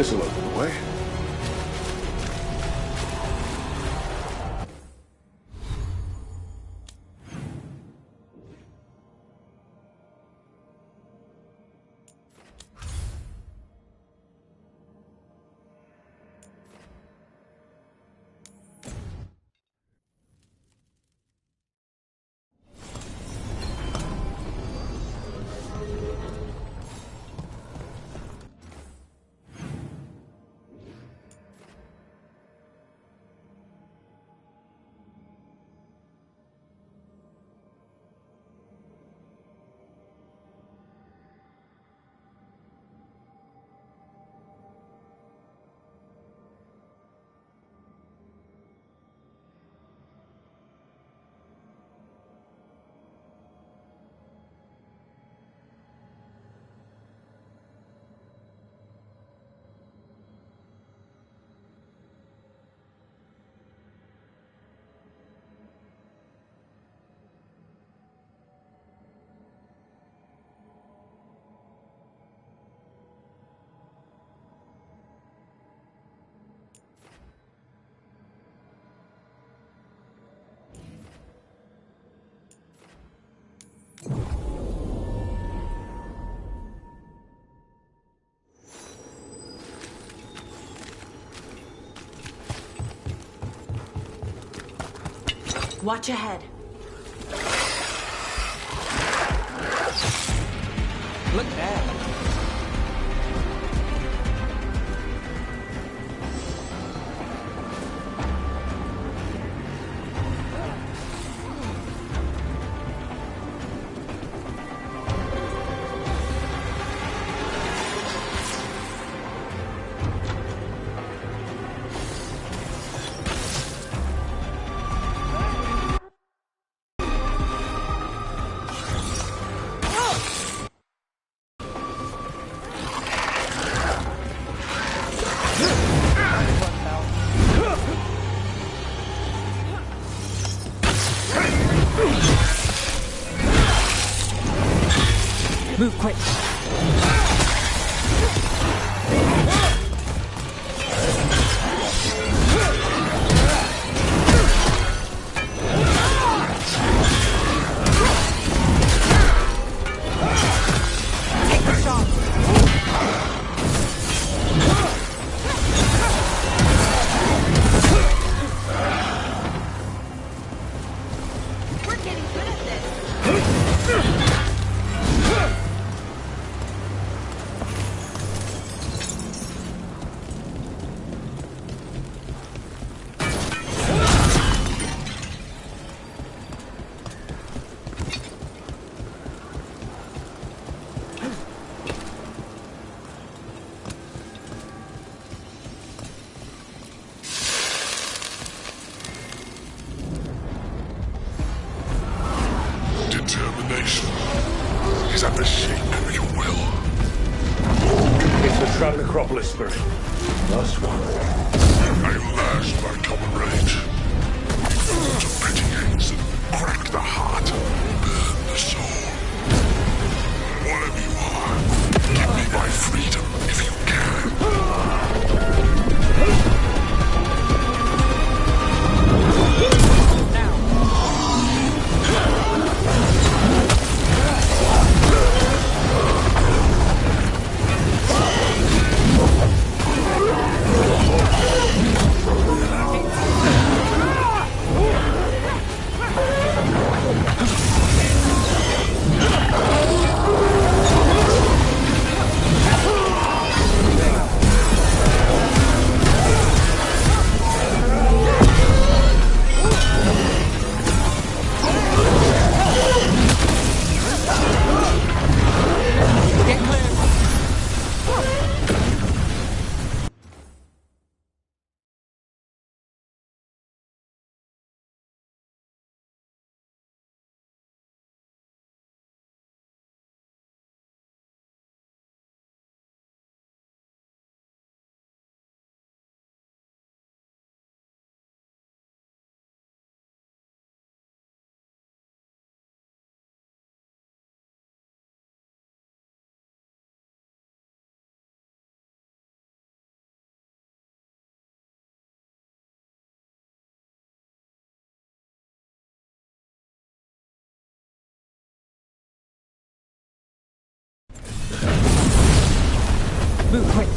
This'll open the way. Watch ahead. Look back. Move quick. Take the shot. We're getting good at this. Determination is at the shape of your will. It's the Trap Necropolis spirit. Last one. I am lashed by common rage. To petty hates that crack the heart, burn the soul. Whatever you are, give me my freedom if you can. Move quick.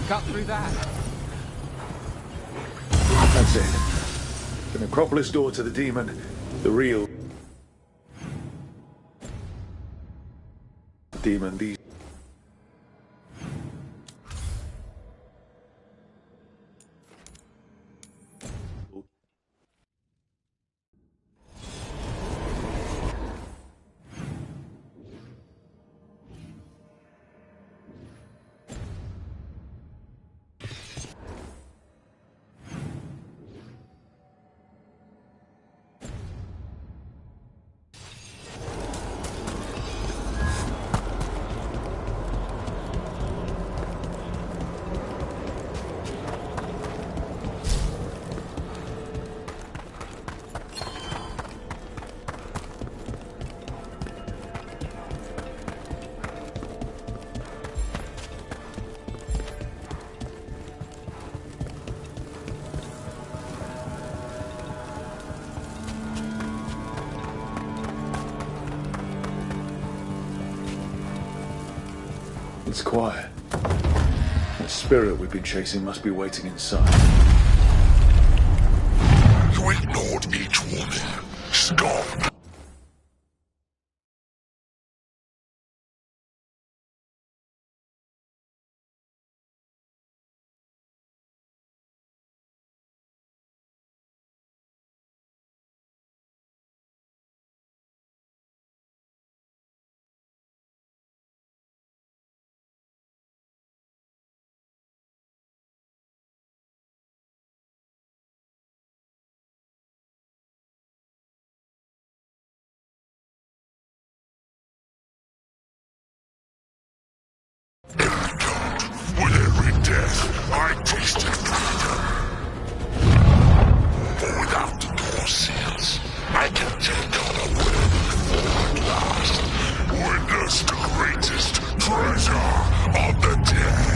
Got through that. That's it. The necropolis door to the demon. The real demon. These. It's quiet. The spirit we've been chasing must be waiting inside. You ignored each warning. Stop. With every death, I tasted freedom. For without the door seals, I can take on a will at last. Witness the greatest treasure of the dead.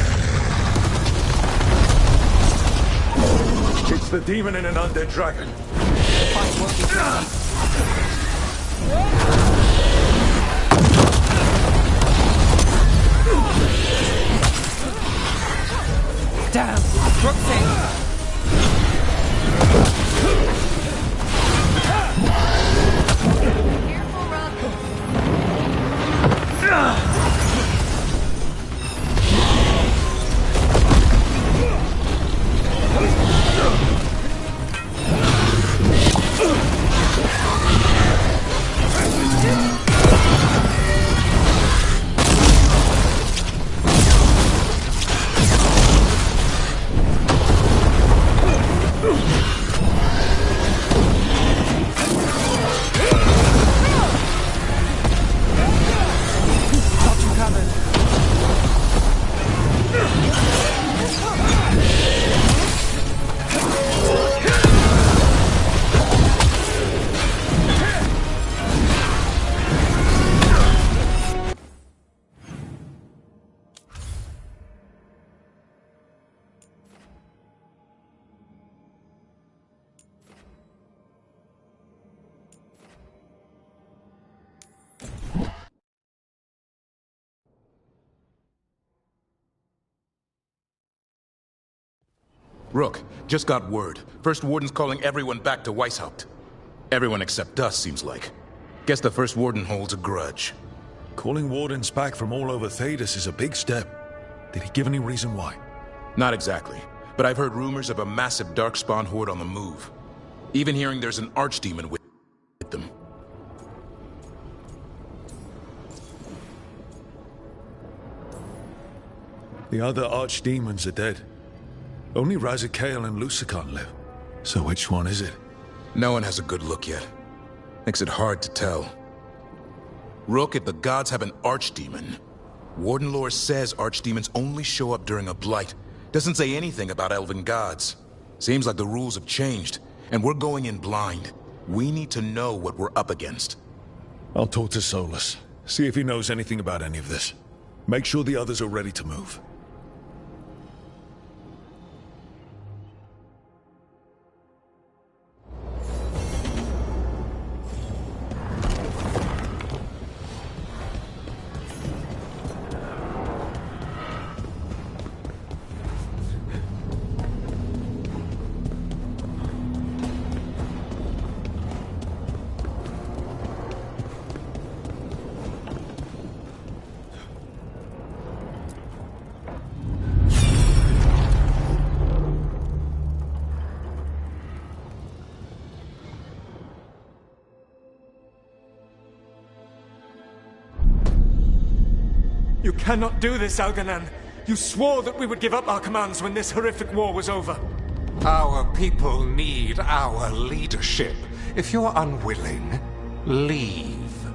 It's the demon in an undead dragon. Fight won't be Damn! Brooksy! Careful, Rob. Rook, just got word. First Warden's calling everyone back to Weishaupt. Everyone except us, seems like. Guess the First Warden holds a grudge. Calling Wardens back from all over Thedas is a big step. Did he give any reason why? Not exactly, but I've heard rumors of a massive Darkspawn horde on the move. Even hearing there's an Archdemon with them. The other archdemons are dead. Only Razikale and Lucican live. So which one is it? No one has a good look yet. Makes it hard to tell. Rook, if the gods have an Archdemon, Warden lore says Archdemons only show up during a blight. Doesn't say anything about elven gods. Seems like the rules have changed, and we're going in blind. We need to know what we're up against. I'll talk to Solus. See if he knows anything about any of this. Make sure the others are ready to move. You cannot do this, Algernon. You swore that we would give up our commands when this horrific war was over. Our people need our leadership. If you're unwilling, leave.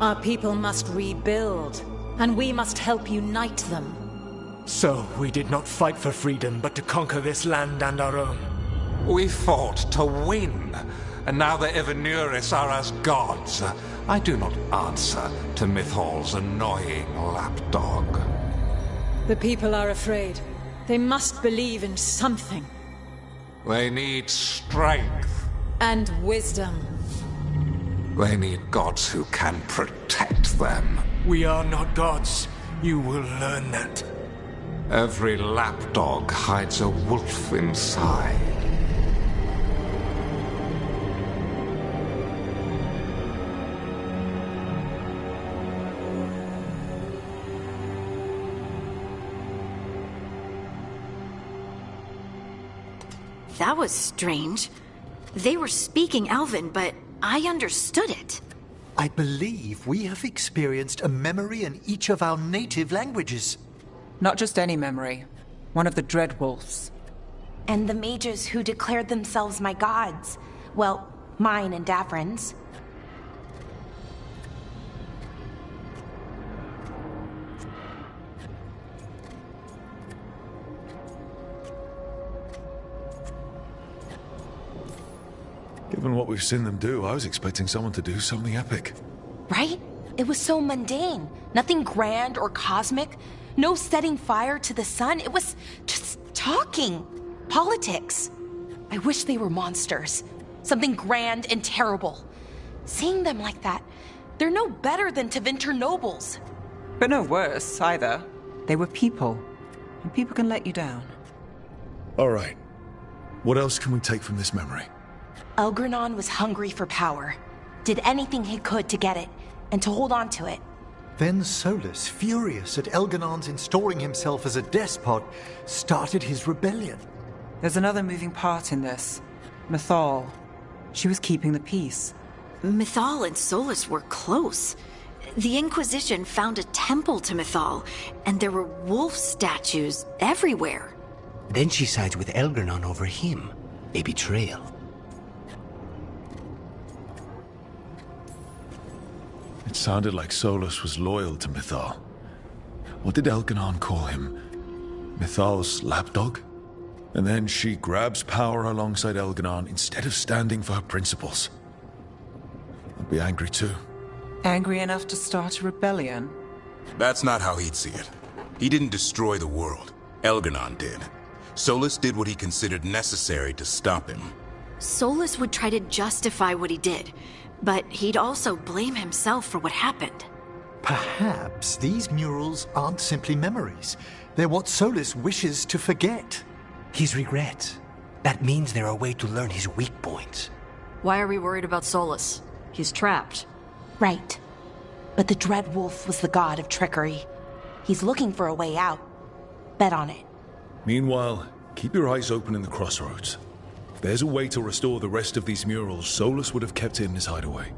Our people must rebuild, and we must help unite them. So, we did not fight for freedom, but to conquer this land and our own. We fought to win, and now the Evanuris are as gods. I do not answer to Mythal's annoying lapdog. The people are afraid. They must believe in something. They need strength. And wisdom. They need gods who can protect them. We are not gods. You will learn that. Every lapdog hides a wolf inside. That was strange. They were speaking Elven, but I understood it. I believe we have experienced a memory in each of our native languages. Not just any memory. One of the Dreadwolves. And the mages who declared themselves my gods. Well, mine and Davrin's. Given what we've seen them do, I was expecting someone to do something epic. Right? It was so mundane. Nothing grand or cosmic. No setting fire to the sun. It was just talking. Politics. I wish they were monsters. Something grand and terrible. Seeing them like that, they're no better than Tevinter nobles. But no worse, either. They were people. And people can let you down. All right. What else can we take from this memory? Elgranon was hungry for power. Did anything he could to get it, and to hold on to it. Then Solus, furious at Elganon's installing himself as a despot, started his rebellion. There's another moving part in this. Mythal. She was keeping the peace. Mythal and Solus were close. The Inquisition found a temple to Mythal, and there were wolf statues everywhere. Then she sides with Elgranon over him. A betrayal. It sounded like Solus was loyal to Mythal. What did Elganon call him? Mythal's lapdog? And then she grabs power alongside Elganon instead of standing for her principles. I'd be angry too. Angry enough to start a rebellion? That's not how he'd see it. He didn't destroy the world. Elganon did. Solus did what he considered necessary to stop him. Solus would try to justify what he did, but he'd also blame himself for what happened. Perhaps these murals aren't simply memories. They're what Solus wishes to forget. His regrets. That means there are ways to learn his weak points. Why are we worried about Solus? He's trapped. Right. But the Dread Wolf was the god of trickery. He's looking for a way out. Bet on it. Meanwhile, keep your eyes open in the crossroads. If there's a way to restore the rest of these murals, Solus would have kept it in his hideaway.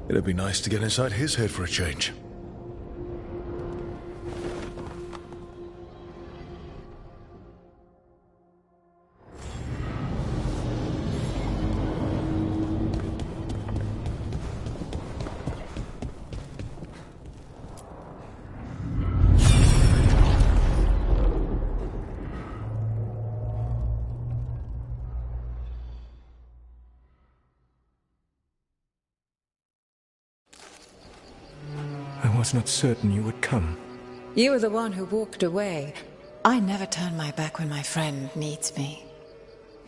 It'd be nice to get inside his head for a change. I was not certain you would come. You were the one who walked away. I never turn my back when my friend needs me.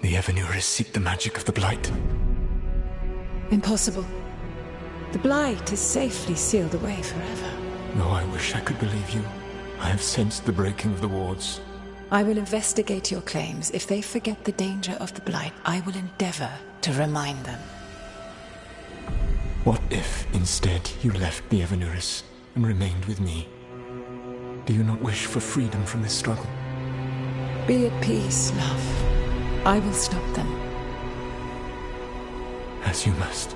The Evanurus seek the magic of the Blight. Impossible. The Blight is safely sealed away forever. Though I wish I could believe you. I have sensed the breaking of the wards. I will investigate your claims. If they forget the danger of the Blight, I will endeavor to remind them. What if, instead, you left the Evanurus and remained with me? Do you not wish for freedom from this struggle? Be at peace, love. I will stop them. As you must.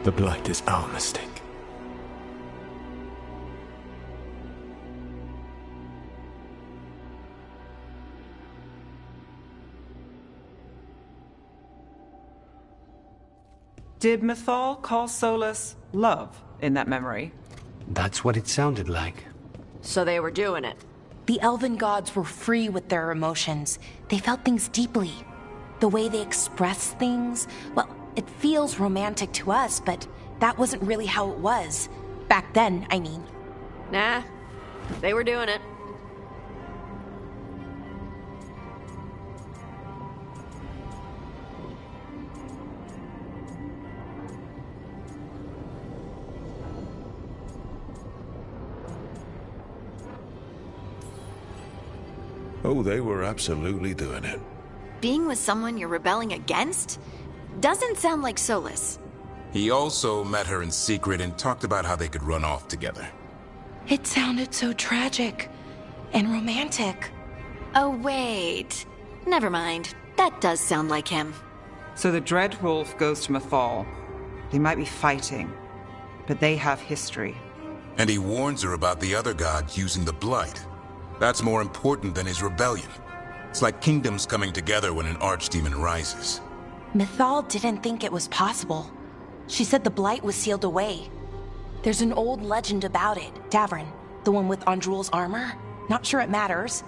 The Blight is our mistake. Did Mythal call Solus love in that memory? That's what it sounded like. So they were doing it. The elven gods were free with their emotions. They felt things deeply. The way they express things, well, it feels romantic to us, but that wasn't really how it was. Back then, I mean. Nah, they were doing it. Oh, they were absolutely doing it. Being with someone you're rebelling against? Doesn't sound like Solus. He also met her in secret and talked about how they could run off together. It sounded so tragic and romantic. Oh, wait. Never mind. That does sound like him. So the Dread Wolf goes to Mythal. They might be fighting, but they have history. And he warns her about the other god using the Blight. That's more important than his rebellion. It's like kingdoms coming together when an archdemon rises. Mythal didn't think it was possible. She said the Blight was sealed away. There's an old legend about it. Davrin, the one with Andrul's armor. Not sure it matters.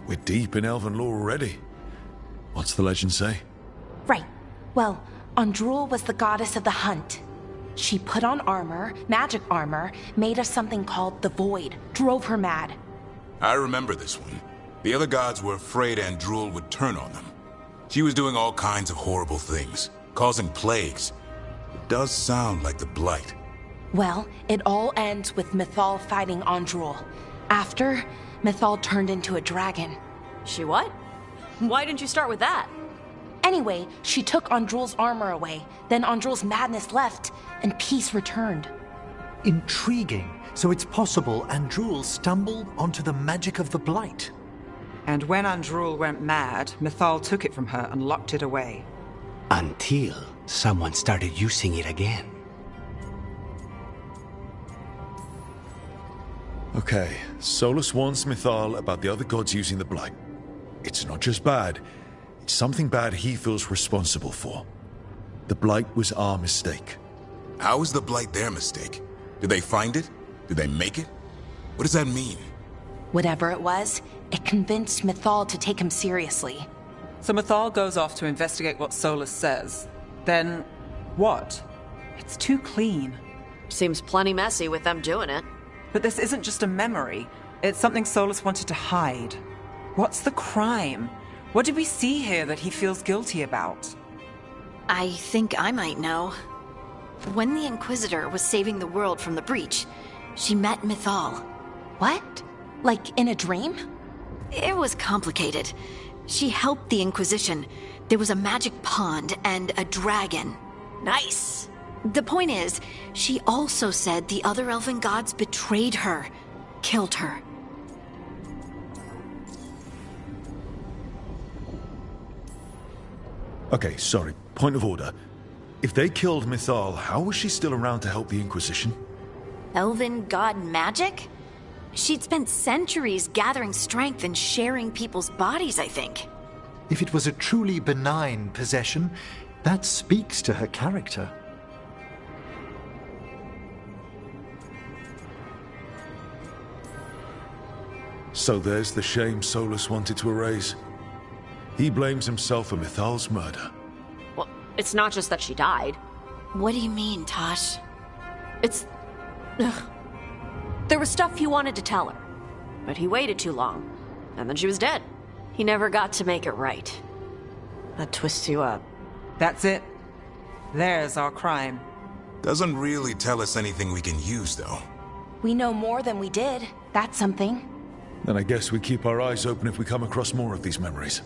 We're deep in elven lore already. What's the legend say? Right. Well, Andrul was the goddess of the hunt. She put on armor, magic armor, made of something called the Void, drove her mad. I remember this one. The other gods were afraid Andrul would turn on them. She was doing all kinds of horrible things, causing plagues. It does sound like the Blight. Well, it all ends with Mythal fighting Andrul. After, Mythal turned into a dragon. She what? Why didn't you start with that? Anyway, she took Andrul's armor away, then Andrul's madness left, and peace returned. Intriguing. So it's possible Andrul stumbled onto the magic of the Blight. And when Andrul went mad, Mythal took it from her and locked it away. Until someone started using it again. Okay, Solus warns Mythal about the other gods using the Blight. It's not just bad, it's something bad he feels responsible for. The Blight was our mistake. How is the Blight their mistake? Did they find it? Did they make it? What does that mean? Whatever it was, it convinced Mythal to take him seriously. So Mythal goes off to investigate what Solus says. Then, what? It's too clean. Seems plenty messy with them doing it. But this isn't just a memory. It's something Solus wanted to hide. What's the crime? What did we see here that he feels guilty about? I think I might know. When the Inquisitor was saving the world from the breach, she met Mythal. What? Like in a dream? It was complicated. She helped the Inquisition. There was a magic pond and a dragon. Nice. The point is, she also said the other elven gods betrayed her, killed her. Okay, sorry. Point of order. If they killed Mythal, how was she still around to help the Inquisition? Elven god magic? She'd spent centuries gathering strength and sharing people's bodies, I think. If it was a truly benign possession, that speaks to her character. So there's the shame Solus wanted to erase. He blames himself for Mythal's murder. Well, it's not just that she died. What do you mean, Tosh? It's... Ugh. There was stuff he wanted to tell her, but he waited too long, and then she was dead. He never got to make it right. That twists you up. That's it. There's our crime. Doesn't really tell us anything we can use, though. We know more than we did. That's something. Then I guess we keep our eyes open if we come across more of these memories.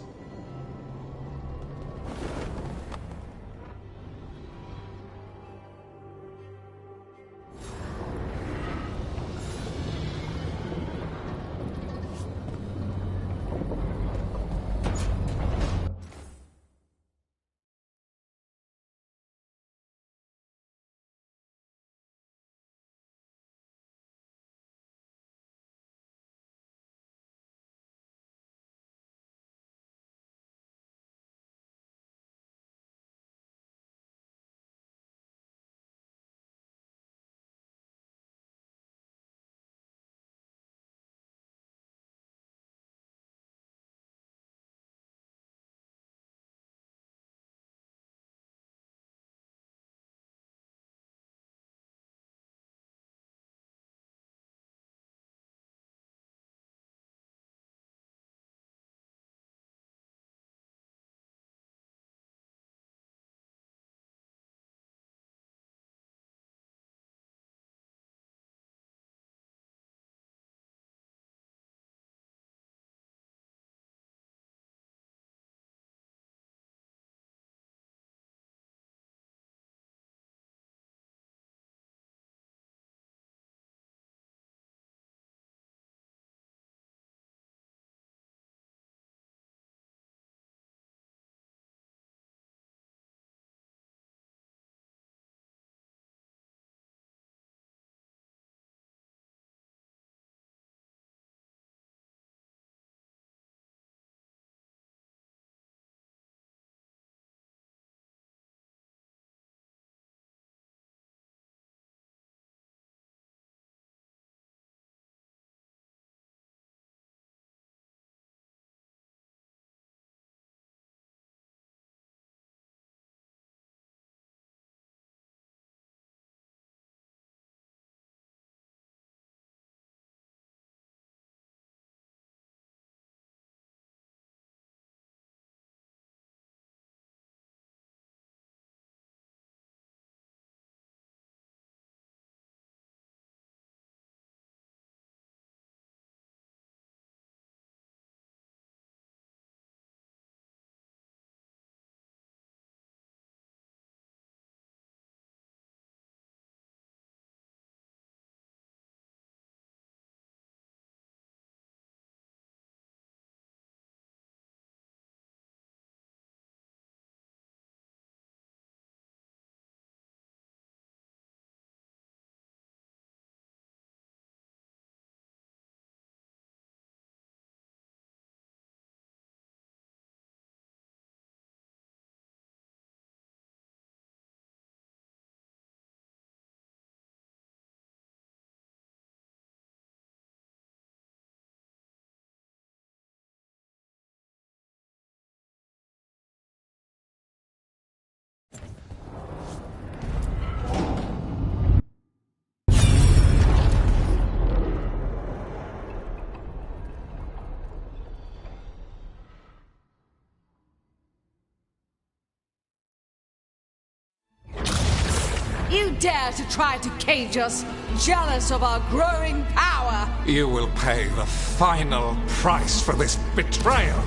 dare to try to cage us, jealous of our growing power. You will pay the final price for this betrayal.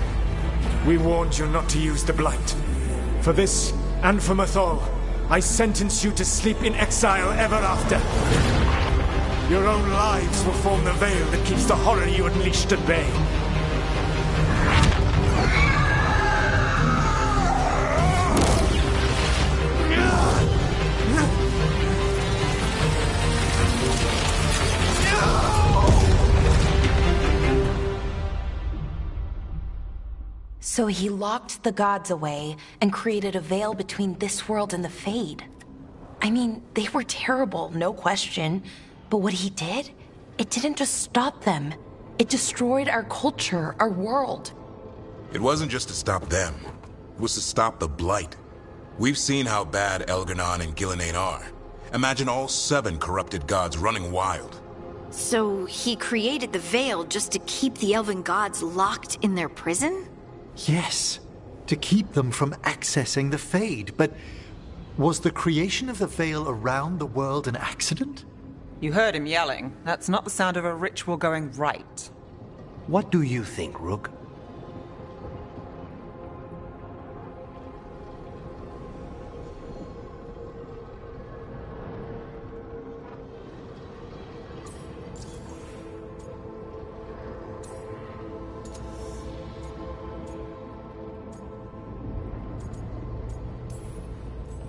We warned you not to use the Blight. For this, and for Mythal, I sentence you to sleep in exile ever after. Your own lives will form the veil that keeps the horror you unleashed at bay. So he locked the gods away and created a veil between this world and the Fade. I mean, they were terrible, no question. But what he did, it didn't just stop them. It destroyed our culture, our world. It wasn't just to stop them. It was to stop the Blight. We've seen how bad Elgar'nan and Gillenane are. Imagine all 7 corrupted gods running wild. So he created the veil just to keep the elven gods locked in their prison? Yes, to keep them from accessing the Fade. But was the creation of the veil around the world an accident? You heard him yelling. That's not the sound of a ritual going right. What do you think, Rook?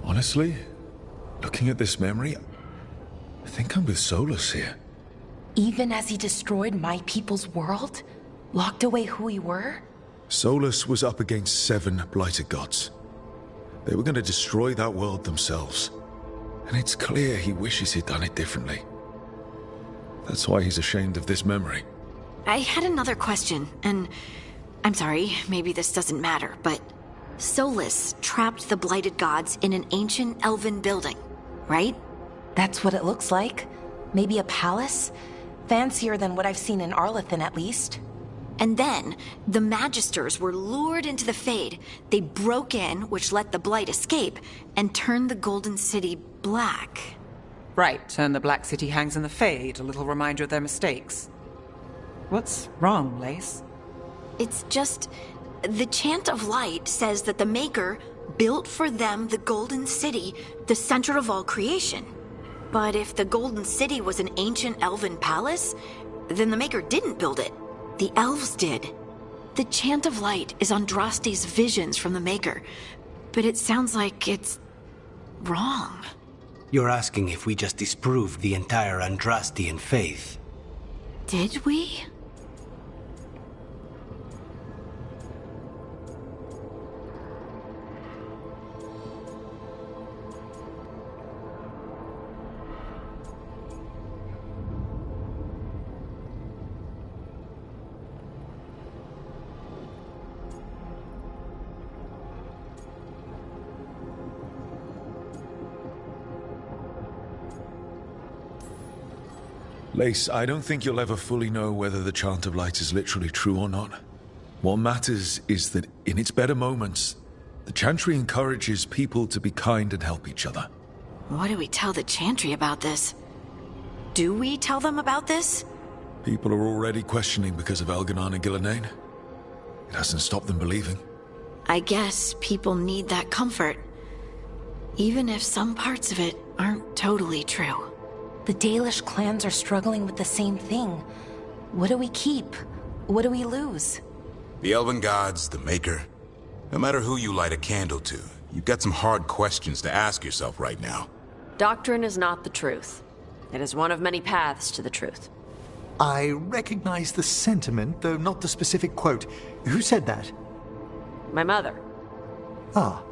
Honestly, looking at this memory, I think I'm with Solus here. Even as he destroyed my people's world? Locked away who we were? Solus was up against 7 blighted gods. They were going to destroy that world themselves. And it's clear he wishes he'd done it differently. That's why he's ashamed of this memory. I had another question, and I'm sorry, maybe this doesn't matter, but Solus trapped the blighted gods in an ancient elven building, right? That's what it looks like. Maybe a palace? Fancier than what I've seen in Arlathan, at least. And then, the Magisters were lured into the Fade. They broke in, which let the Blight escape, and turned the Golden City black. Right, and the Black City hangs in the Fade, a little reminder of their mistakes. What's wrong, Lace? It's just... the Chant of Light says that the Maker built for them the Golden City, the center of all creation. But if the Golden City was an ancient elven palace, then the Maker didn't build it. The elves did. The Chant of Light is Andraste's visions from the Maker, but it sounds like it's wrong. You're asking if we just disproved the entire Andrastian faith. Did we? Lace, I don't think you'll ever fully know whether the Chant of Light is literally true or not. What matters is that in its better moments, the Chantry encourages people to be kind and help each other. What do we tell the Chantry about this? Do we tell them about this? People are already questioning because of Elgar'nan and Gillenane. It hasn't stopped them believing. I guess people need that comfort, even if some parts of it aren't totally true. The Dalish clans are struggling with the same thing. What do we keep? What do we lose? The Elven Gods, the Maker. No matter who you light a candle to, you've got some hard questions to ask yourself right now. Doctrine is not the truth. It is one of many paths to the truth. I recognize the sentiment, though not the specific quote. Who said that? My mother. Ah.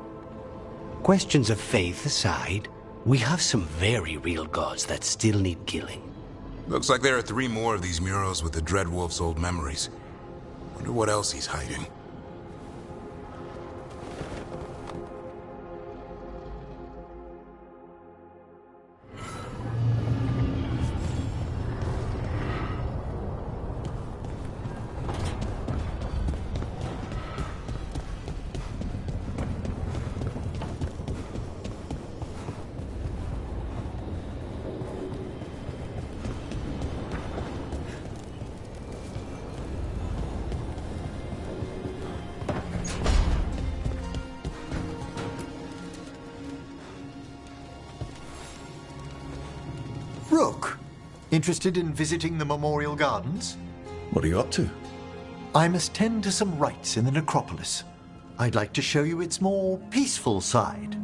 Questions of faith aside, we have some very real gods that still need killing. Looks like there are 3 more of these murals with the Dreadwolf's old memories. Wonder what else he's hiding. Interested in visiting the Memorial Gardens? What are you up to? I must tend to some rites in the necropolis. I'd like to show you its more peaceful side.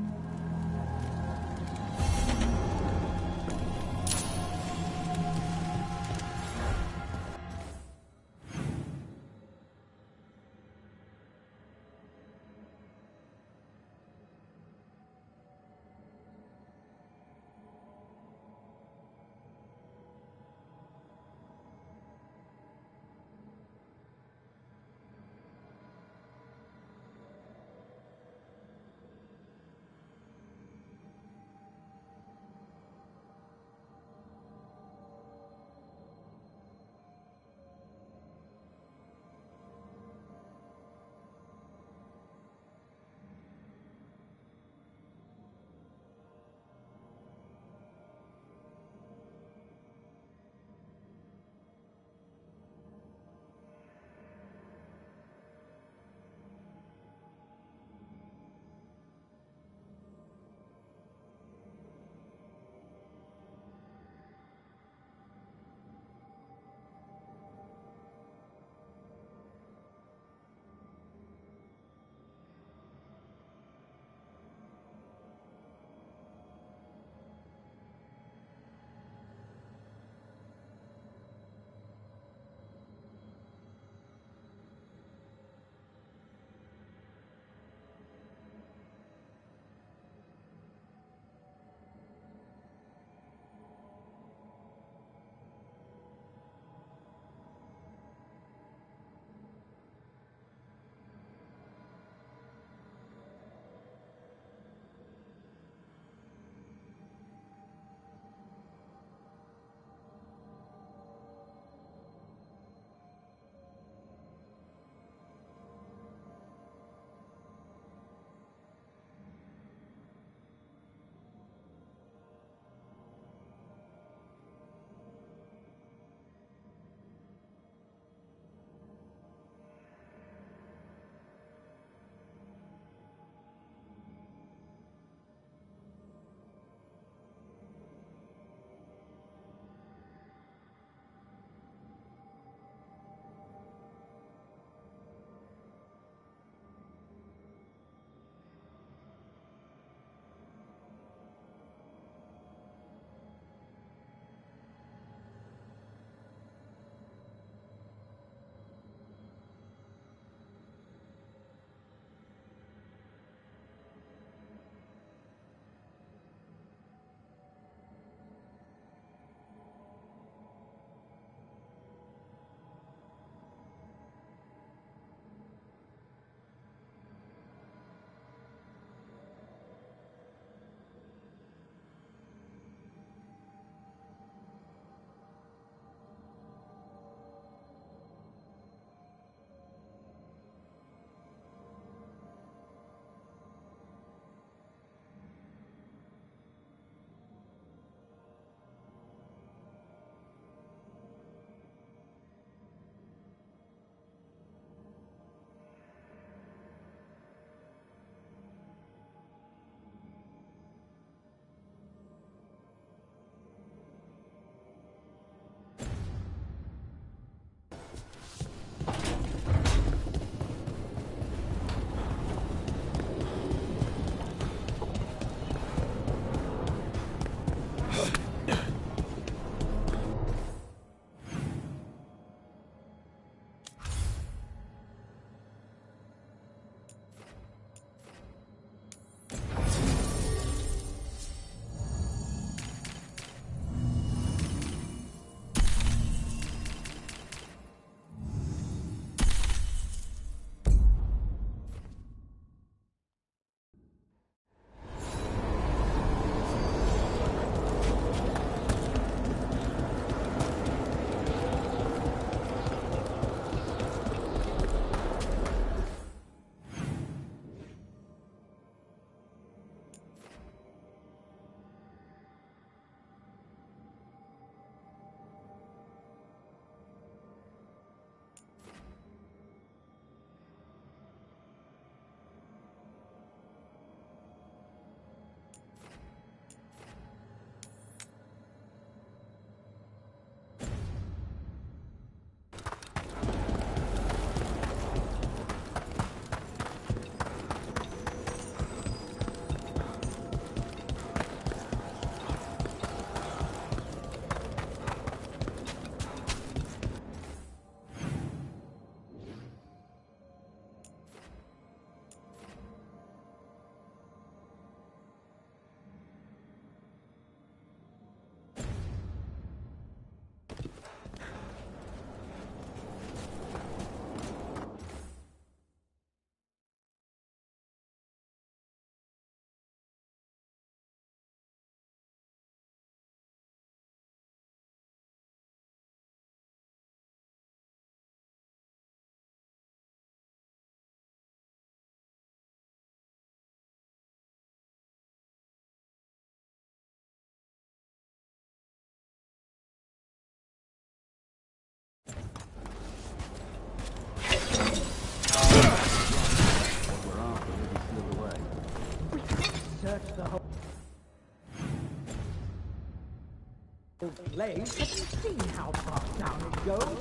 Blade, have you seen how far down it goes?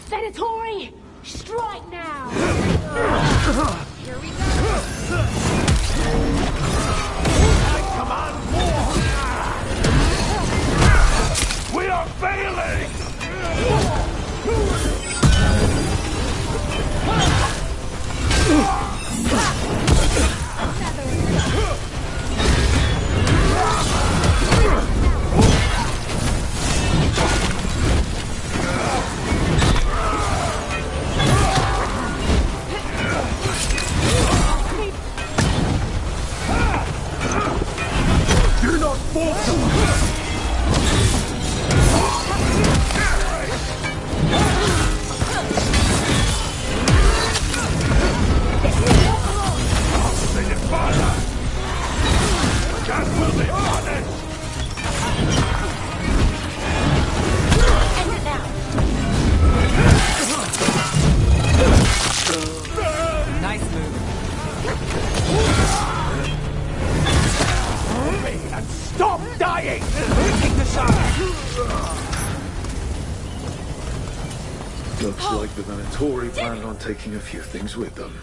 Venatori! Strike now! Here we go! I command war! We are failing! Do not force them! Nice move. And stop dying! Take the shot. Looks like the Venatori planned on taking a few things with them.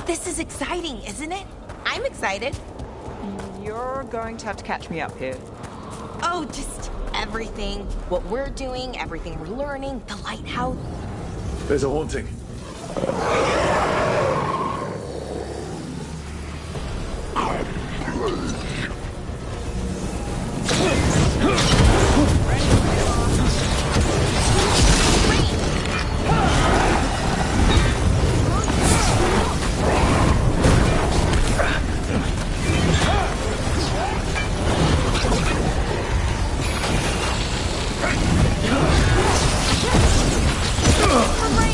This is exciting, isn't it? I'm excited. You're going to have to catch me up here. Oh, just everything. What we're doing, everything we're learning, the lighthouse. There's a haunting. Hurry!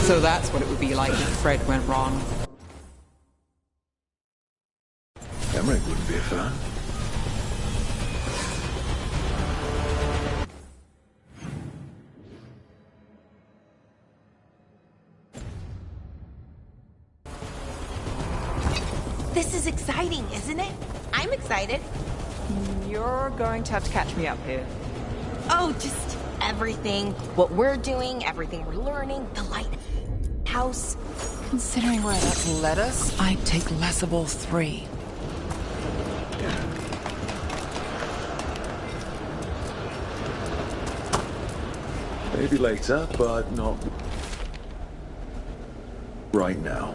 So that's what it would be like if Fred went wrong. Emmerich wouldn't be a fan. This is exciting, isn't it? I'm excited. You're going to have to catch me up here. Oh, just everything. What we're doing, everything we're learning, the lighthouse. Considering where that's led us, I'd take Lesable 3. Maybe later, but not right now.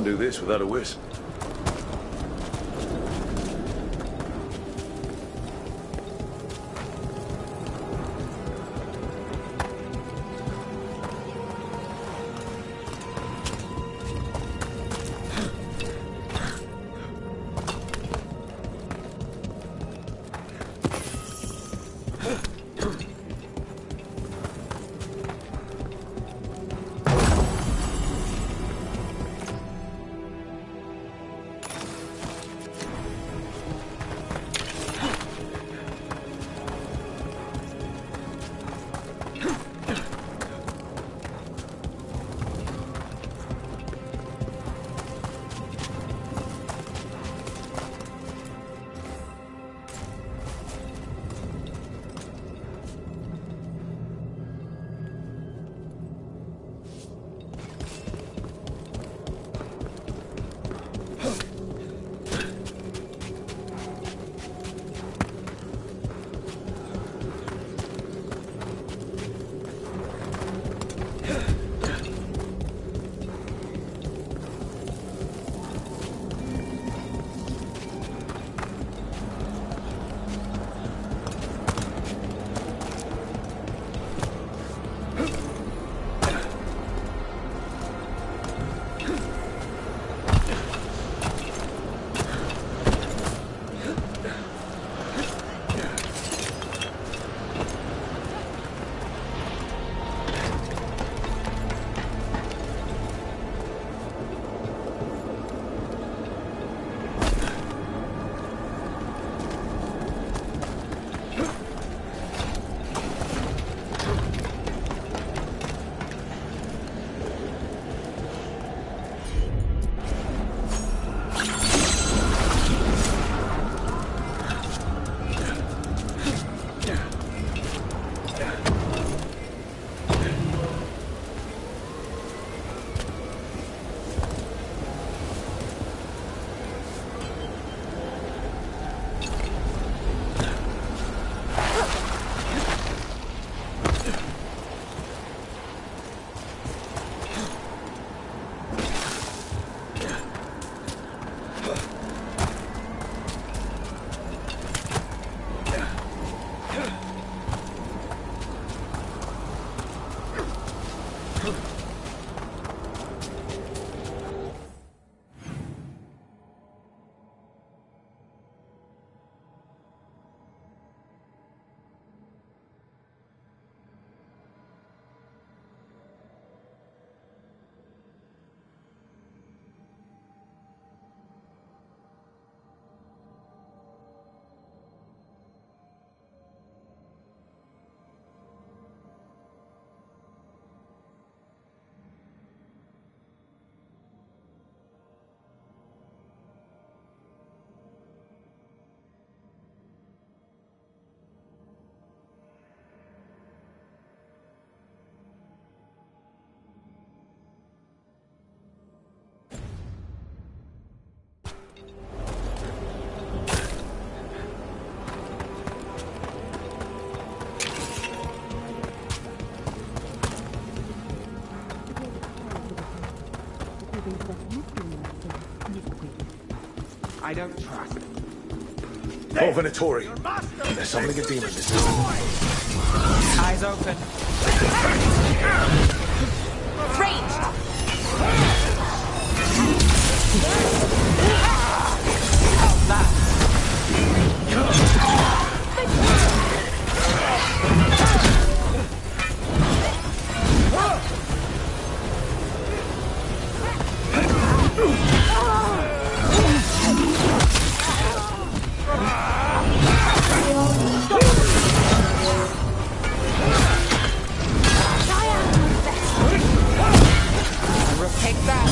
Can't do this without a wisp. I don't trust. Oh, Venatori. They're summoning a demon this time. Eyes open. Range! How's that? Take that!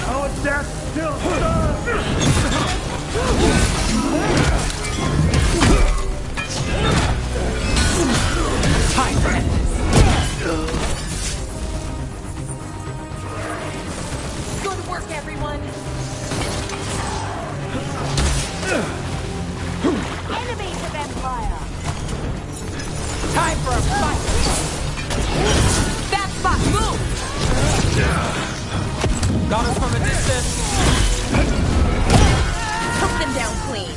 Our death still serves! Time for it! Good work, everyone! Enemies of Empire! Time for a fight! Back spot, move! Got us from a distance! Took them down clean.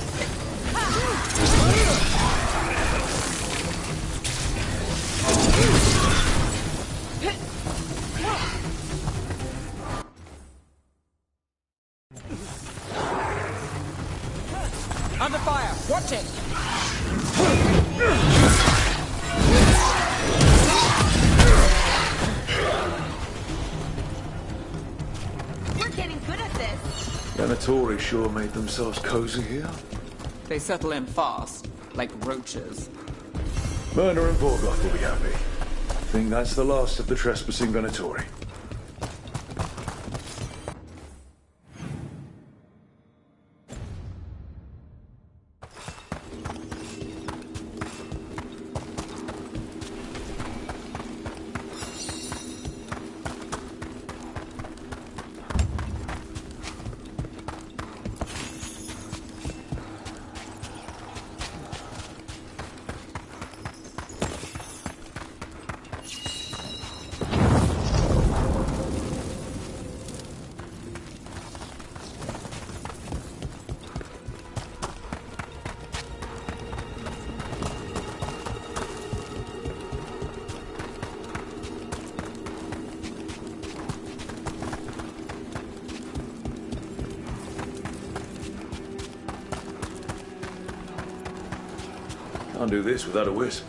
Under fire! Watch it! We're getting good at this. Venatori sure made themselves cozy here. They settle in fast, like roaches. Myrna and Vorgoth will be happy. Think that's the last of the trespassing Venatori. Can't do this without a wisp.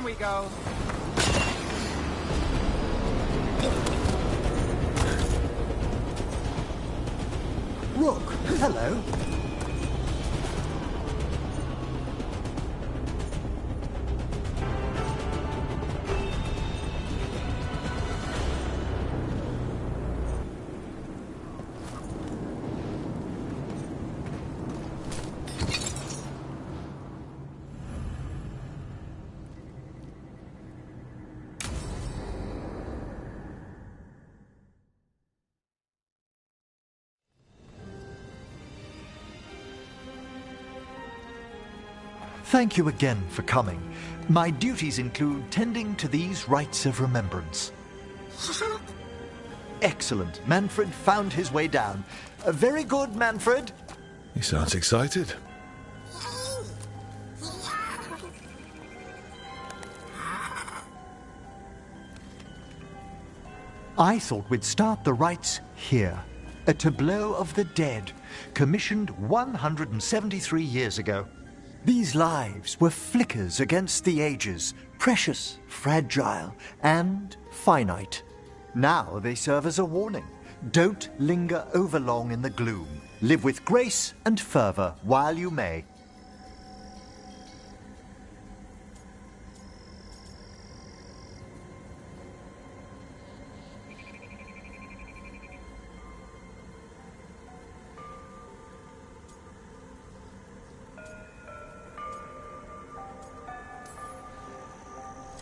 On we go. Rook, hello. Thank you again for coming. My duties include tending to these rites of remembrance. Excellent. Manfred found his way down. Very good, Manfred. He sounds excited. I thought we'd start the rites here. A tableau of the dead, commissioned 173 years ago. These lives were flickers against the ages, precious, fragile, and finite. Now they serve as a warning. Don't linger overlong in the gloom. Live with grace and fervor while you may.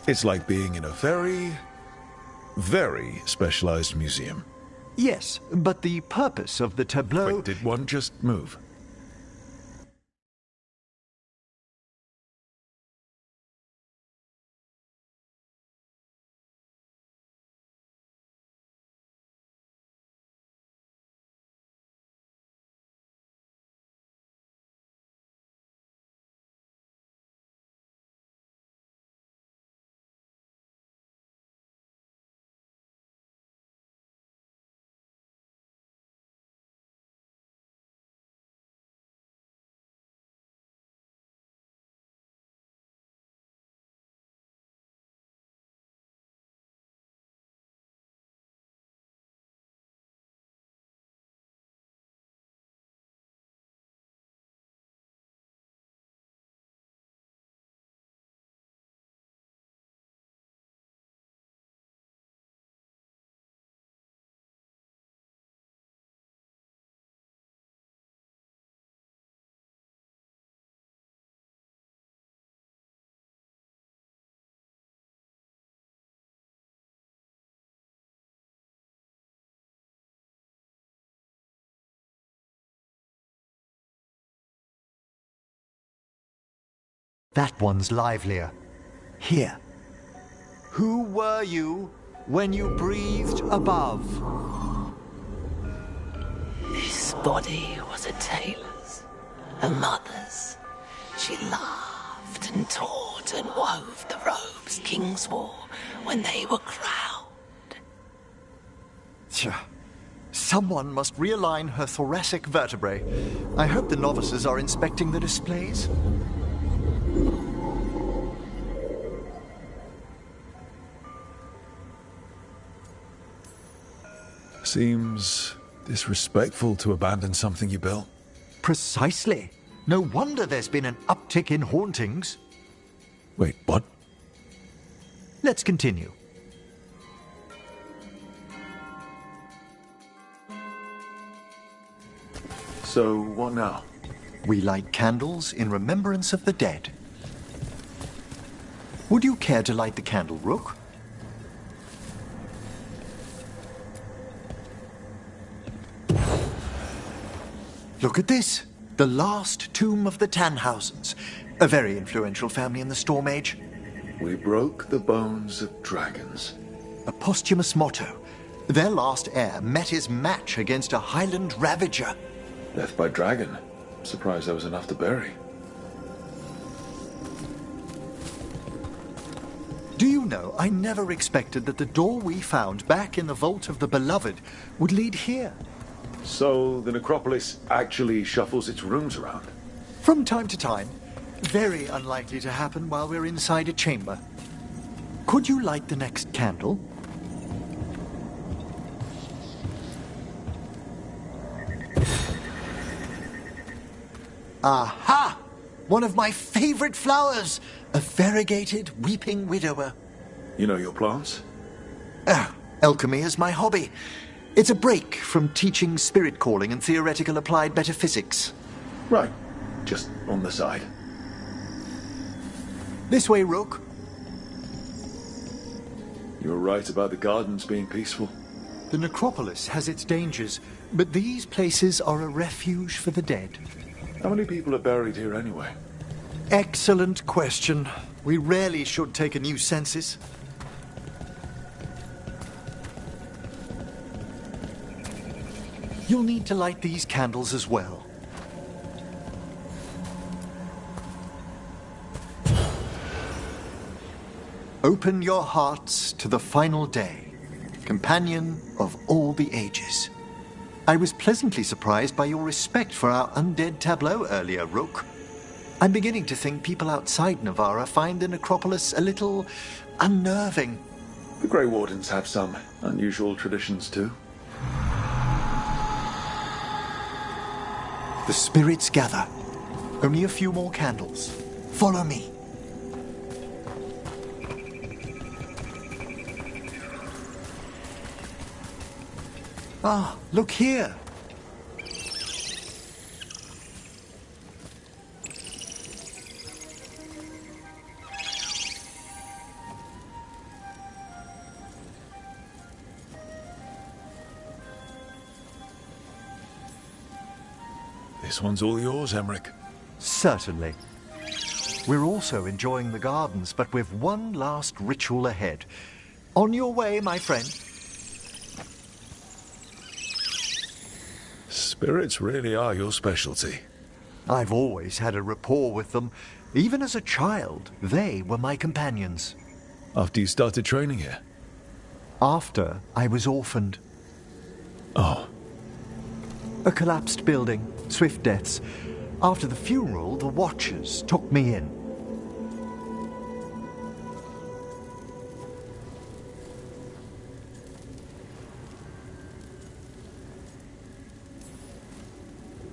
It's like being in a very, very specialized museum. Yes, but the purpose of the tableau... Wait, did one just move? That one's livelier. Here. Who were you when you breathed above? This body was a tailor's, a mother's. She laughed and taught and wove the robes kings wore when they were crowned. Tja. Someone must realign her thoracic vertebrae. I hope the novices are inspecting the displays. Seems disrespectful to abandon something you built. Precisely. No wonder there's been an uptick in hauntings. Wait, what? Let's continue. So, what now? We light candles in remembrance of the dead. Would you care to light the candle, Rook? Look at this. The last tomb of the Tannhausens. A very influential family in the Storm Age. We broke the bones of dragons. A posthumous motto. Their last heir met his match against a Highland Ravager. Death by dragon. Surprised there was enough to bury. Do you know, I never expected that the door we found back in the Vault of the Beloved would lead here. So, the necropolis actually shuffles its rooms around? From time to time. Very unlikely to happen while we're inside a chamber. Could you light the next candle? Aha! One of my favorite flowers! A variegated weeping widower. You know your plants? Alchemy is my hobby. It's a break from teaching spirit calling and theoretical applied metaphysics. Right. Just on the side. This way, Rook. You were right about the gardens being peaceful. The necropolis has its dangers, but these places are a refuge for the dead. How many people are buried here anyway? Excellent question. We rarely should take a new census. You'll need to light these candles as well. Open your hearts to the final day, companion of all the ages. I was pleasantly surprised by your respect for our undead tableau earlier, Rook. I'm beginning to think people outside Navarra find the necropolis a little unnerving. The Grey Wardens have some unusual traditions too. The spirits gather. Only a few more candles. Follow me. Ah, look here. This one's all yours, Emmerich. Certainly. We're also enjoying the gardens, but we've one last ritual ahead. On your way, my friend. Spirits really are your specialty. I've always had a rapport with them. Even as a child, they were my companions. After you started training here? After I was orphaned. Oh. A collapsed building, swift deaths. After the funeral, the Watchers took me in.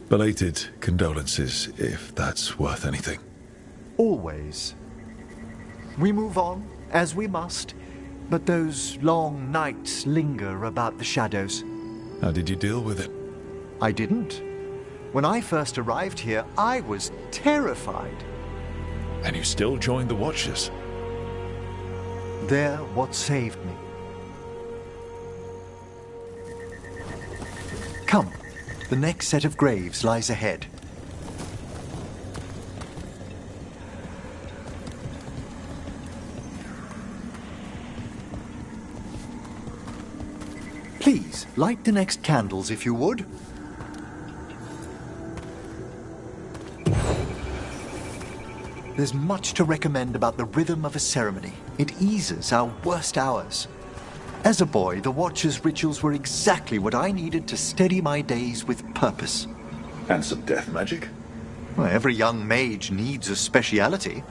Belated condolences, if that's worth anything. Always. We move on, as we must, but those long nights linger about the shadows. How did you deal with it? I didn't. When I first arrived here, I was terrified. And you still joined the Watchers? They're what saved me. Come, the next set of graves lies ahead. Please, light the next candles if you would. There's much to recommend about the rhythm of a ceremony. It eases our worst hours. As a boy, the Watcher's rituals were exactly what I needed to steady my days with purpose. And some death magic? Well, every young mage needs a speciality.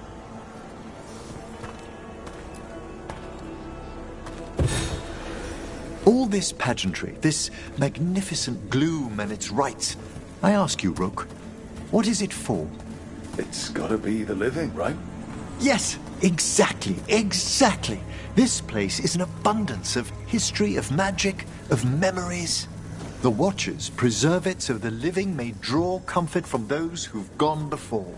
All this pageantry, this magnificent gloom and its rites, I ask you, Rook, what is it for? It's gotta be the living, right? Yes, exactly, exactly. This place is an abundance of history, of magic, of memories. The Watchers preserve it so the living may draw comfort from those who've gone before.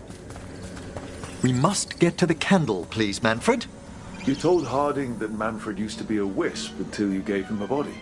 We must get to the candle, please, Manfred. You told Harding that Manfred used to be a wisp until you gave him a body.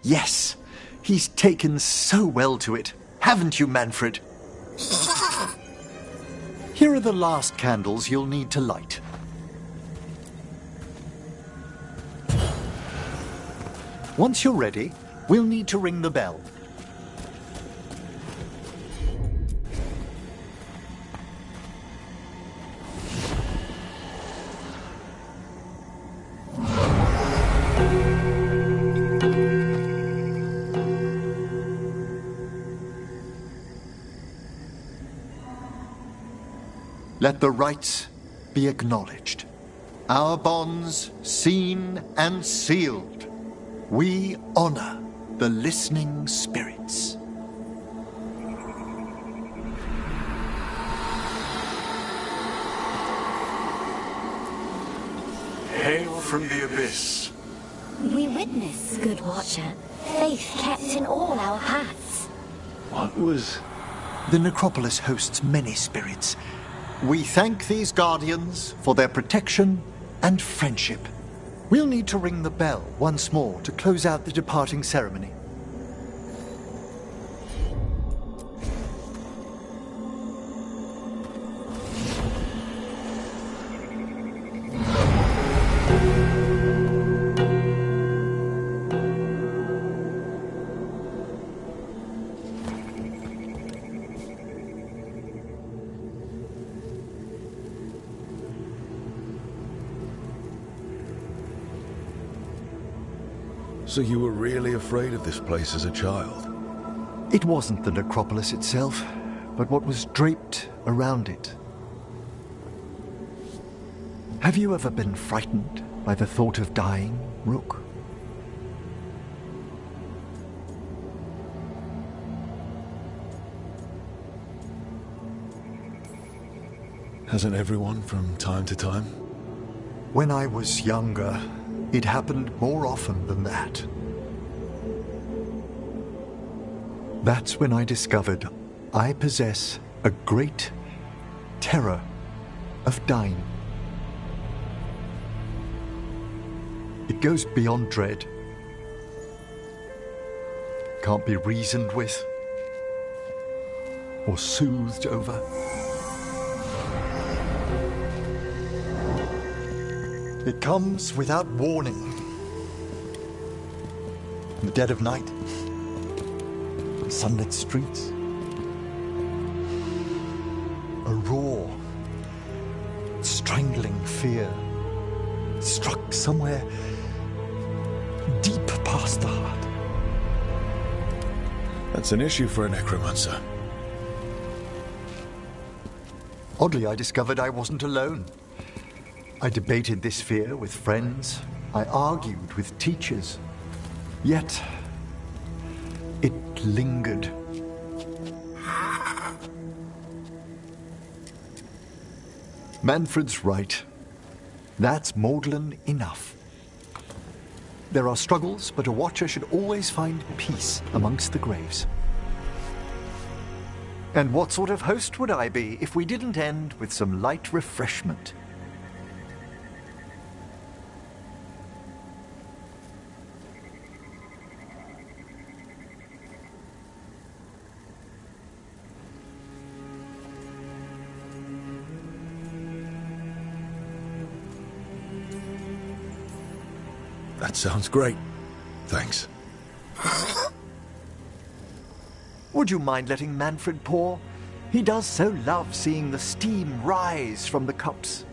Yes, he's taken so well to it. Haven't you, Manfred? Here are the last candles you'll need to light. Once you're ready, we'll need to ring the bell. Let the rites be acknowledged. Our bonds seen and sealed. We honor the listening spirits. Hail from the abyss. We witness, good watcher, faith kept in all our hearts. What was... The necropolis hosts many spirits. We thank these guardians for their protection and friendship. We'll need to ring the bell once more to close out the departing ceremony. So you were really afraid of this place as a child? It wasn't the necropolis itself, but what was draped around it. Have you ever been frightened by the thought of dying, Rook? Hasn't everyone from time to time? When I was younger, it happened more often than that. That's when I discovered I possess a great terror of dying. It goes beyond dread. Can't be reasoned with or soothed over. It comes without warning. In the dead of night, in sunlit streets, a raw, strangling fear struck somewhere deep past the heart. That's an issue for a necromancer. Oddly, I discovered I wasn't alone. I debated this fear with friends. I argued with teachers. Yet, it lingered. Manfred's right. That's maudlin enough. There are struggles, but a watcher should always find peace amongst the graves. And what sort of host would I be if we didn't end with some light refreshment? That sounds great. Thanks. Would you mind letting Manfred pour? He does so love seeing the steam rise from the cups.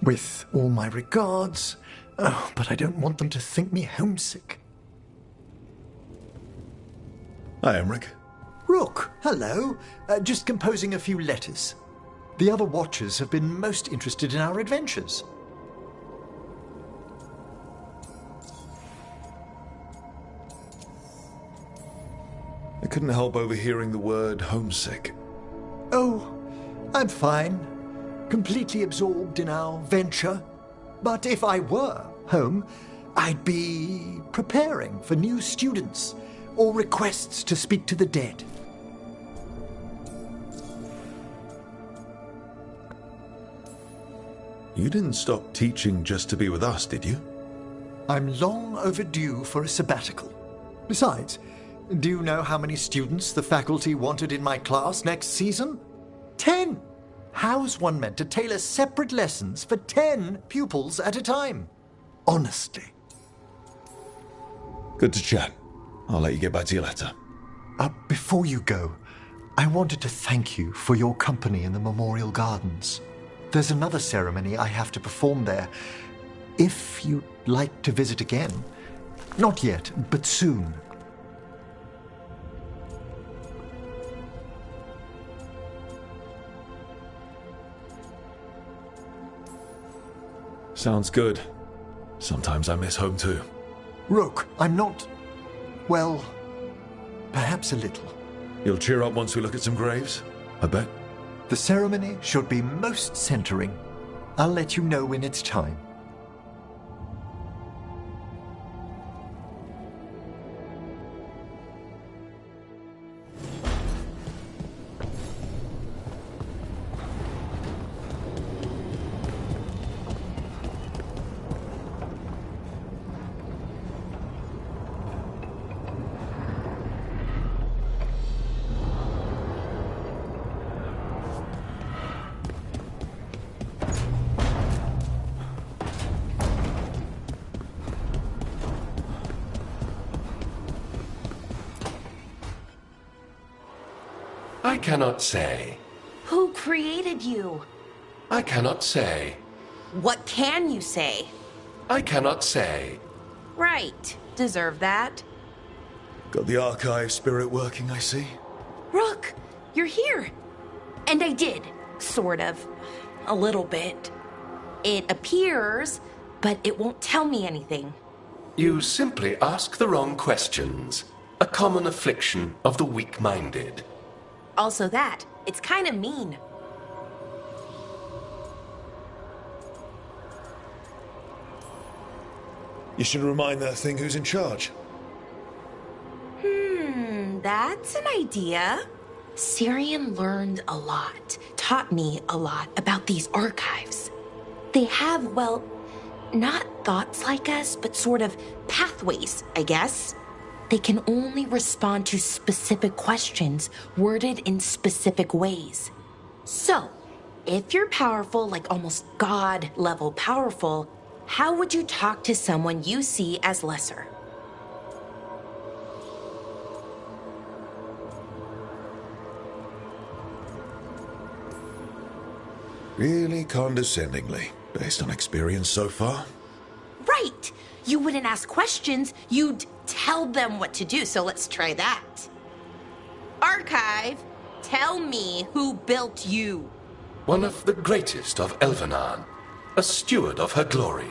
With all my regards. Oh, but I don't want them to think me homesick. Hi, Emmerich. Rook, hello. Just composing a few letters. The other Watchers have been most interested in our adventures. I couldn't help overhearing the word homesick. Oh, I'm fine. Completely absorbed in our venture. But if I were home, I'd be preparing for new students or requests to speak to the dead. You didn't stop teaching just to be with us, did you? I'm long overdue for a sabbatical. Besides, do you know how many students the faculty wanted in my class next season? 10! How's one meant to tailor separate lessons for 10 pupils at a time? Honestly. Good to chat. I'll let you get back to your letter. Before you go, I wanted to thank you for your company in the Memorial Gardens. There's another ceremony I have to perform there. If you'd like to visit again. Not yet, but soon. Sounds good. Sometimes I miss home too. Rook, I'm not... well, perhaps a little. You'll cheer up once we look at some graves, I bet. The ceremony should be most centering. I'll let you know when it's time. I cannot say. Who created you? I cannot say. What can you say? I cannot say. Right. Deserve that. Got the archive spirit working, I see. Rook, you're here. And I did. Sort of. A little bit. It appears, but it won't tell me anything. You simply ask the wrong questions. A common affliction of the weak-minded. Also that. It's kind of mean. You should remind that thing who's in charge. That's an idea. Syrian learned a lot, taught me a lot about these archives. They have, well, not thoughts like us, but sort of pathways, I guess. They can only respond to specific questions worded in specific ways. So, if you're powerful, like almost God-level powerful, how would you talk to someone you see as lesser? Really condescendingly, based on experience so far. Right! You wouldn't ask questions, you'd tell them what to do, so let's try that. Archive, tell me who built you. One of the greatest of Elvenan, a steward of her glory.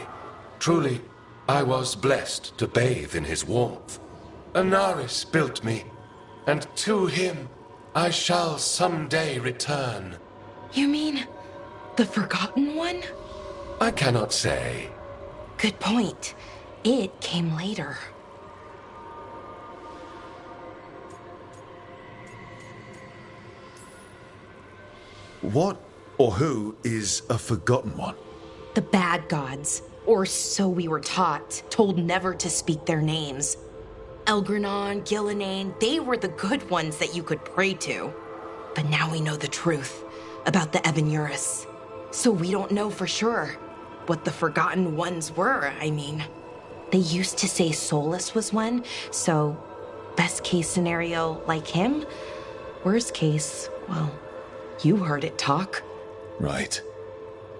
Truly, I was blessed to bathe in his warmth. Anaris built me, and to him I shall someday return. You mean the Forgotten One? I cannot say. Good point. It came later. What or who is a Forgotten One? The bad gods, or so we were taught, told never to speak their names. Elgranon, Gillenane, they were the good ones that you could pray to. But now we know the truth about the Ebenuris. So we don't know for sure what the Forgotten Ones were, I mean. They used to say Solus was one, so best case scenario, like him. Worst case, well, you heard it talk. Right.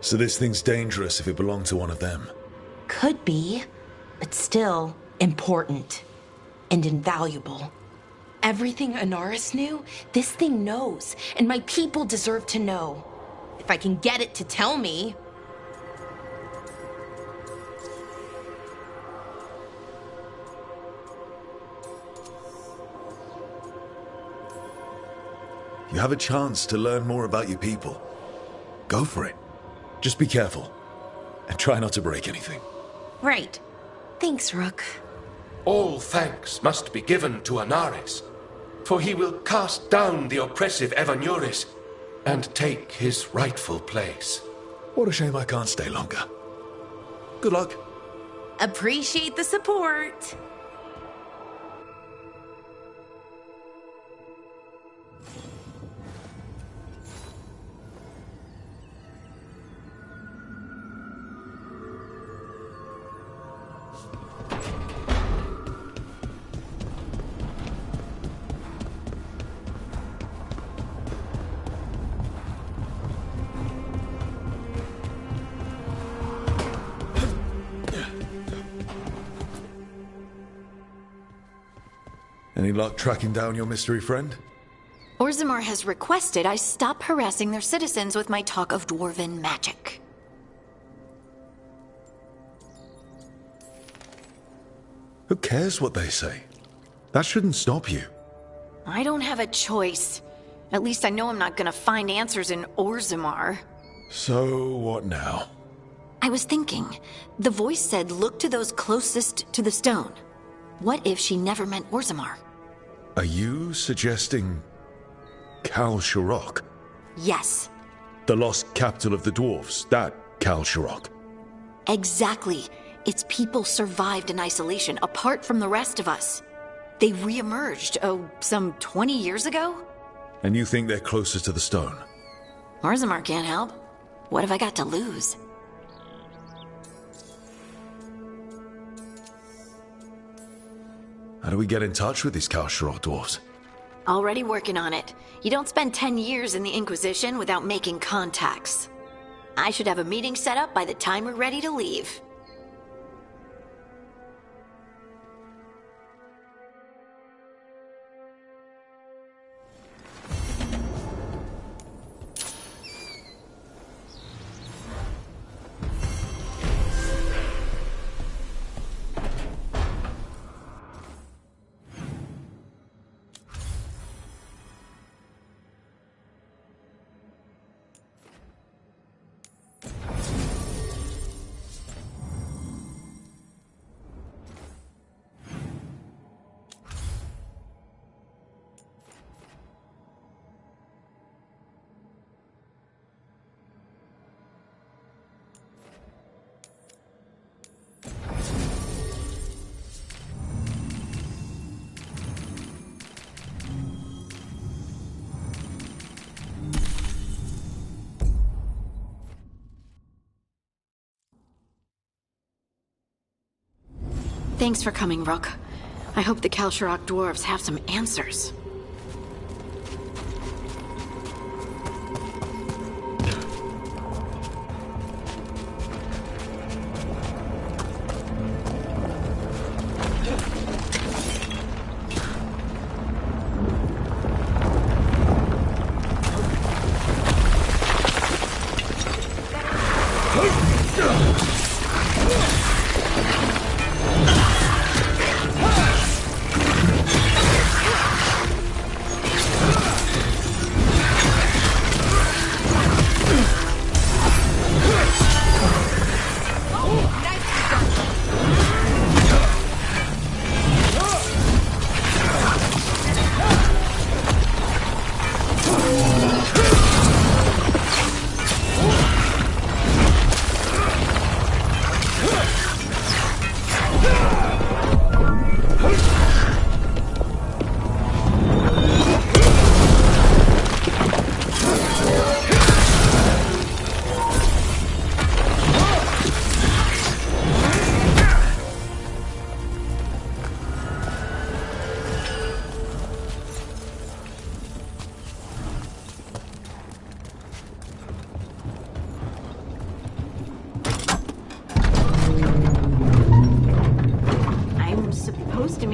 So this thing's dangerous if it belonged to one of them. Could be, but still important and invaluable. Everything Anaris knew, this thing knows, and my people deserve to know. If I can get it to tell me. You have a chance to learn more about your people. Go for it. Just be careful. And try not to break anything. Right. Thanks, Rook. All thanks must be given to Anaris, for he will cast down the oppressive Evanuris and take his rightful place. What a shame I can't stay longer. Good luck. Appreciate the support. Any luck tracking down your mystery friend? Orzammar has requested I stop harassing their citizens with my talk of dwarven magic. Who cares what they say? That shouldn't stop you. I don't have a choice. At least I know I'm not gonna find answers in Orzammar. So, what now? I was thinking, the voice said look to those closest to the stone. What if she never meant Orzammar? Are you suggesting Kal Sharok? Yes. The lost capital of the dwarves, that Kal Sharok? Exactly. Its people survived in isolation, apart from the rest of us. They re-emerged, some 20 years ago? And you think they're closer to the stone? Orzammar can't help. What have I got to lose? How do we get in touch with these Kal Sharok dwarves? Already working on it. You don't spend 10 years in the Inquisition without making contacts. I should have a meeting set up by the time we're ready to leave. Thanks for coming, Rook. I hope the Kal Sharok dwarves have some answers.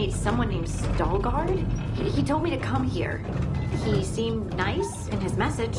say someone named Stalgard? He told me to come here. He seemed nice in his message.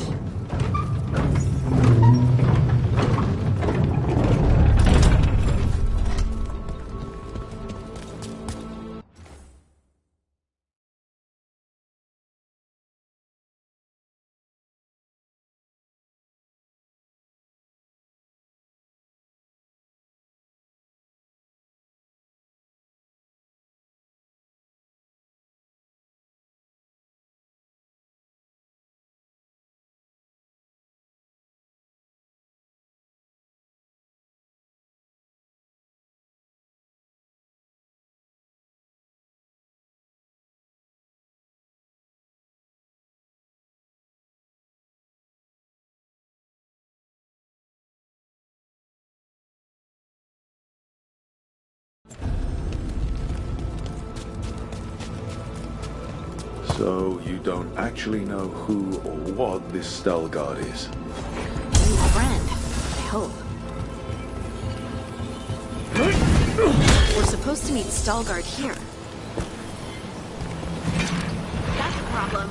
So you don't actually know who or what this Stalgard is? New friend, I hope. We're supposed to meet Stalgard here. That's a problem.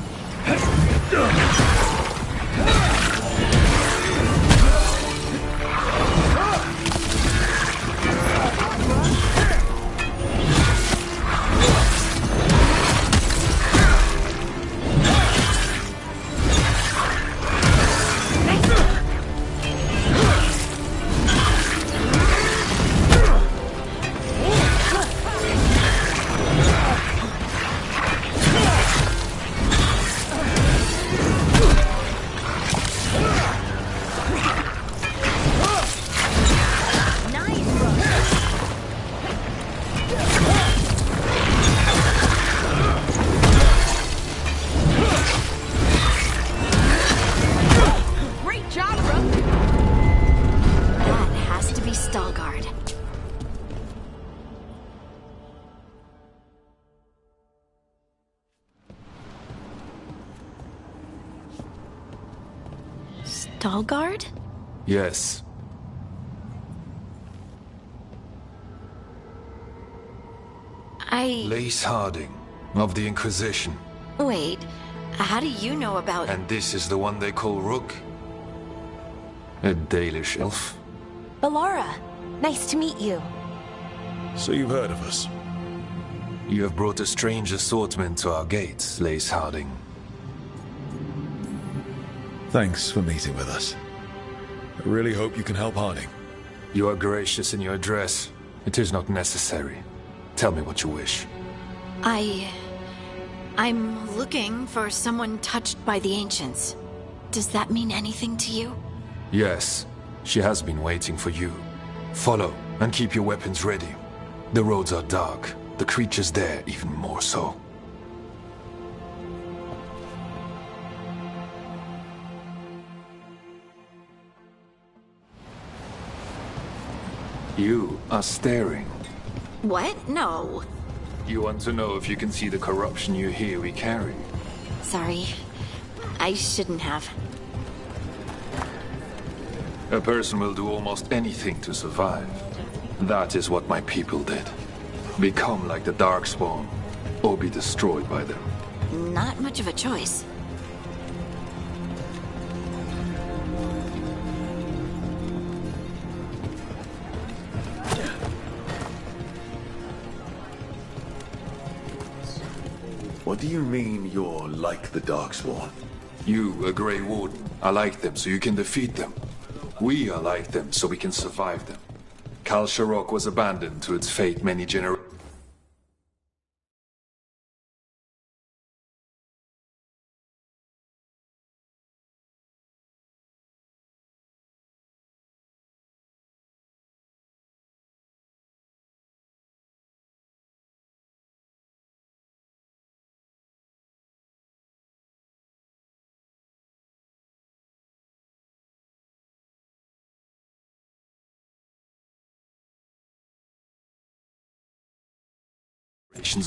Stalgard? Yes. Lace Harding, of the Inquisition. Wait, how do you know about... And this is the one they call Rook? A Dalish elf? Balara, nice to meet you. So you've heard of us? You have brought a strange assortment to our gates, Lace Harding. Thanks for meeting with us. I really hope you can help Harding. You are gracious in your address. It is not necessary. Tell me what you wish. I'm looking for someone touched by the Ancients. Does that mean anything to you? Yes, she has been waiting for you. Follow, and keep your weapons ready. The roads are dark, the creatures there even more so. You are staring. What? No. You want to know if you can see the corruption you hear we carry? Sorry. I shouldn't have. A person will do almost anything to survive. That is what my people did. Become like the Darkspawn, or be destroyed by them. Not much of a choice. What do you mean you're like the Darkspawn? You, a Grey Warden, are like them so you can defeat them. We are like them so we can survive them. Kal Sharok was abandoned to its fate many generations.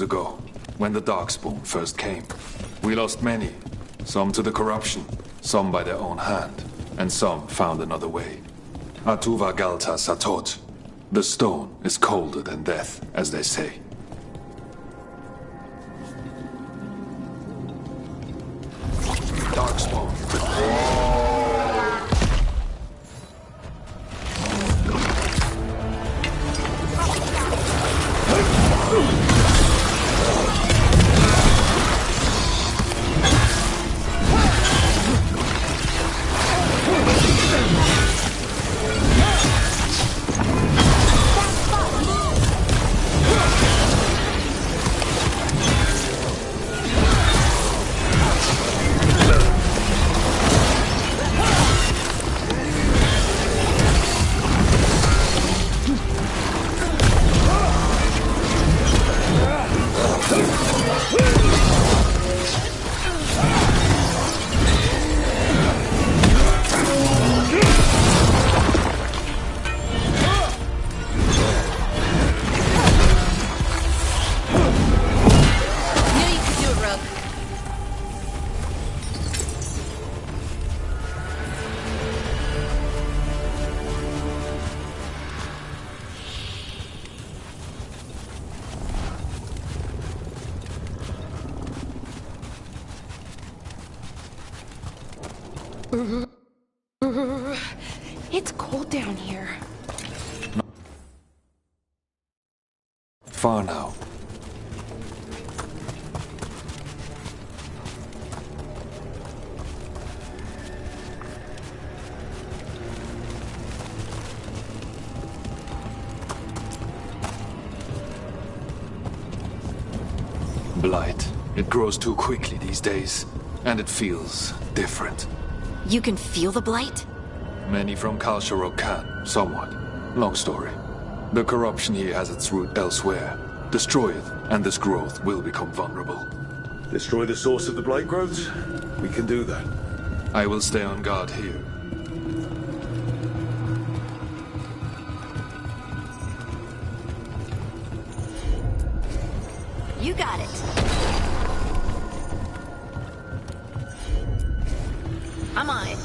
Ago, when the Darkspawn first came. We lost many, some to the corruption, some by their own hand, and some found another way. Atuva Galta Satot. The stone is colder than death, as they say. It's cold down here. Far now. Blight. It grows too quickly these days, and it feels different. You can feel the blight? Many from Kalsharok can, somewhat. Long story. The corruption here has its root elsewhere. Destroy it, and this growth will become vulnerable. Destroy the source of the blight growths? We can do that. I will stay on guard here. You got it. I'm on it.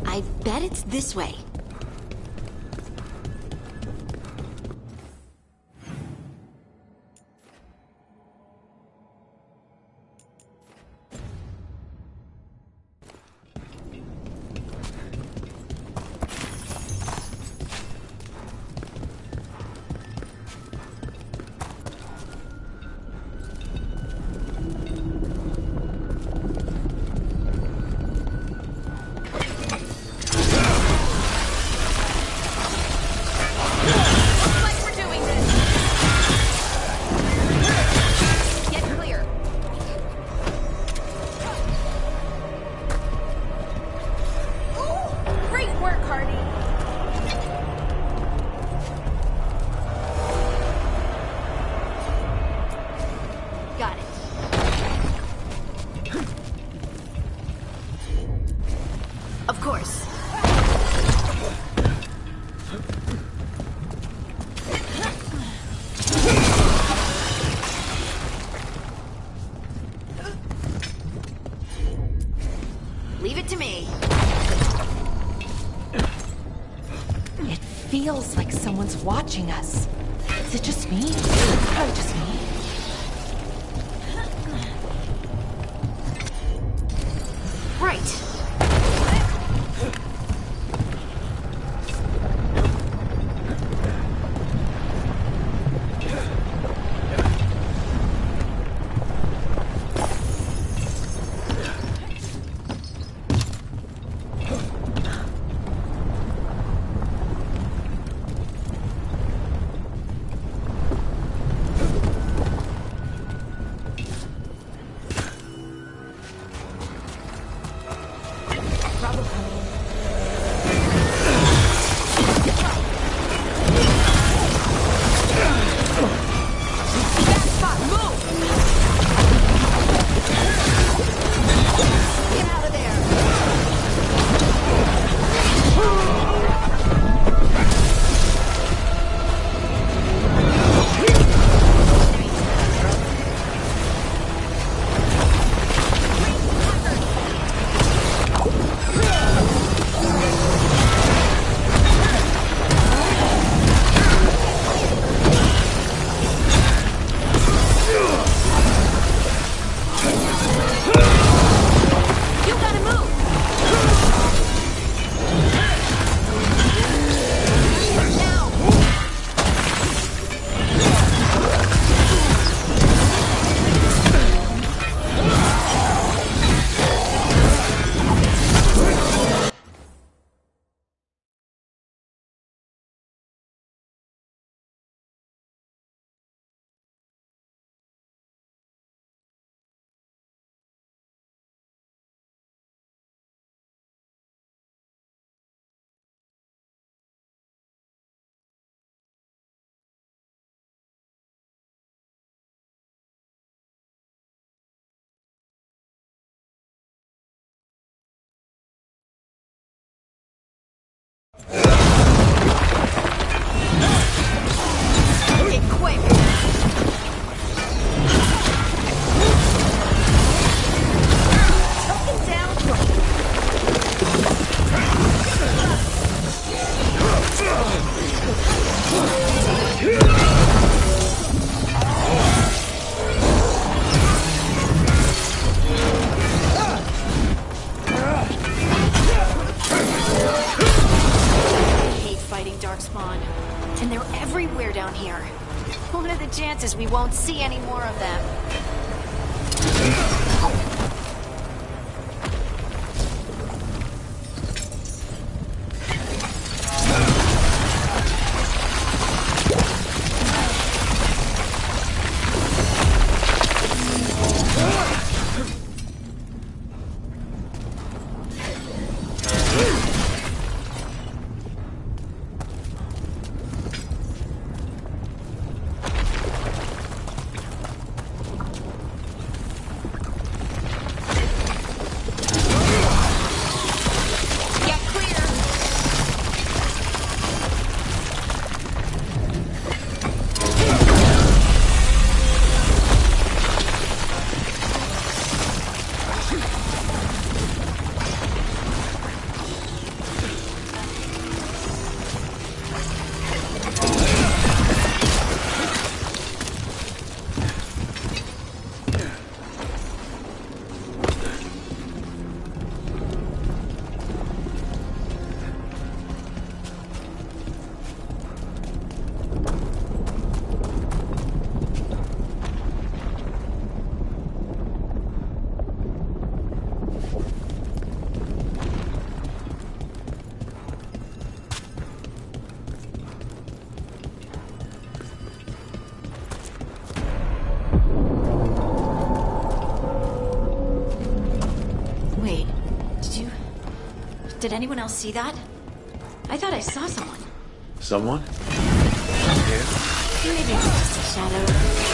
I bet it's this way. feels like someone's watching us. Is it just me? Probably just me. Right. And they're everywhere down here. What are the chances we won't see any more of them? Did anyone else see that? I thought I saw someone. Someone? Maybe it's just a shadow.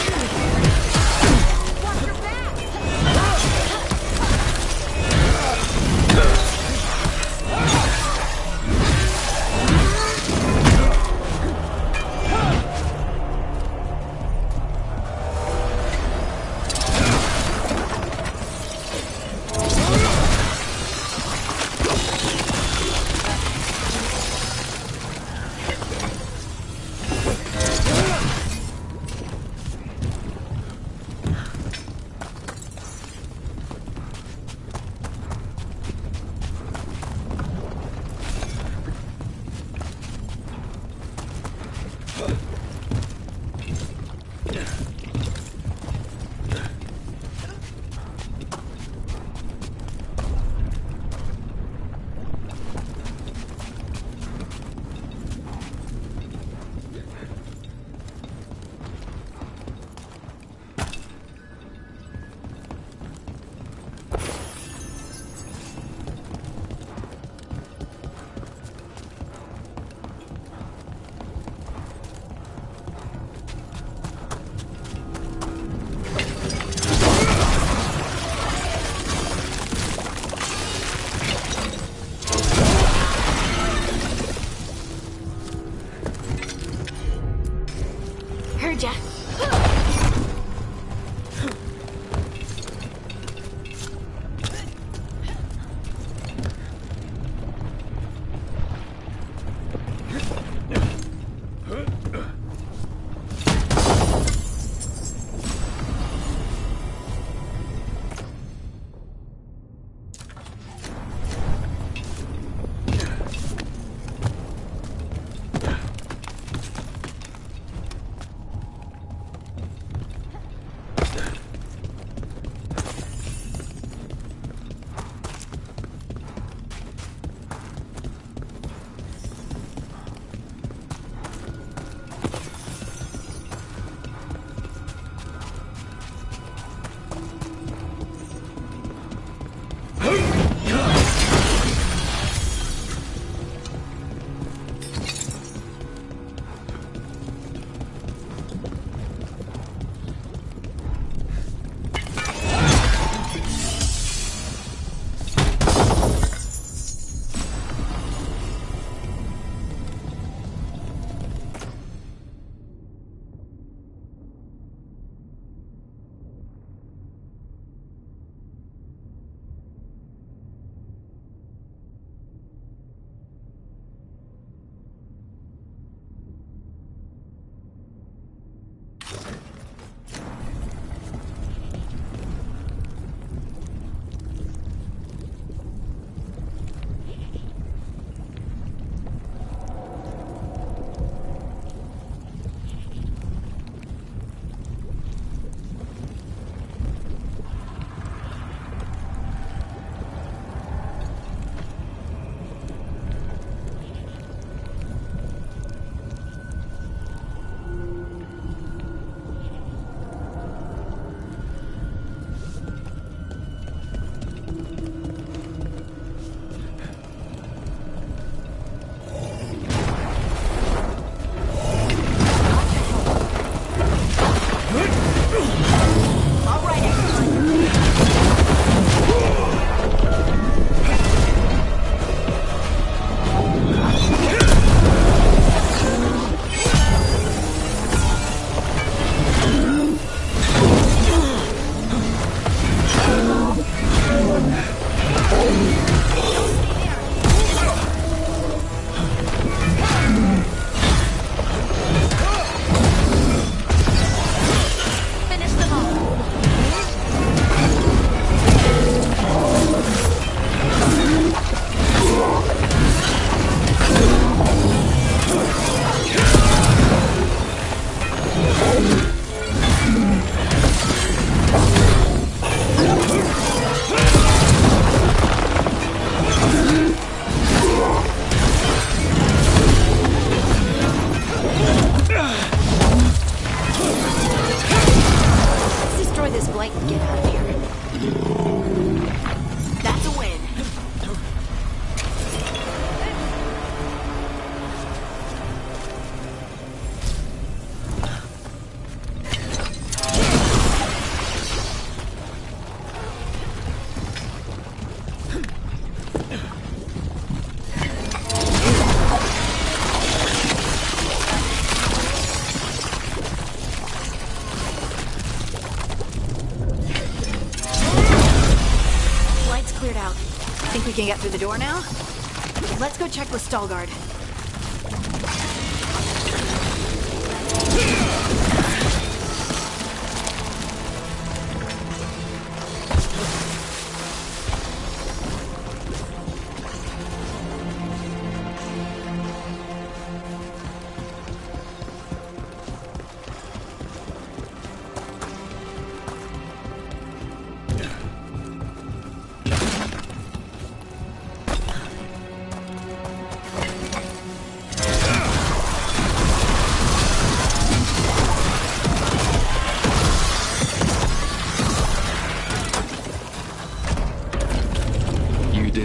through the door now? Let's go check with Stalgard.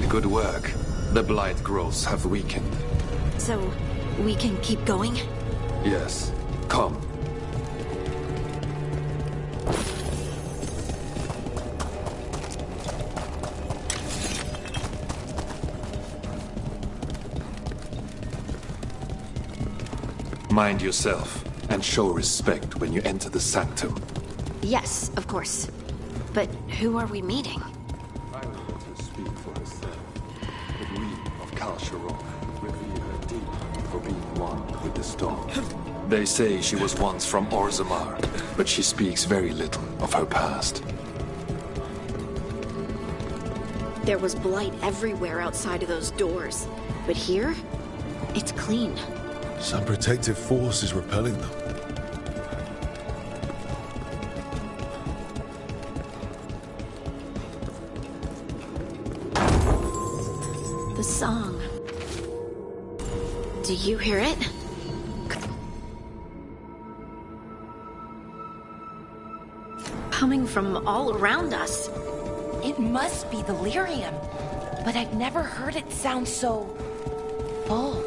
Good work. The blight growths have weakened. So, we can keep going? Yes. Come. Mind yourself, and show respect when you enter the sanctum. Yes, of course. But who are we meeting? I will let her speak for herself. But we of Kal Sharok revere her deeply for being one with the storm. They say she was once from Orzammar, but she speaks very little of her past. There was blight everywhere outside of those doors. But here, it's clean. Some protective force is repelling them. The song. Do you hear it? Coming from all around us. It must be the lyrium. But I'd never heard it sound so full.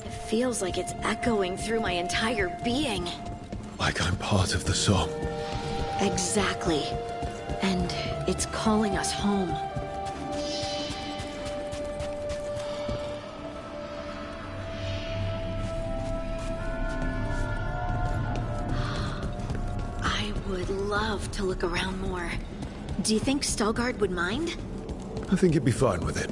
It feels like it's echoing through my entire being. Like I'm part of the song. Exactly. And it's calling us home. I would love to look around more. Do you think Stalgard would mind? I think he'd be fine with it.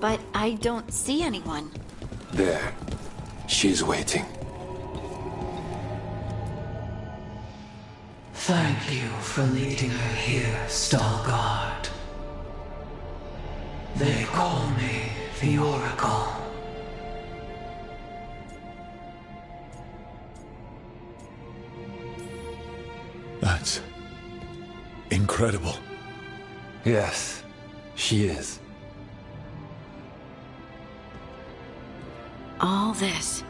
But I don't see anyone. There. She's waiting. Thank you for leading her here, Stalgard. They call me the Oracle. That's incredible. Yes, she is. All this.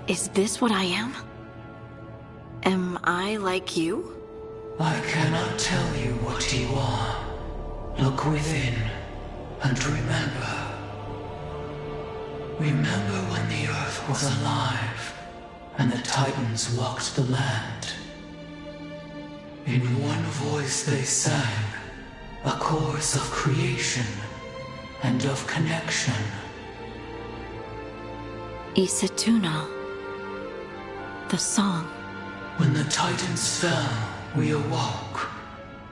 Is this what I am? Am I like you? I cannot tell you what you are. Look within and remember. Remember when the Earth was alive and the Titans walked the land. In one voice they sang a chorus of creation and of connection. Isatuna. The song. When the Titans fell, we awoke,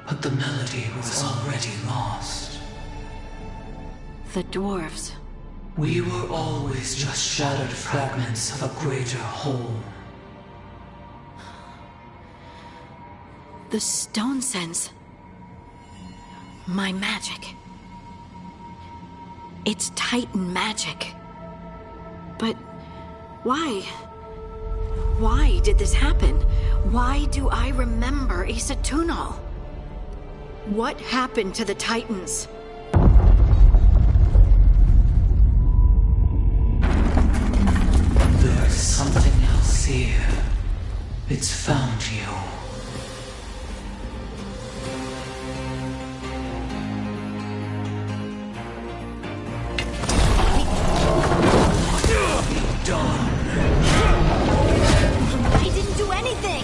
but the melody was already lost. The dwarves. We were always just shattered fragments of a greater whole. The stone sense. My magic. It's Titan magic. But why? Why did this happen? Why do I remember Asa Tunal? What happened to the Titans? There's something else here. It's found you. Done. I didn't do anything!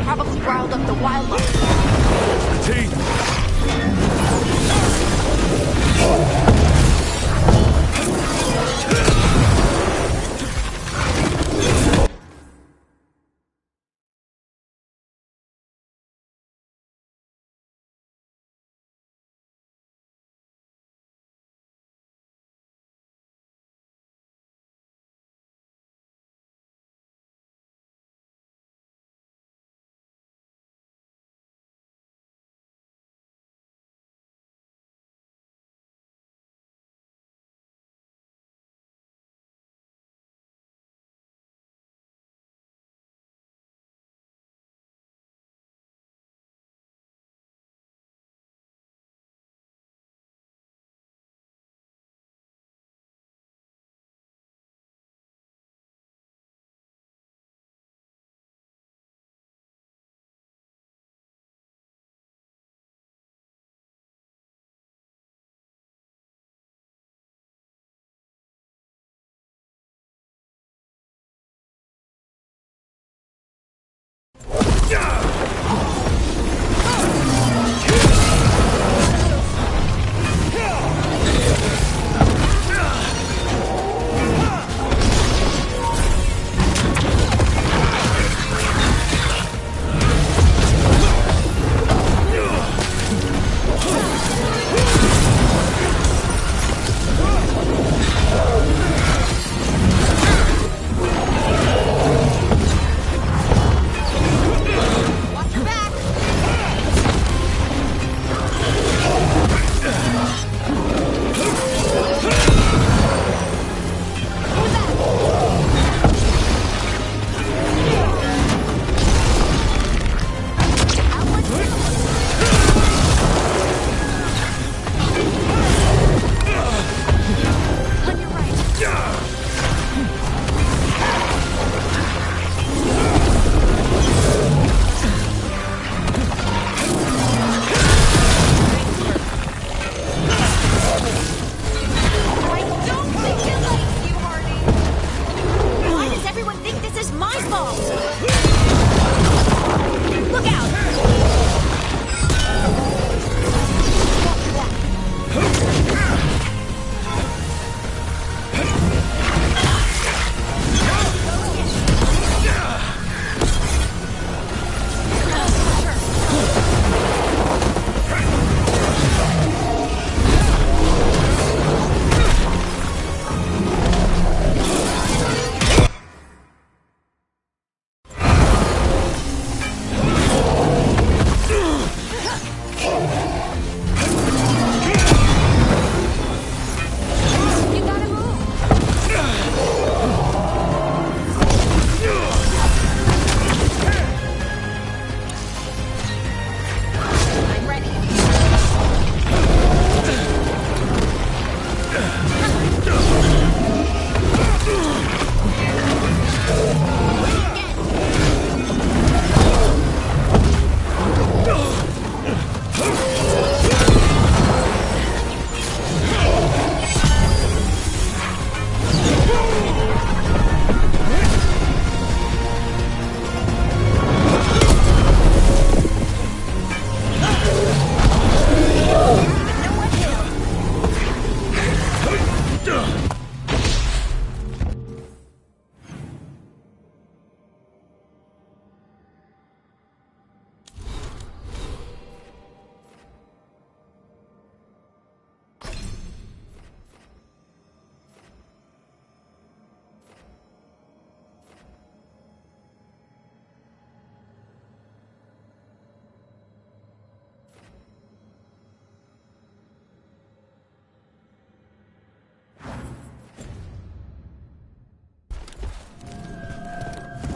Probably riled up the wildlife.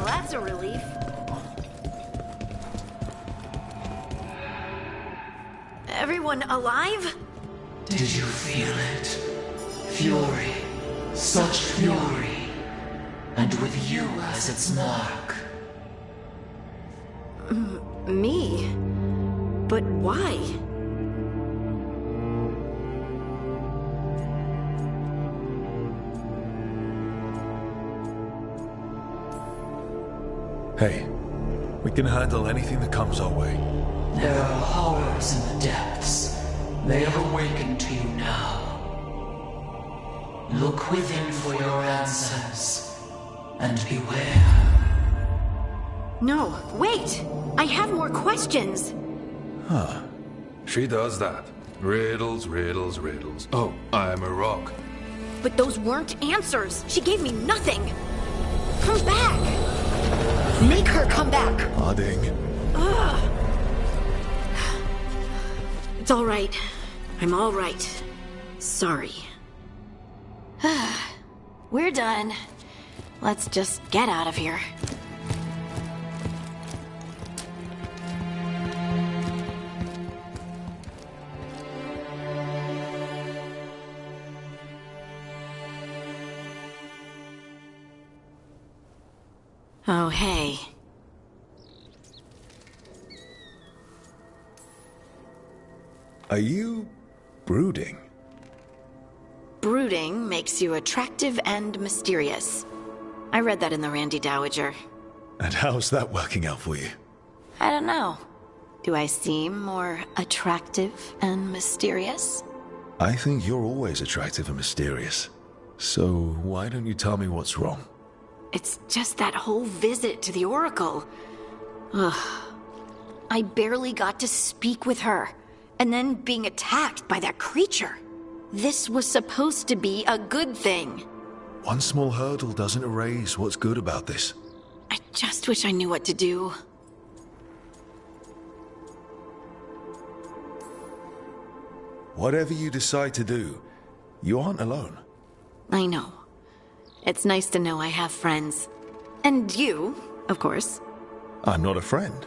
that's a relief. Everyone alive? Did you feel it? Fury. Such fury. And with you as its mark. Me? But why? Hey, we can handle anything that comes our way. There are horrors in the depths. They have awakened to you now. Look within for your answers. And beware. No, wait! I have more questions! Huh. She does that. Riddles, riddles, riddles. Oh, I'm a rock. But those weren't answers! She gave me nothing! Come back! Make her come back! Harding. Ugh. It's all right. I'm all right. Sorry. We're done. Let's just get out of here. Oh, hey. Are you brooding? Brooding makes you attractive and mysterious. I read that in the Randy Dowager. And how's that working out for you? I don't know. Do I seem more attractive and mysterious? I think you're always attractive and mysterious. So why don't you tell me what's wrong? It's just that whole visit to the Oracle. Ugh. I barely got to speak with her, and then being attacked by that creature. This was supposed to be a good thing. One small hurdle doesn't erase what's good about this. I just wish I knew what to do. Whatever you decide to do, you aren't alone. I know. It's nice to know I have friends. And you, of course. I'm not a friend.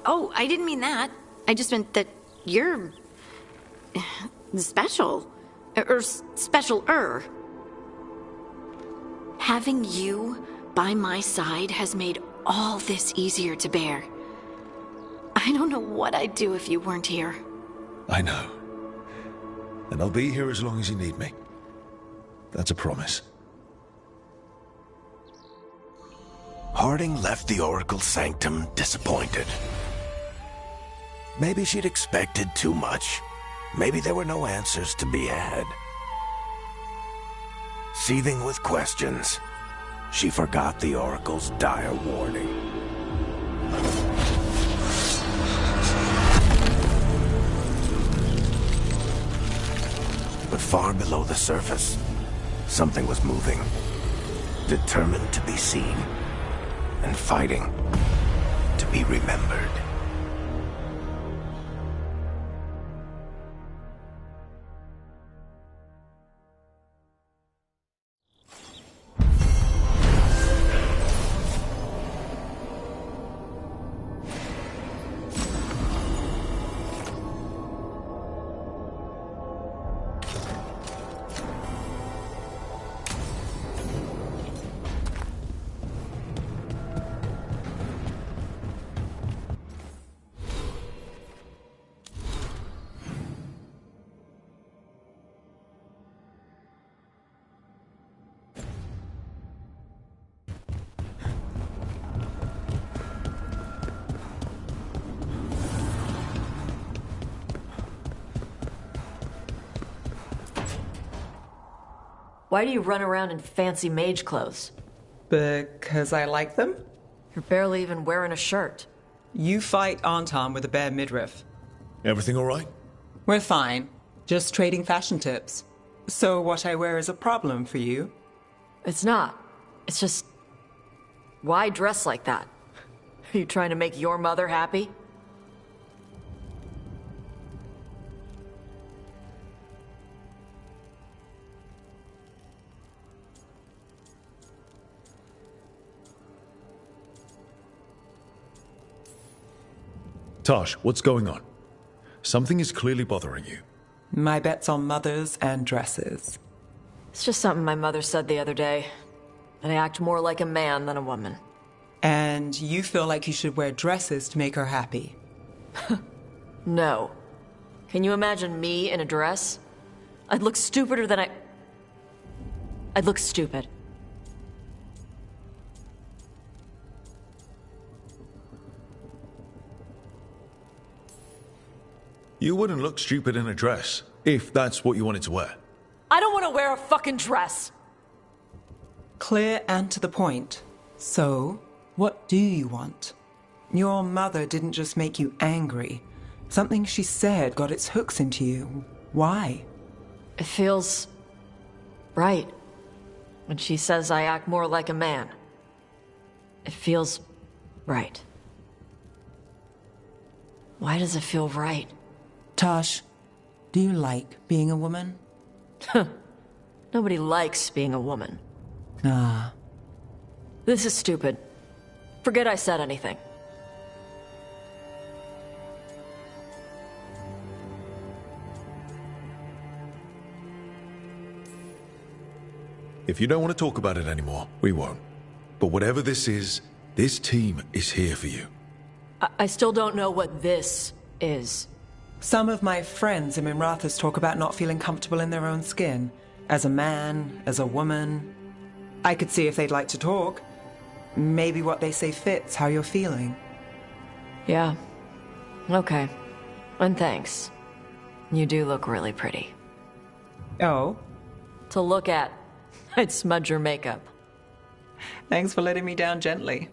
Oh, I didn't mean that. I just meant that you're... special. Or special-er. Having you by my side has made all this easier to bear. I don't know what I'd do if you weren't here. I know. And I'll be here as long as you need me. That's a promise. Harding left the Oracle Sanctum disappointed. Maybe she'd expected too much. Maybe there were no answers to be had. Seething with questions, she forgot the Oracle's dire warning. But far below the surface, something was moving. Determined to be seen, and fighting to be remembered. Why do you run around in fancy mage clothes? Because I like them? You're barely even wearing a shirt. You fight Anton with a bare midriff. Everything all right? We're fine. Just trading fashion tips. So what I wear is a problem for you? It's not. It's just... why dress like that? Are you trying to make your mother happy? Tosh, what's going on? Something is clearly bothering you. My bet's on mothers and dresses. It's just something my mother said the other day. That I act more like a man than a woman. And you feel like you should wear dresses to make her happy? No. Can you imagine me in a dress? I'd look stupider than I'd look stupid. You wouldn't look stupid in a dress, if that's what you wanted to wear. I don't want to wear a fucking dress! Clear and to the point. So, what do you want? Your mother didn't just make you angry. Something she said got its hooks into you. Why? It feels right. When she says I act more like a man. It feels right. Why does it feel right? Tosh, do you like being a woman? Nobody likes being a woman. Ah. This is stupid. Forget I said anything. If you don't want to talk about it anymore, we won't. But whatever this is, this team is here for you. I still don't know what this is. Some of my friends in Minrathous talk about not feeling comfortable in their own skin. As a man, as a woman. I could see if they'd like to talk. Maybe what they say fits how you're feeling. Yeah. Okay. And thanks. You do look really pretty. Oh? To look at. I'd smudge your makeup. Thanks for letting me down gently.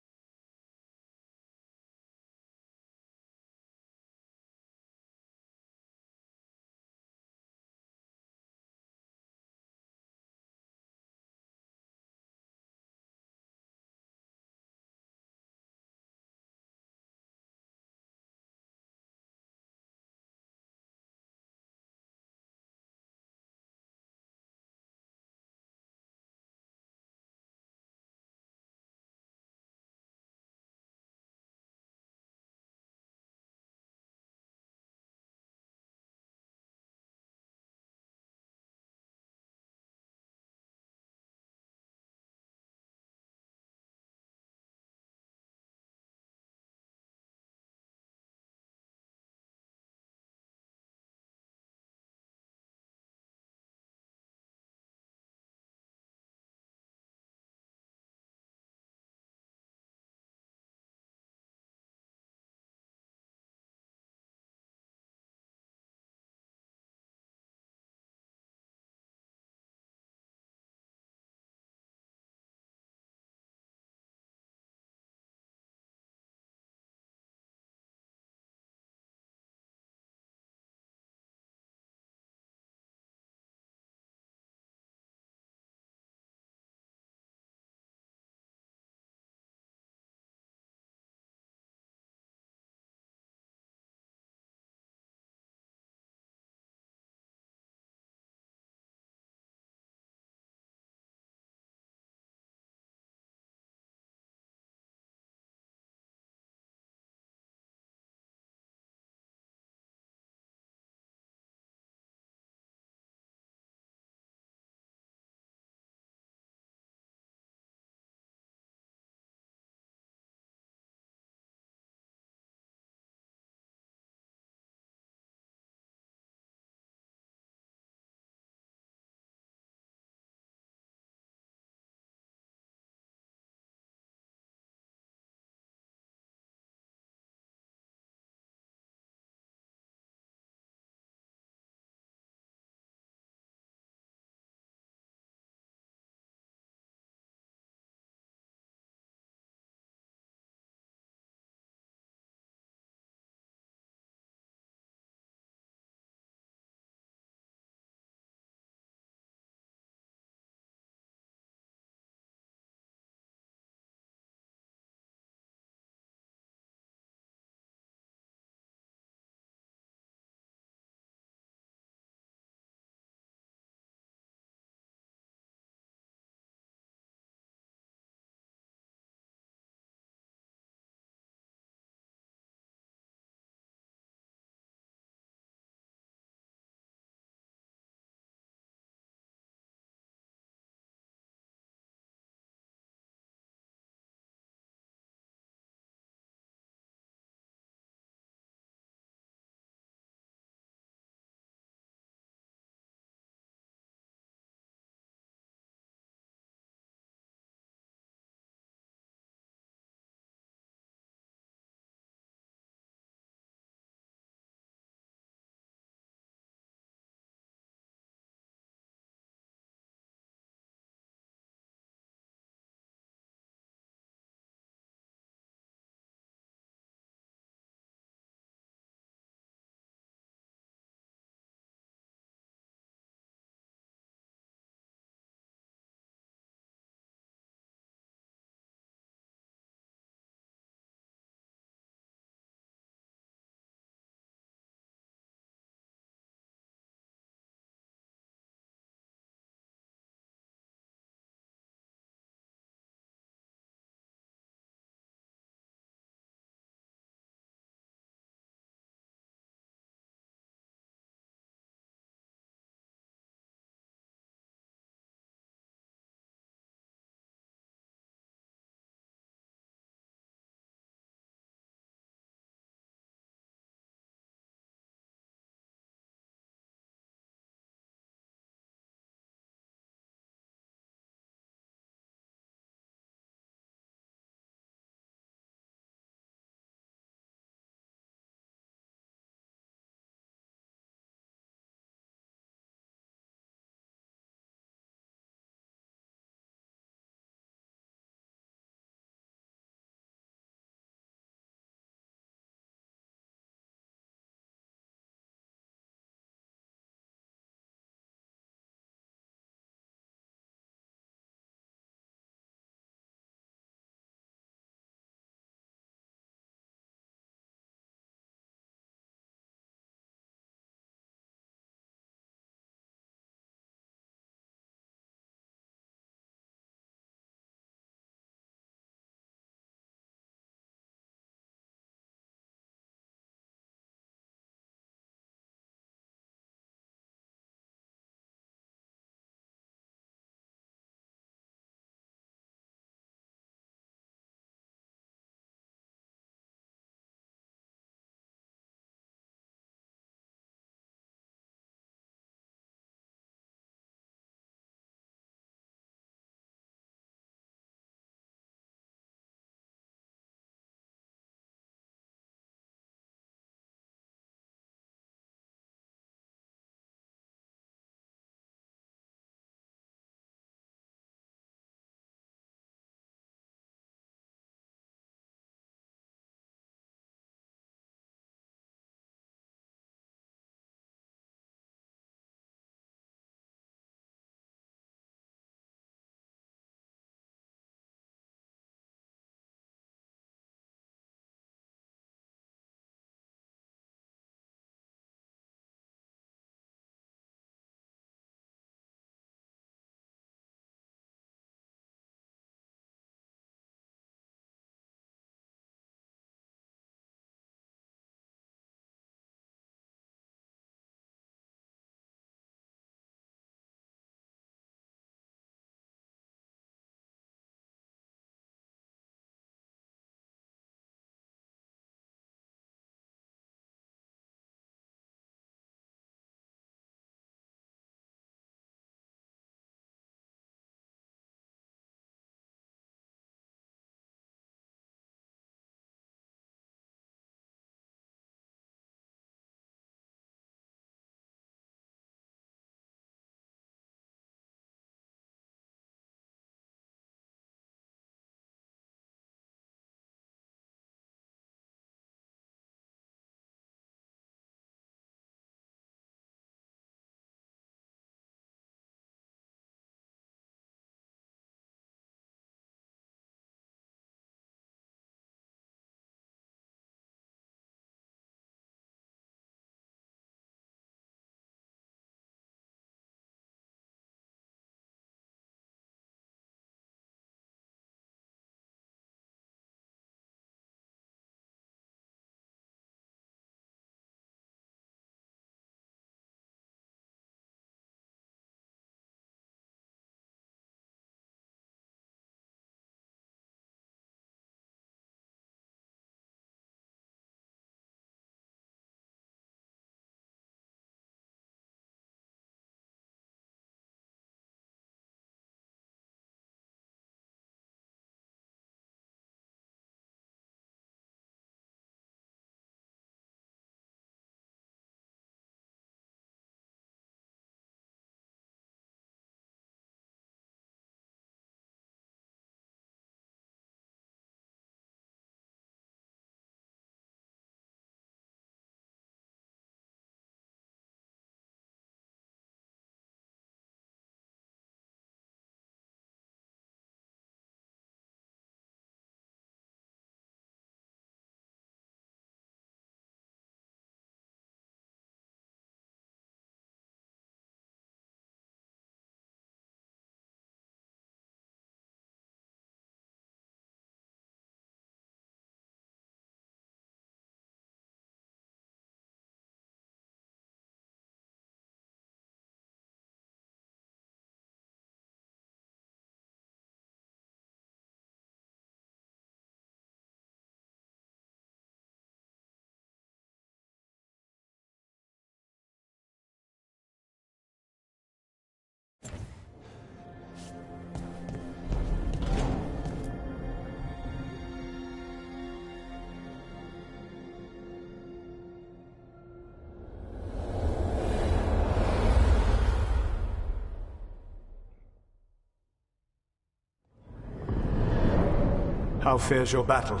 How fares your battle?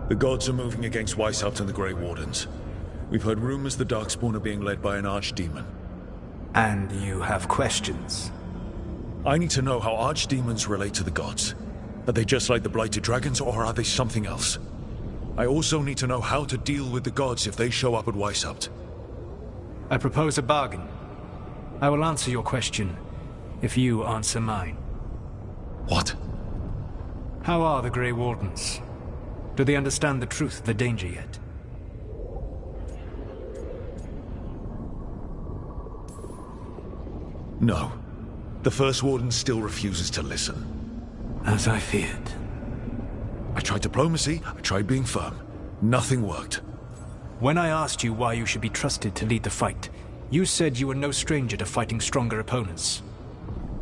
The gods are moving against Weishaupt and the Grey Wardens. We've heard rumors the Darkspawn are being led by an archdemon. And you have questions? I need to know how archdemons relate to the gods. Are they just like the Blighted Dragons, or are they something else? I also need to know how to deal with the gods if they show up at Weishaupt. I propose a bargain. I will answer your question if you answer mine. What? How are the Grey Wardens? Do they understand the truth of the danger yet? No. The First Warden still refuses to listen. As I feared. I tried diplomacy, I tried being firm. Nothing worked. When I asked you why you should be trusted to lead the fight, you said you were no stranger to fighting stronger opponents.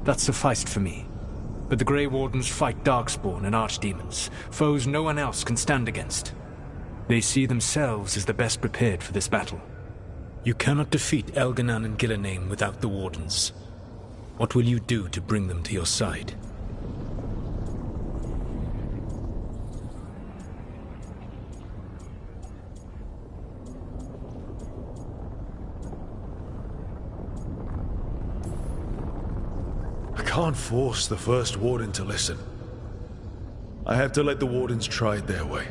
That sufficed for me. But the Grey Wardens fight Darkspawn and Archdemons, foes no one else can stand against. They see themselves as the best prepared for this battle. You cannot defeat Elganan and Gillename without the Wardens. What will you do to bring them to your side? I can't force the First Warden to listen. I have to let the Wardens try it their way.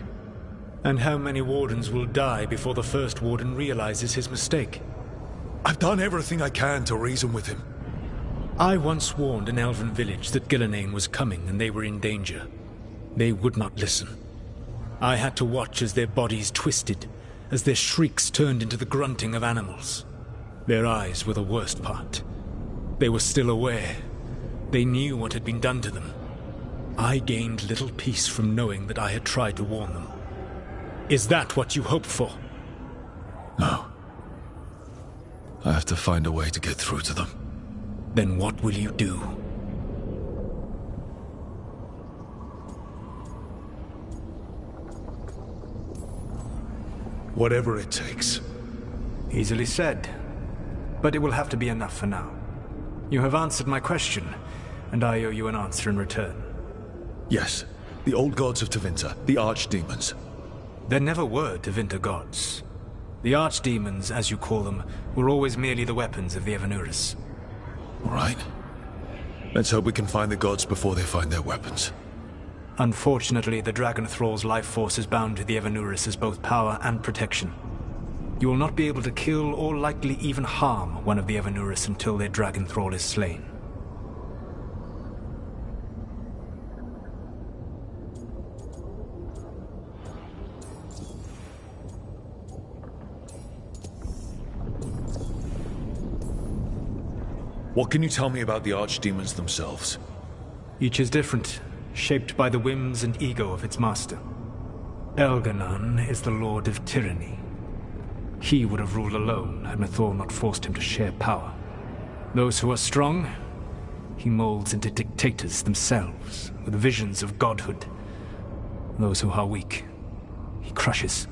And how many Wardens will die before the First Warden realizes his mistake? I've done everything I can to reason with him. I once warned an elven village that Gillename was coming and they were in danger. They would not listen. I had to watch as their bodies twisted, as their shrieks turned into the grunting of animals. Their eyes were the worst part. They were still aware. They knew what had been done to them. I gained little peace from knowing that I had tried to warn them. Is that what you hoped for? No. I have to find a way to get through to them. Then what will you do? Whatever it takes. Easily said. But it will have to be enough for now. You have answered my question, and I owe you an answer in return. Yes. The old gods of Tevinter, the archdemons. There never were Tevinter gods. The archdemons, as you call them, were always merely the weapons of the Evanuris. All right. Let's hope we can find the gods before they find their weapons. Unfortunately, the Dragon Thrall's life force is bound to the Evanuris as both power and protection. You will not be able to kill or likely even harm one of the Evanuris until their Dragon Thrall is slain. What can you tell me about the archdemons themselves? Each is different, shaped by the whims and ego of its master. Elganan is the Lord of Tyranny. He would have ruled alone had Mythal not forced him to share power. Those who are strong, he molds into dictators themselves, with visions of godhood. Those who are weak, he crushes.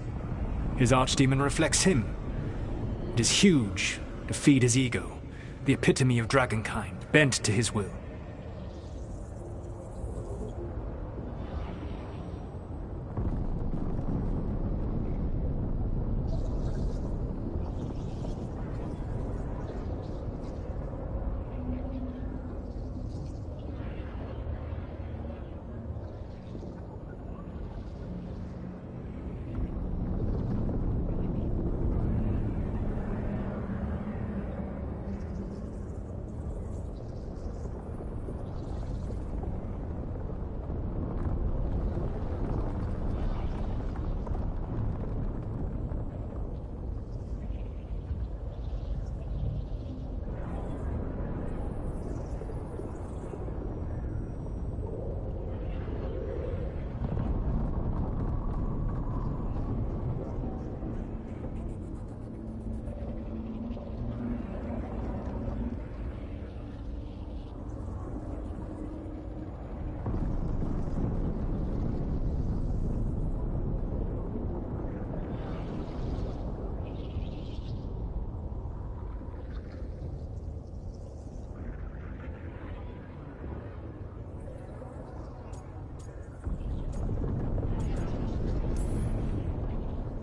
His archdemon reflects him. It is huge to feed his ego, the epitome of dragonkind, bent to his will.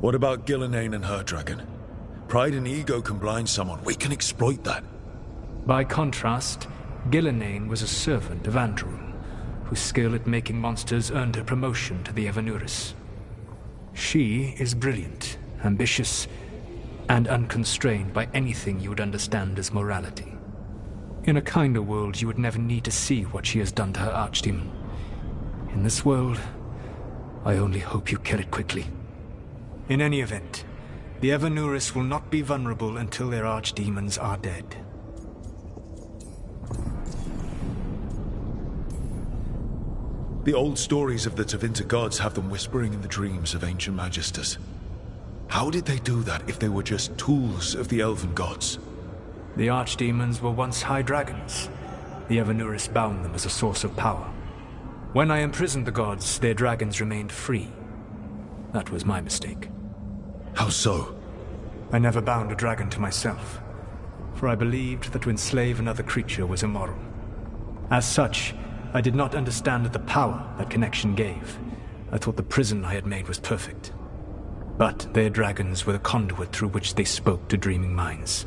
What about Gillenane and her dragon? Pride and ego can blind someone. We can exploit that. By contrast, Gillenane was a servant of Andrew, whose skill at making monsters earned her promotion to the Evanuris. She is brilliant, ambitious, and unconstrained by anything you would understand as morality. In a kinder world, you would never need to see what she has done to her archdemon. In this world, I only hope you kill it quickly. In any event, the Evanuris will not be vulnerable until their archdemons are dead. The old stories of the Tevinter gods have them whispering in the dreams of ancient magisters. How did they do that if they were just tools of the elven gods? The archdemons were once high dragons. The Evanuris bound them as a source of power. When I imprisoned the gods, their dragons remained free. That was my mistake. How so? I never bound a dragon to myself, for I believed that to enslave another creature was immoral. As such, I did not understand the power that connection gave. I thought the prison I had made was perfect. But their dragons were the conduit through which they spoke to dreaming minds.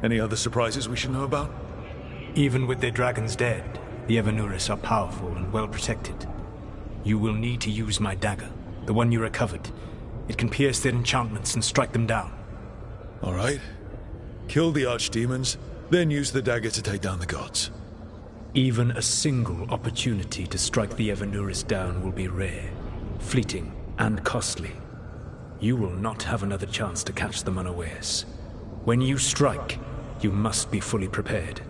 Any other surprises we should know about? Even with their dragons dead, the Evanuris are powerful and well protected. You will need to use my dagger, the one you recovered. It can pierce their enchantments and strike them down. All right. Kill the archdemons, then use the dagger to take down the gods. Even a single opportunity to strike the Evanuris down will be rare, fleeting, and costly. You will not have another chance to catch them unawares. When you strike, you must be fully prepared.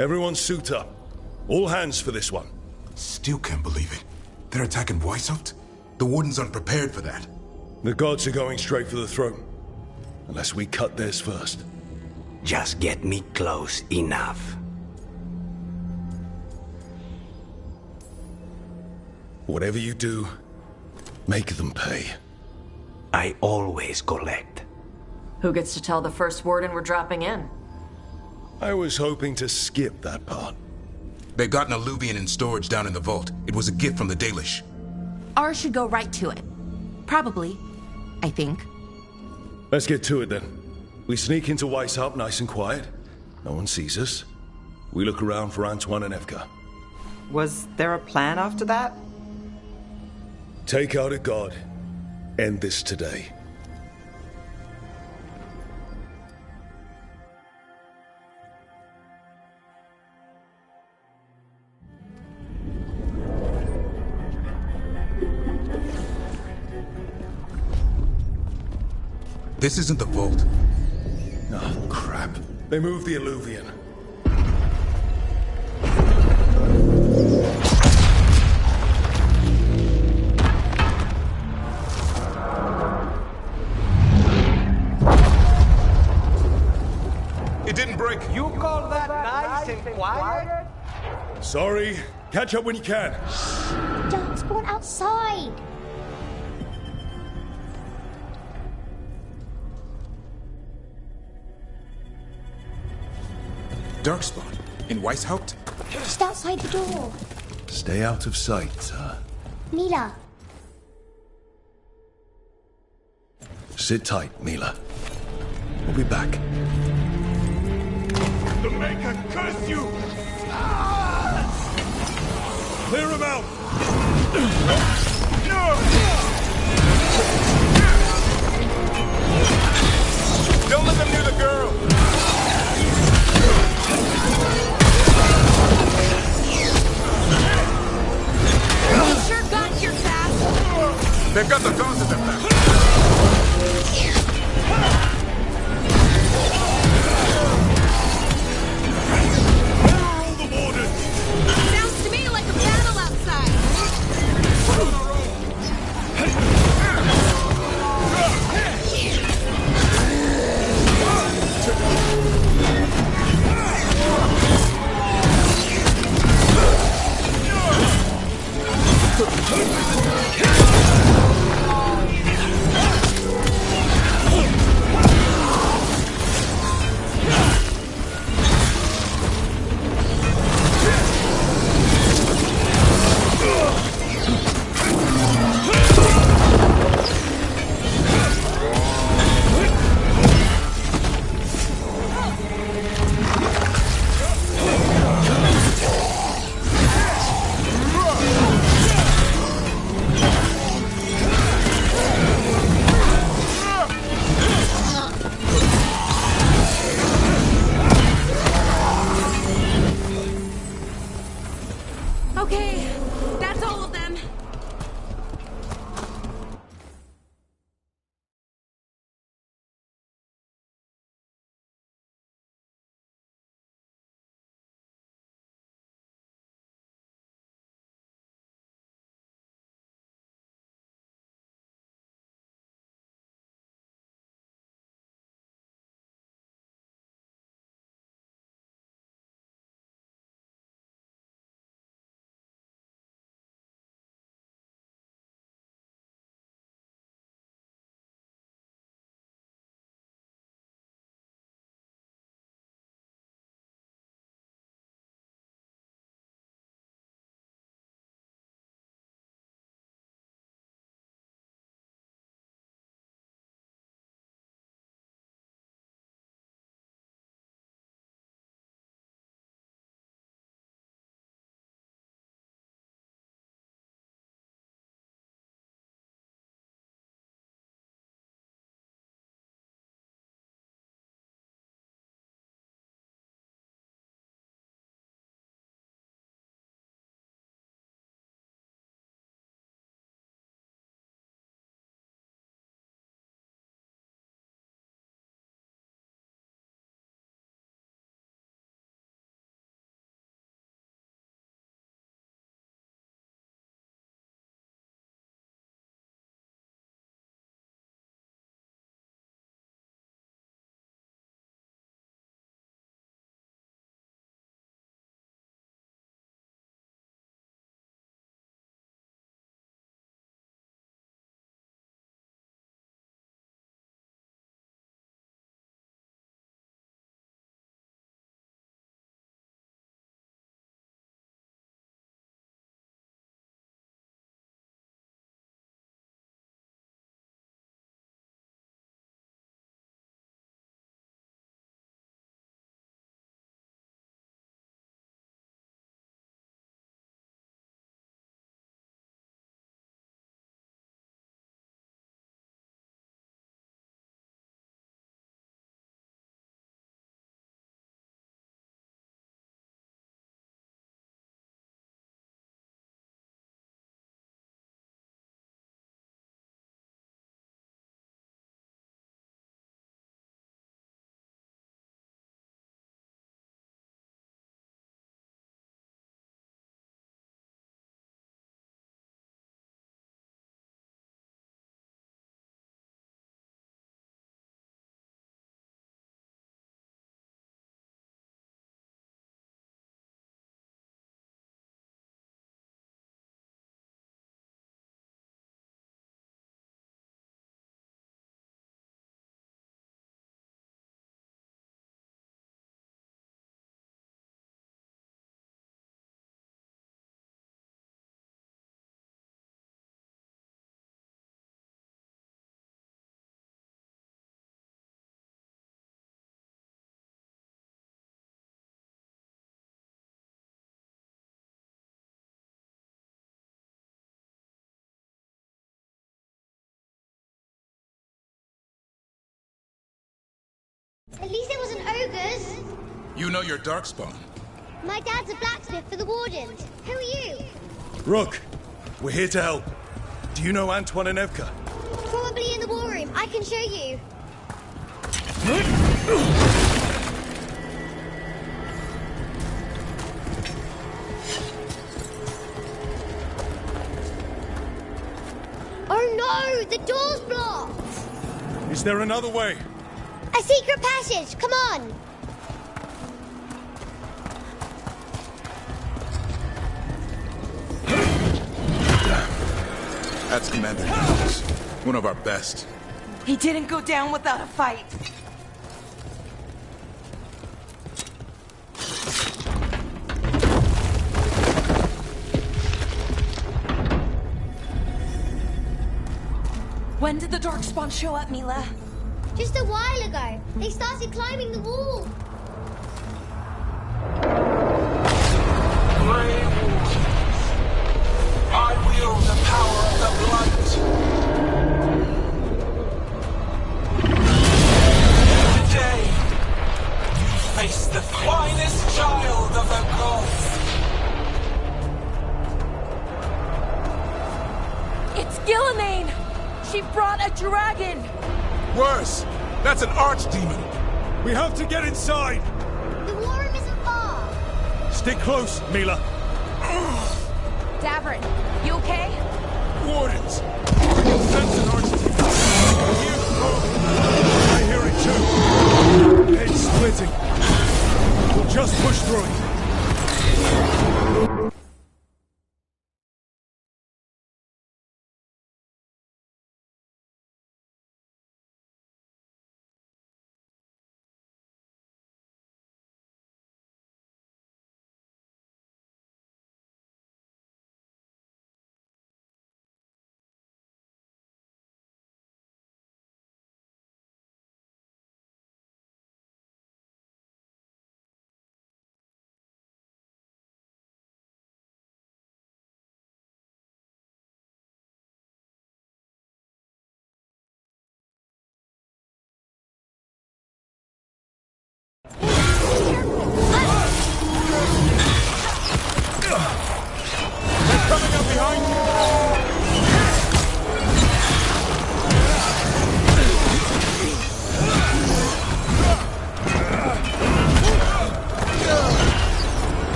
Everyone suit up. All hands for this one. Still can't believe it. They're attacking Weishaupt? The Wardens aren't prepared for that. The gods are going straight for the throne. Unless we cut theirs first. Just get me close enough. Whatever you do, make them pay. I always collect. Who gets to tell the first warden we're dropping in? I was hoping to skip that part. They've got an alluvian in storage down in the vault. It was a gift from the Dalish. Ours should go right to it. Probably. I think. Let's get to it then. We sneak into Weishaupt nice and quiet. No one sees us. We look around for Antoine and Evgar. Was there a plan after that? Take out a god. End this today. This isn't the vault. Oh, crap. They moved the alluvian. It didn't break. You call that nice and quiet? Sorry. Catch up when you can. Darkspawn outside! Darkspawn? In Weishaupt? Just outside the door. Stay out of sight, sir. Mila. Sit tight, Mila. We'll be back. The Maker curse you! Clear him out! Don't let them near the girl! You sure got here fast. They've got the guns at their back. Sounds to me like a battle outside. At least it wasn't ogres. You know your darkspawn. My dad's a blacksmith for the Wardens. Who are you? Rook, we're here to help. Do you know Antoine and Evka? Probably in the war room. I can show you. Oh no! The door's blocked! Is there another way? A secret passage! Come on! That's Commander Jones. One of our best. He didn't go down without a fight. When did the Darkspawn show up, Mila? Just a while ago. They started climbing the wall. I wield the power of the blight. Today, you face the finest child of the gods. It's Gillenane! She brought a dragon! Worse! That's an archdemon! We have to get inside! The war room isn't far. Stick close, Mila. Davrin, you okay? Wardens! I can sense an archdemon. I hear it too. It's splitting. We'll just push through it.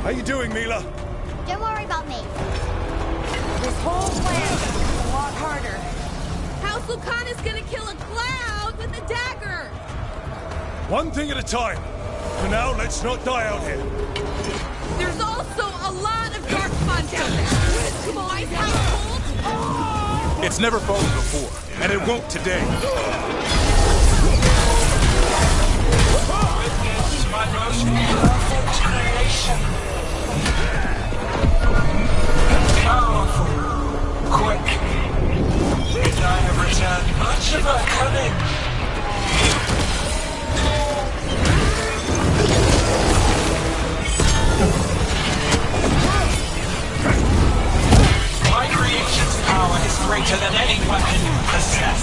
How you doing, Mila? Don't worry about me. This whole plan is a lot harder. House Lucan is gonna kill a cloud with a dagger! One thing at a time. For now, let's not die out here. There's also a lot of Darkspawn down there! Come on, ice household! Oh! It's never fallen before, and it won't today. Witness my most perfect creation. Powerful, quick, and I have returned much of her cunning. My creation's power is greater than any weapon you possess.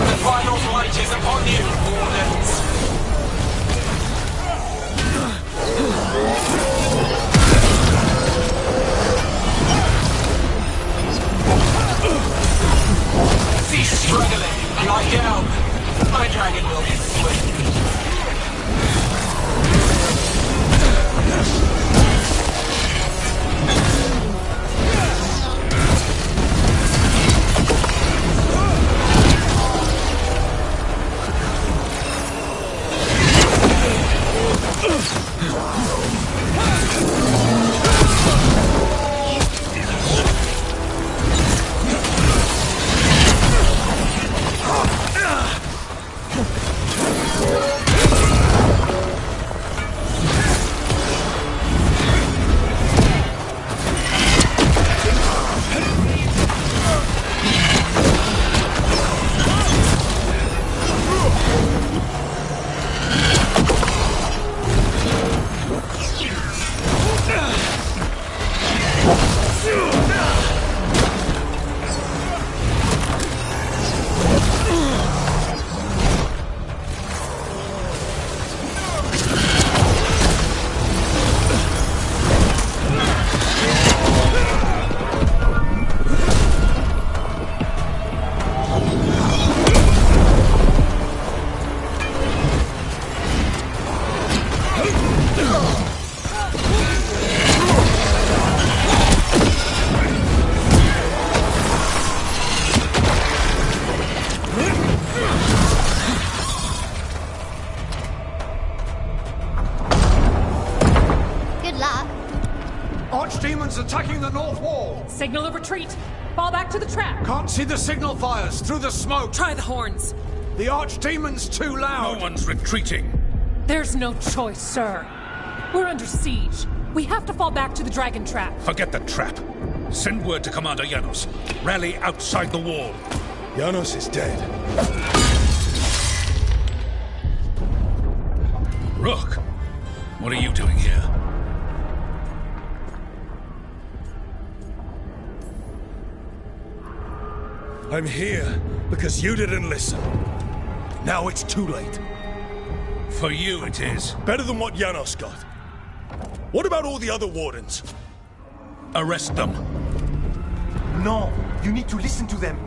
The final flight is upon you, Wardens. Cease struggling. Lie down. My dragon will be swift. the north wall! Signal a retreat! Fall back to the trap! Can't see the signal fires through the smoke! Try the horns! The archdemon's too loud! No one's retreating! There's no choice, sir. We're under siege. We have to fall back to the dragon trap. Forget the trap. Send word to Commander Janos. Rally outside the wall. Janos is dead. Rook, what are you doing here? I'm here because you didn't listen. Now it's too late. For you it is. Better than what Janos got. What about all the other wardens? Arrest them. No, you need to listen to them.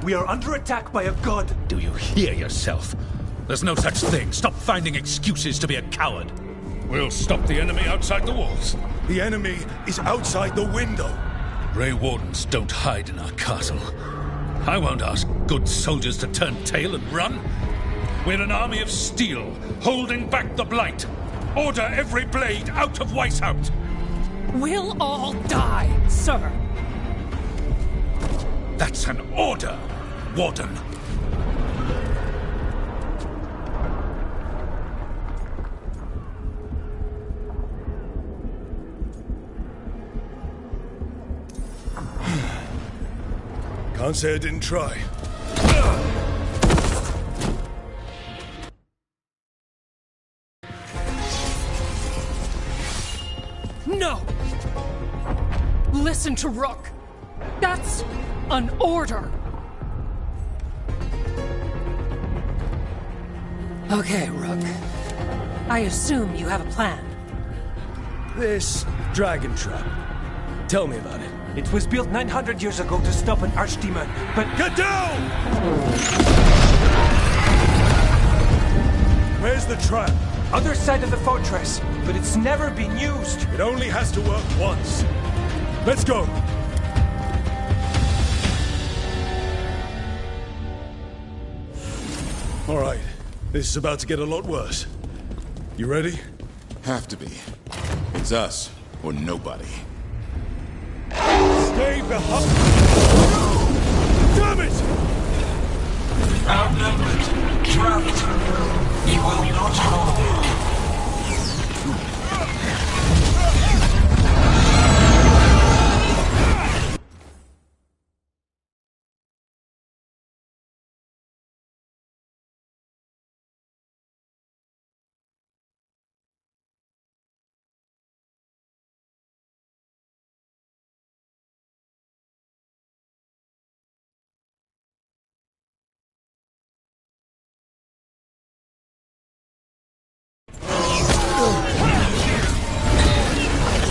We are under attack by a god. Do you hear yourself? There's no such thing. Stop finding excuses to be a coward. We'll stop the enemy outside the walls. The enemy is outside the window. Grey Wardens don't hide in our castle. I won't ask good soldiers to turn tail and run. We're an army of steel, holding back the Blight. Order every blade out of Weishaupt. We'll all die, sir. That's an order, Warden. Can't say I didn't try. No! Listen to Rook. That's an order. Okay, Rook. I assume you have a plan. This dragon trap. Tell me about it. It was built 900 years ago to stop an archdemon, but... Get down! Where's the trap? Other side of the fortress, but it's never been used. It only has to work once. Let's go! All right, this is about to get a lot worse. You ready? Have to be. It's us, or nobody. Stay behind! Damn it! Outnumbered, trapped. You will not hold.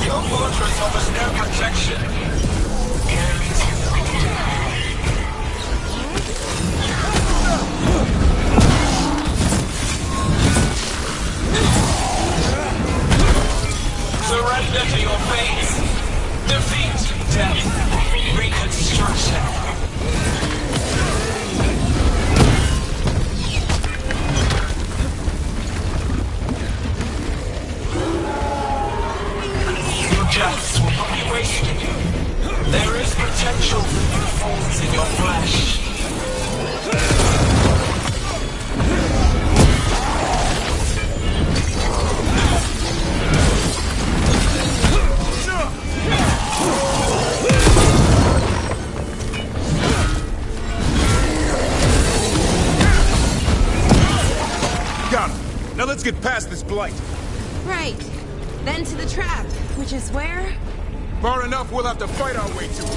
Your fortress offers no protection. Surrender to your fate. Defeat, death, reconstruction. Deaths will not be wasted. There is potential for new forms in your flesh. Got him. Now let's get past this blight. Right. Then to the trap, which is where? Far enough, we'll have to fight our way to it.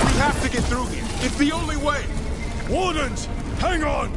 We have to get through here. It's the only way. Wardens, hang on!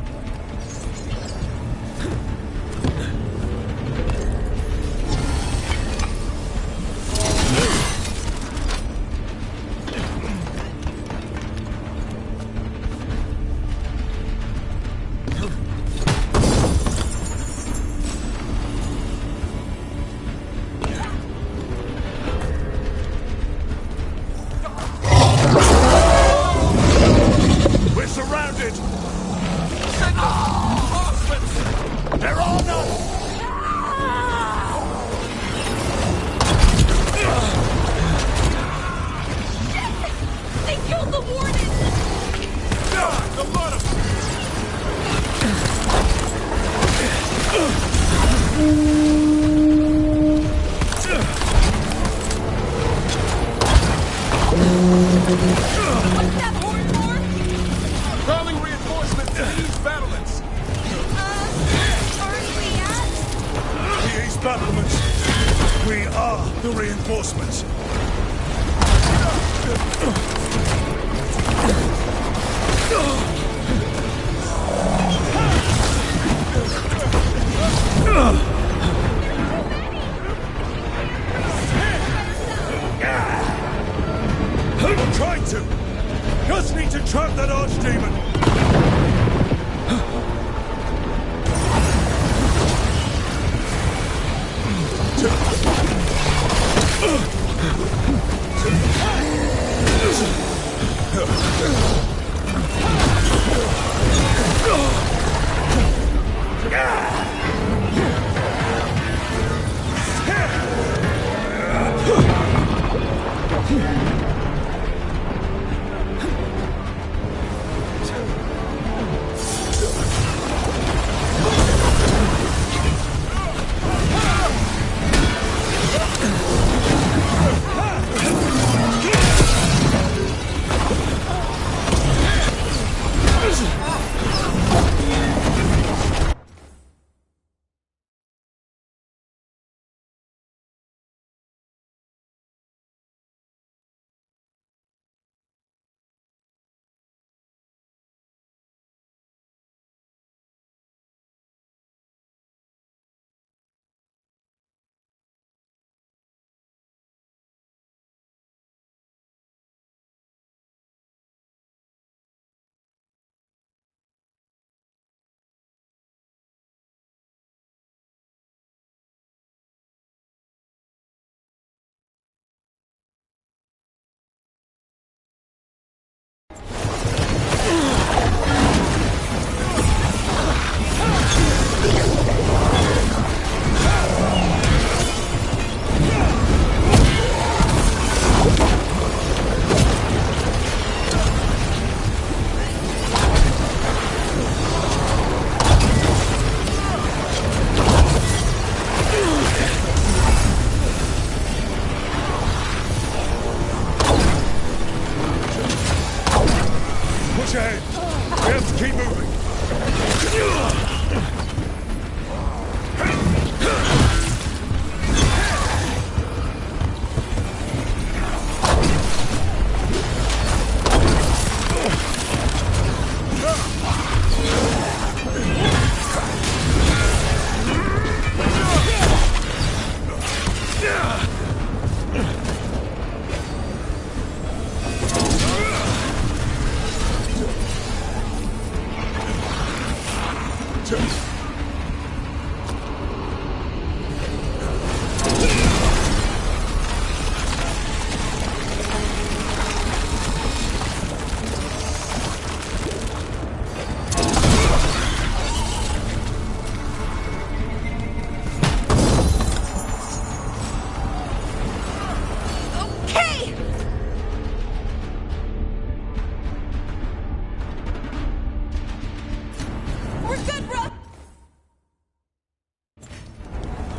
What's that horn for? Calling reinforcements to the east battlements. Aren't we at? The East battlements. We are the reinforcements. I'm trying to. Just need to trap that archdemon. Push ahead. We have to keep moving.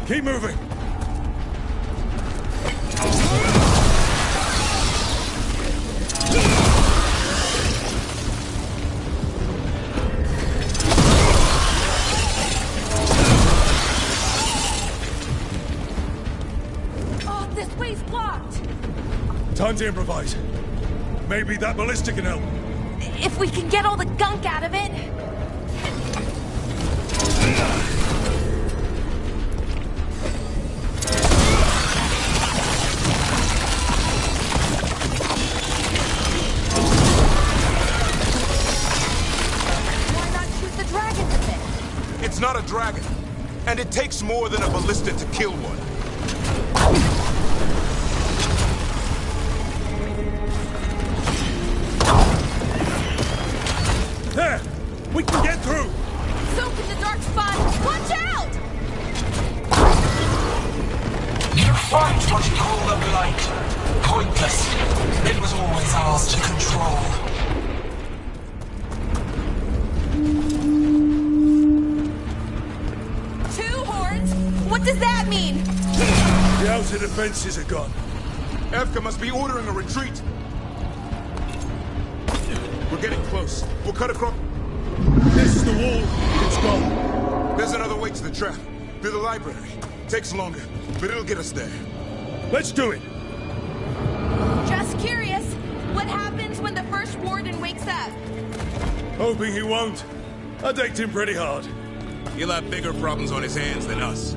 Keep moving. Oh, this way's blocked. Time to improvise. Maybe that ballista can help. If we can get all the gunk out of it. Why not shoot the dragon with it? It's not a dragon, and it takes more than a ballista to kill one. There! We can get through! So can the dark spot. Watch out! You fight what you call the blight. Pointless. It was always ours to control. Two horns? What does that mean? The outer defenses are gone. Evka must be ordering a retreat. We're getting close. We'll cut across. This is the wall. It's gone. There's another way to the trap. Through the library. Takes longer, but it'll get us there. Let's do it. Just curious, what happens when the first warden wakes up? Hoping he won't. I decked him pretty hard. He'll have bigger problems on his hands than us.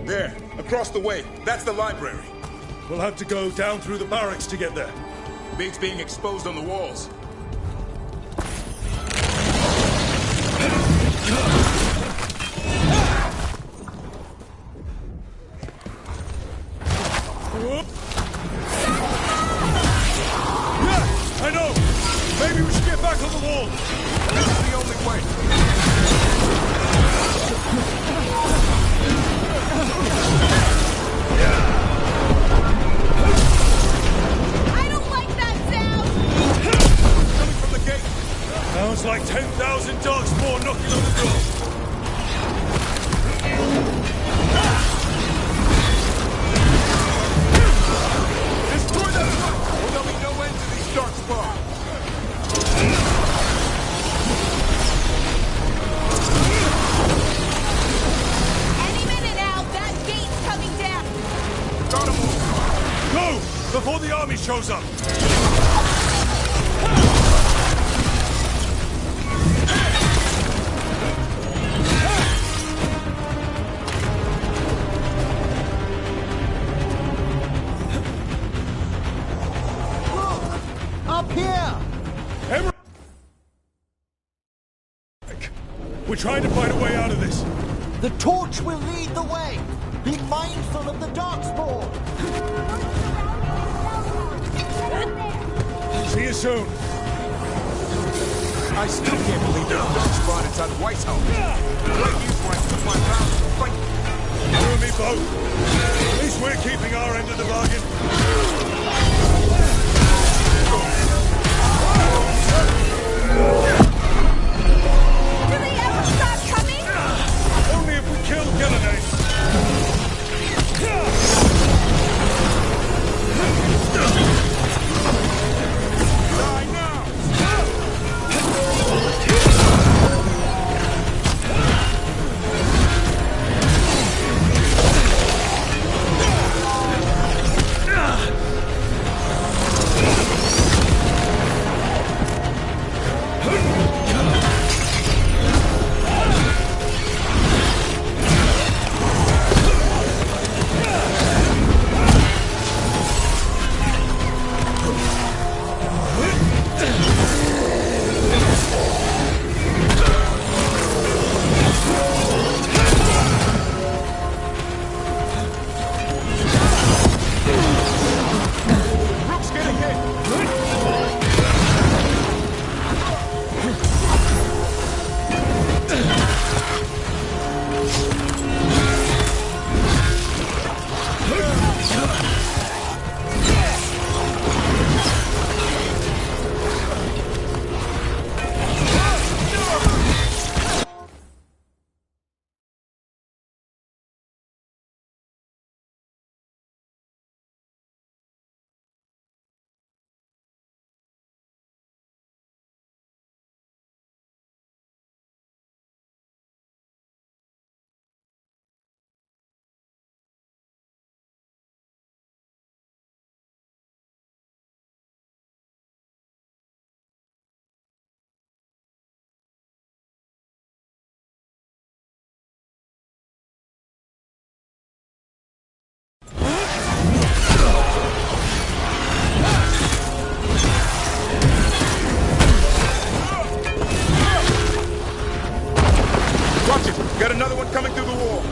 There, across the way. That's the library. We'll have to go down through the barracks to get there. Big's being exposed on the walls. I know! Maybe we should get back on the wall! This is the only way. I don't like that sound! Coming from the gate! Sounds like 10,000 darkspawn knocking on the door! Destroy that front, or there'll be no end to these darkspawn! Any minute now, that gate's coming down! Gotta move! Go! Before the army shows up! Up here! We're trying to find a way out of this. The torch will lead the way. Be mindful of the darkspawn. See you soon. I still can't believe there's darkspawn inside the White House. Right here's where I put my mouth to fight. You and me both. At least we're keeping our end of the bargain. Do they ever stop coming? Only if we kill Gillenay. Die now! Got another one coming through the wall.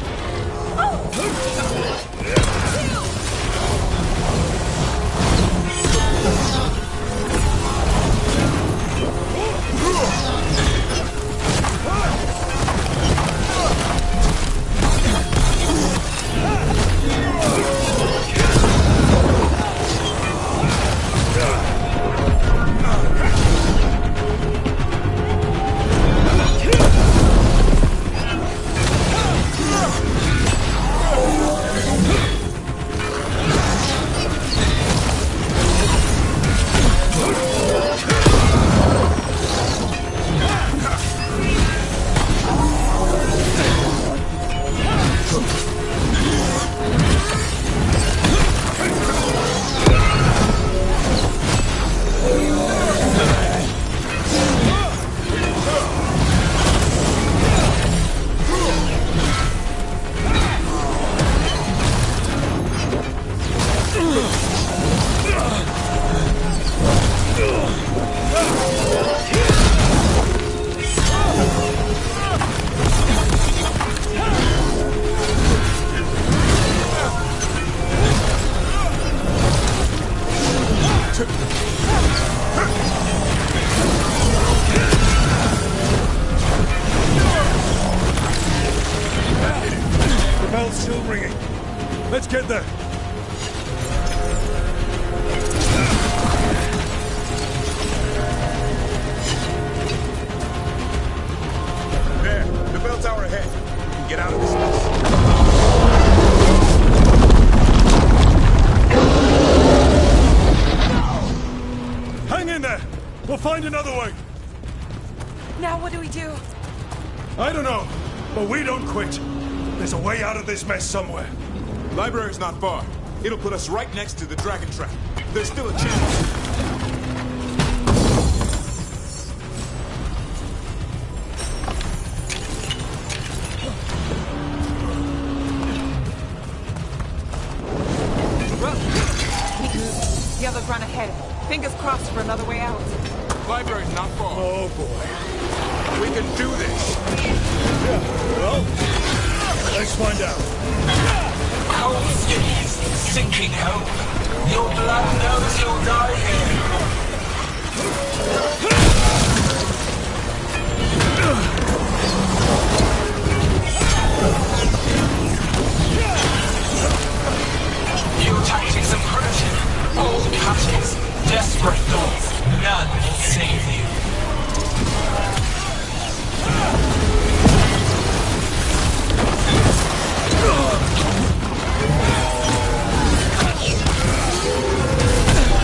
The bell's still ringing. Let's get there. There, the bell tower ahead. We can get out of this mess. Hang in there. We'll find another way. Now what do we do? I don't know, but we don't quit. There's a way out of this mess somewhere. Library's not far. It'll put us right next to the dragon trap. There's still a chance. The others run ahead. Fingers crossed for another way out. Library's not far. Oh, boy. We can do this. Yeah, well, let's find out. Cold cities, sinking hope. Your blood knows you'll die here. Your tactics are primitive. Old cuttings, desperate thoughts. None will save you.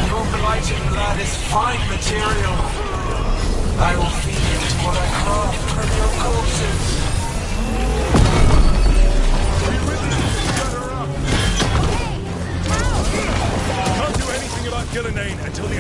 Your blighted blood is fine material. I will feed it to what I craft from your corpses. Can't do anything about Gillinane until the...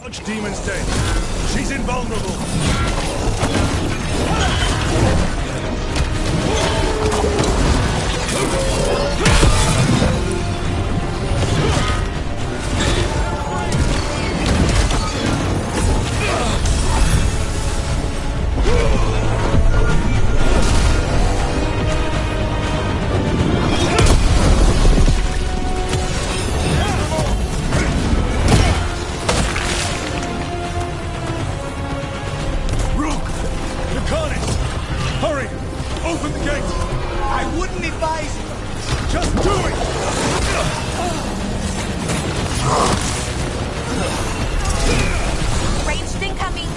Archdemon's dead. She's invulnerable. Ranged incoming.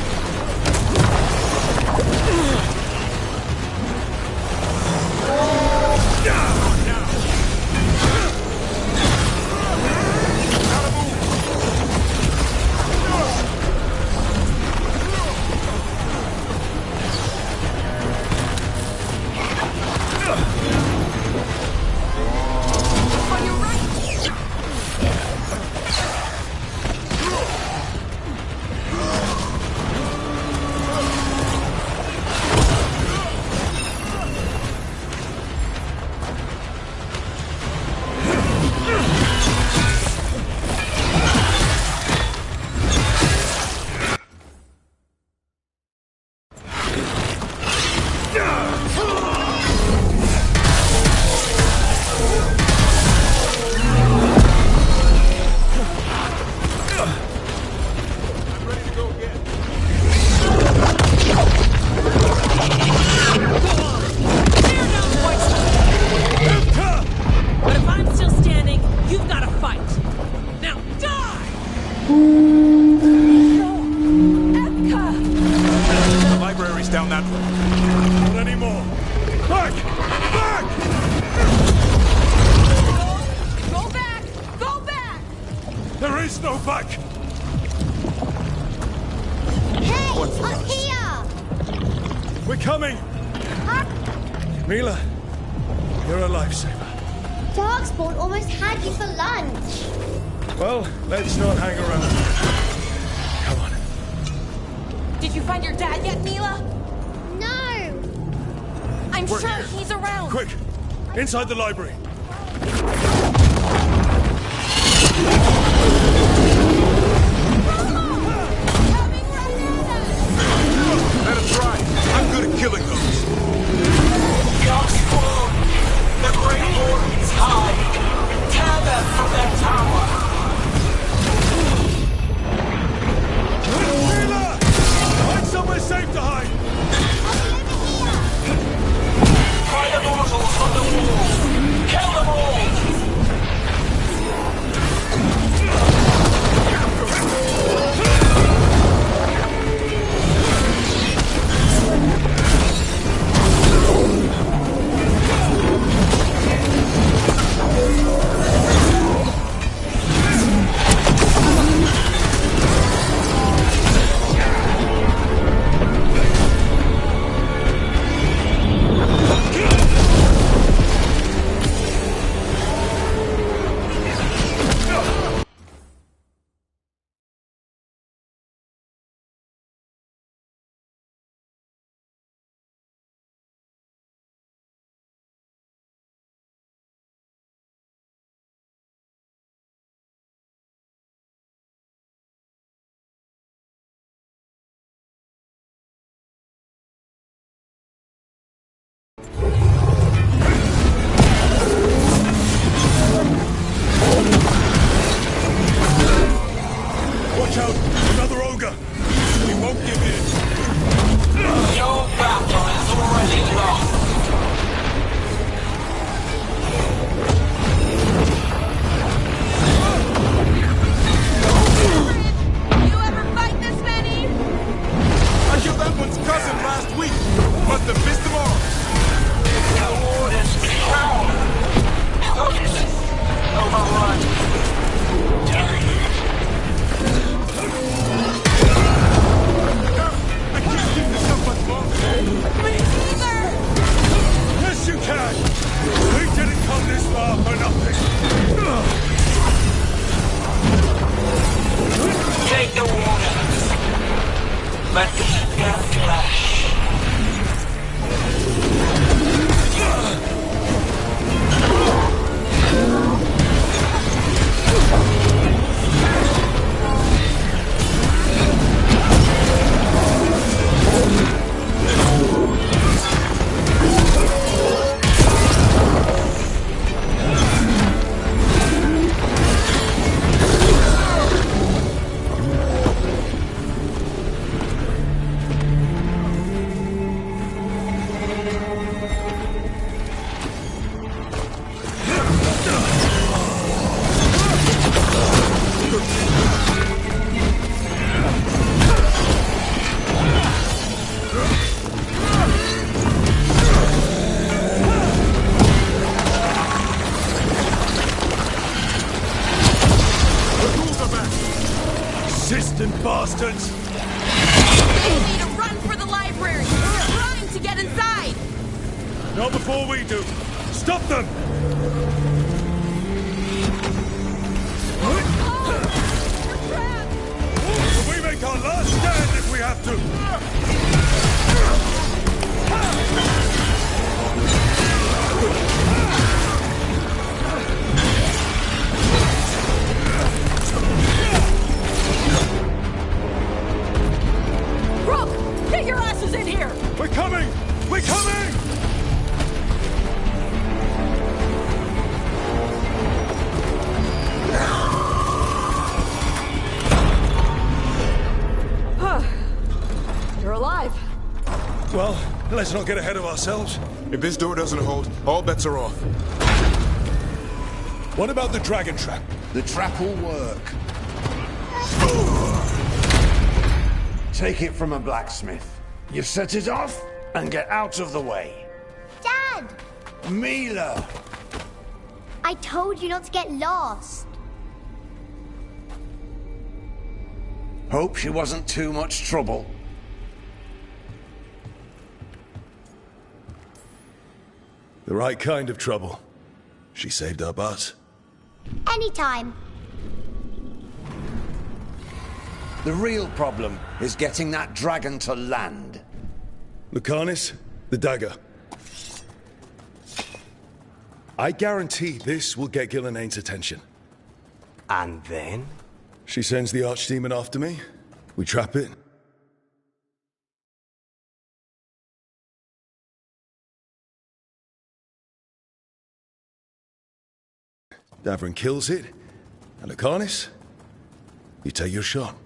down that way. Not anymore. Back! Back! Go back! Go back! There is no back! Hey, up here! We're coming! Mila, you're a lifesaver. Darkspawn almost had you for lunch. Well, let's not hang around. Come on. Did you find your dad yet, Mila? No! I'm We're sure here. he's around. Quick! Inside the library. Let him try. I'm good at killing those. Darkspawn! The Great Orcs hide! Tear them from their tower! Mila! Find somewhere safe to hide! Find the mortals on the wall! Kill them all! Watch out! Another ogre! We won't give in! Your battle is already lost! You ever fight this many? I killed that one's cousin last week! Must have missed them all! The warden's power! Focus! Overrun! I can't keep this up much longer! Me either! Yes, you can! We didn't come this far for nothing! Take the waters! Let the death flash! Persistent bastards! They need to run for the library! We're trying to get inside! Not before we do! Stop them! We make our last stand if we have to! Brooke! Get your asses in here! We're coming! We're coming! You're alive. Well, let's not get ahead of ourselves. If this door doesn't hold, all bets are off. What about the dragon trap? The trap will work. Take it from a blacksmith. You set it off and get out of the way. Dad! Mila! I told you not to get lost. Hope she wasn't too much trouble. The right kind of trouble. She saved our butts. Anytime. The real problem is getting that dragon to land. Lucanis, the dagger. I guarantee this will get Gillenane's attention. And then? She sends the Archdemon after me. We trap it. Davrin kills it. And Lucanis, you take your shot.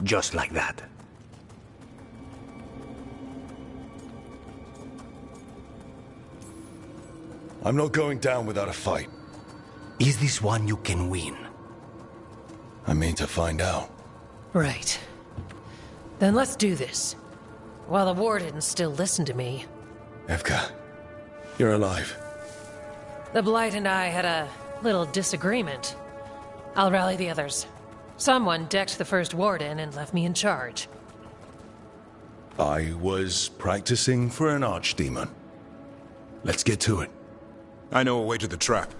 Just like that. I'm not going down without a fight. Is this one you can win? I mean to find out. Right. Then let's do this. While the Wardens still listen to me. Evka, you're alive. The Blight and I had a little disagreement. I'll rally the others. Someone decked the first Warden and left me in charge. I was practicing for an Archdemon. Let's get to it. I know a way to the trap.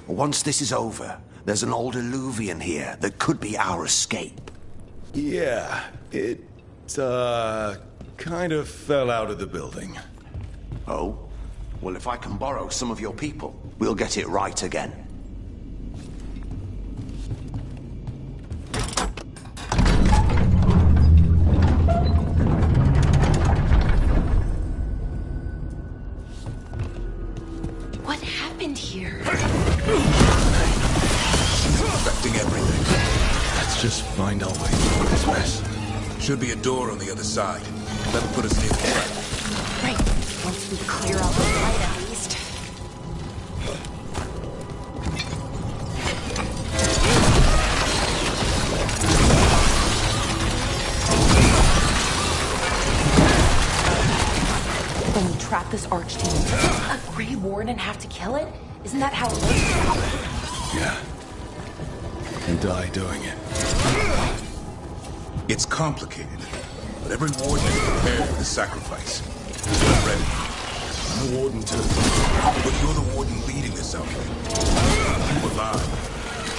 Once this is over, there's an old Illuvian here that could be our escape. Yeah, it, kind of fell out of the building. Oh? Well, if I can borrow some of your people, we'll get it right again. What happened here? Affecting everything. Let's just find our way through this mess. Should be a door on the other side. That'll put us near the trap. Right. Once we clear out the light, at least. When we trap this Archdemon, a Grey Warden and have to kill it? Isn't that how it works? Yeah. And die doing it. It's complicated, but every warden is prepared for the sacrifice. You're ready. I'm a warden too. But you're the warden leading this outfit. You alive.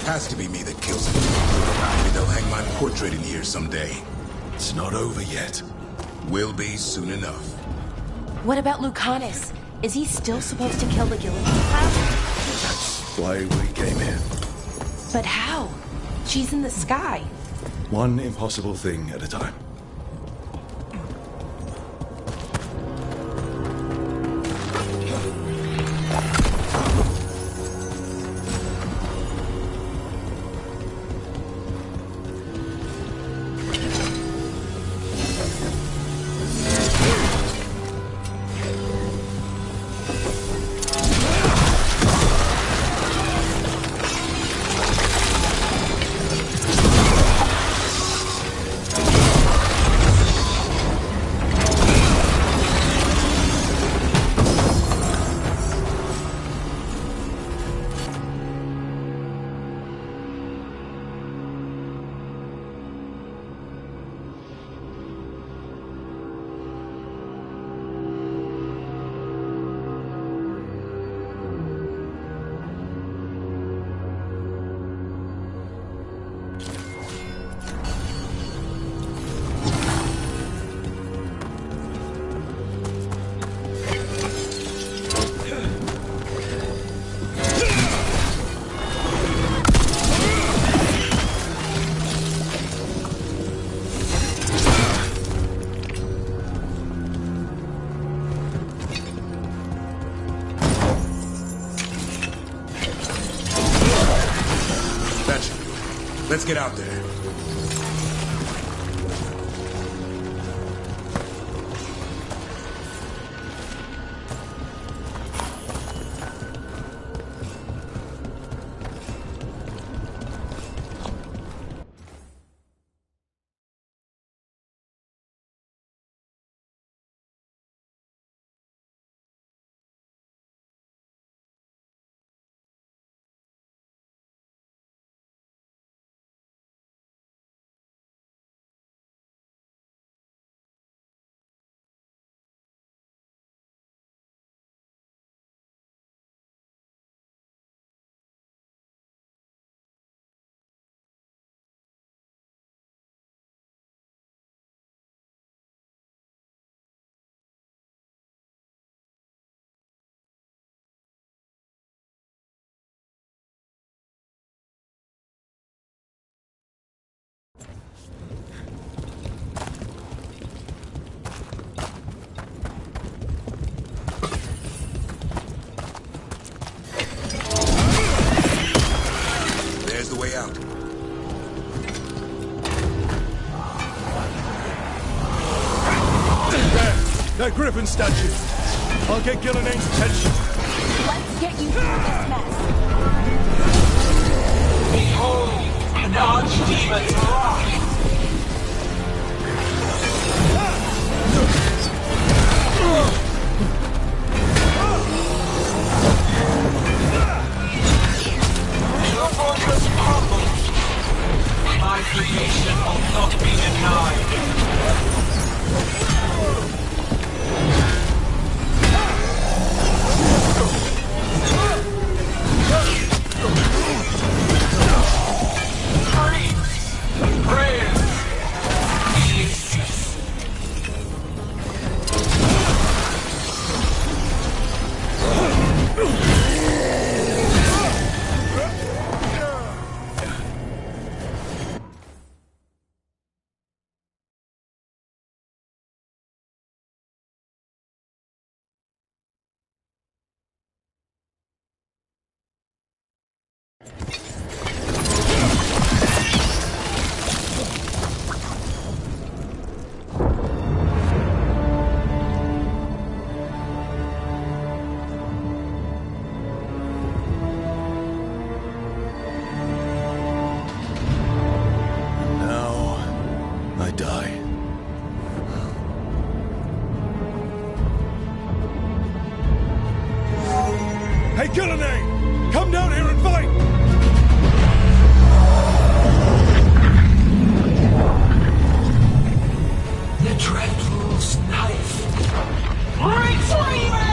Has to be me that kills him. Maybe they'll hang my portrait in here someday. It's not over yet. Will be soon enough. What about Lucanis? Is he still supposed to kill the Gillenane cloud? That's why we came here. But how? She's in the sky. One impossible thing at a time. Let's get out there. that griffin statue. I'll get Gillian's attention. Let's get you through this mess. Behold, an archdemon's wrath! Your fortress crumbles. My creation will not be denied. Hey, Gillian! Come down here and fight! The Dreadful's knife. Retrieve it!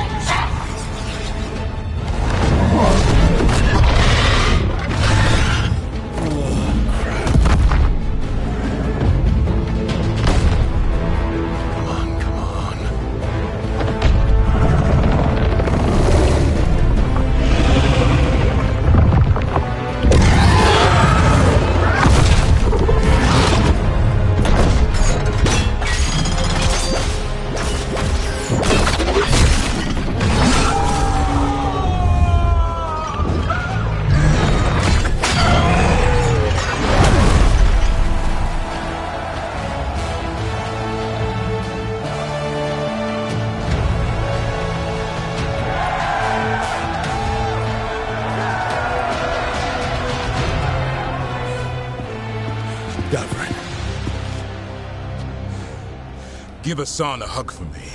Give Hassan a hug for me.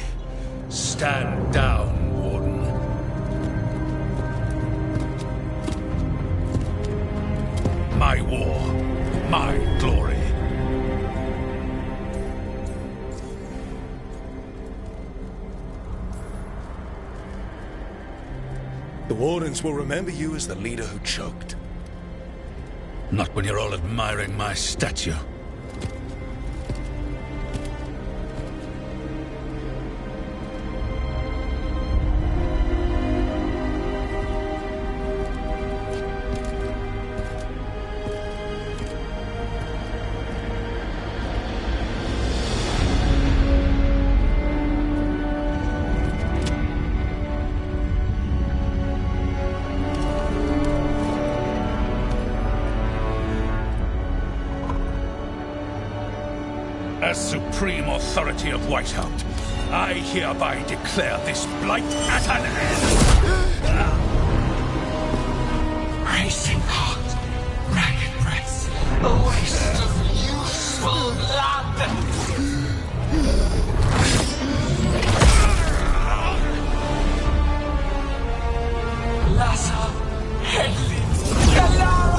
Stand down, Warden. My war, my glory. The Wardens will remember you as the leader who choked. Not when you're all admiring my statue. As supreme authority of Whiteout, I hereby declare this blight at an end! Racing heart, ragged breath, a waste of useful blood! Lassa, Hedley, Galara!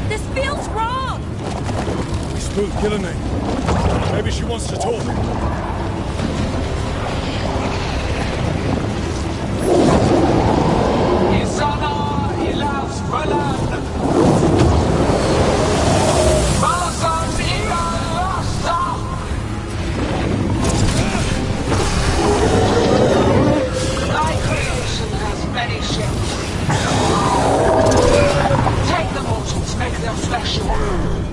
This feels wrong! This food killing me. Maybe she wants to talk. Thy creation has many shapes. Take the mortals, make their flesh your own.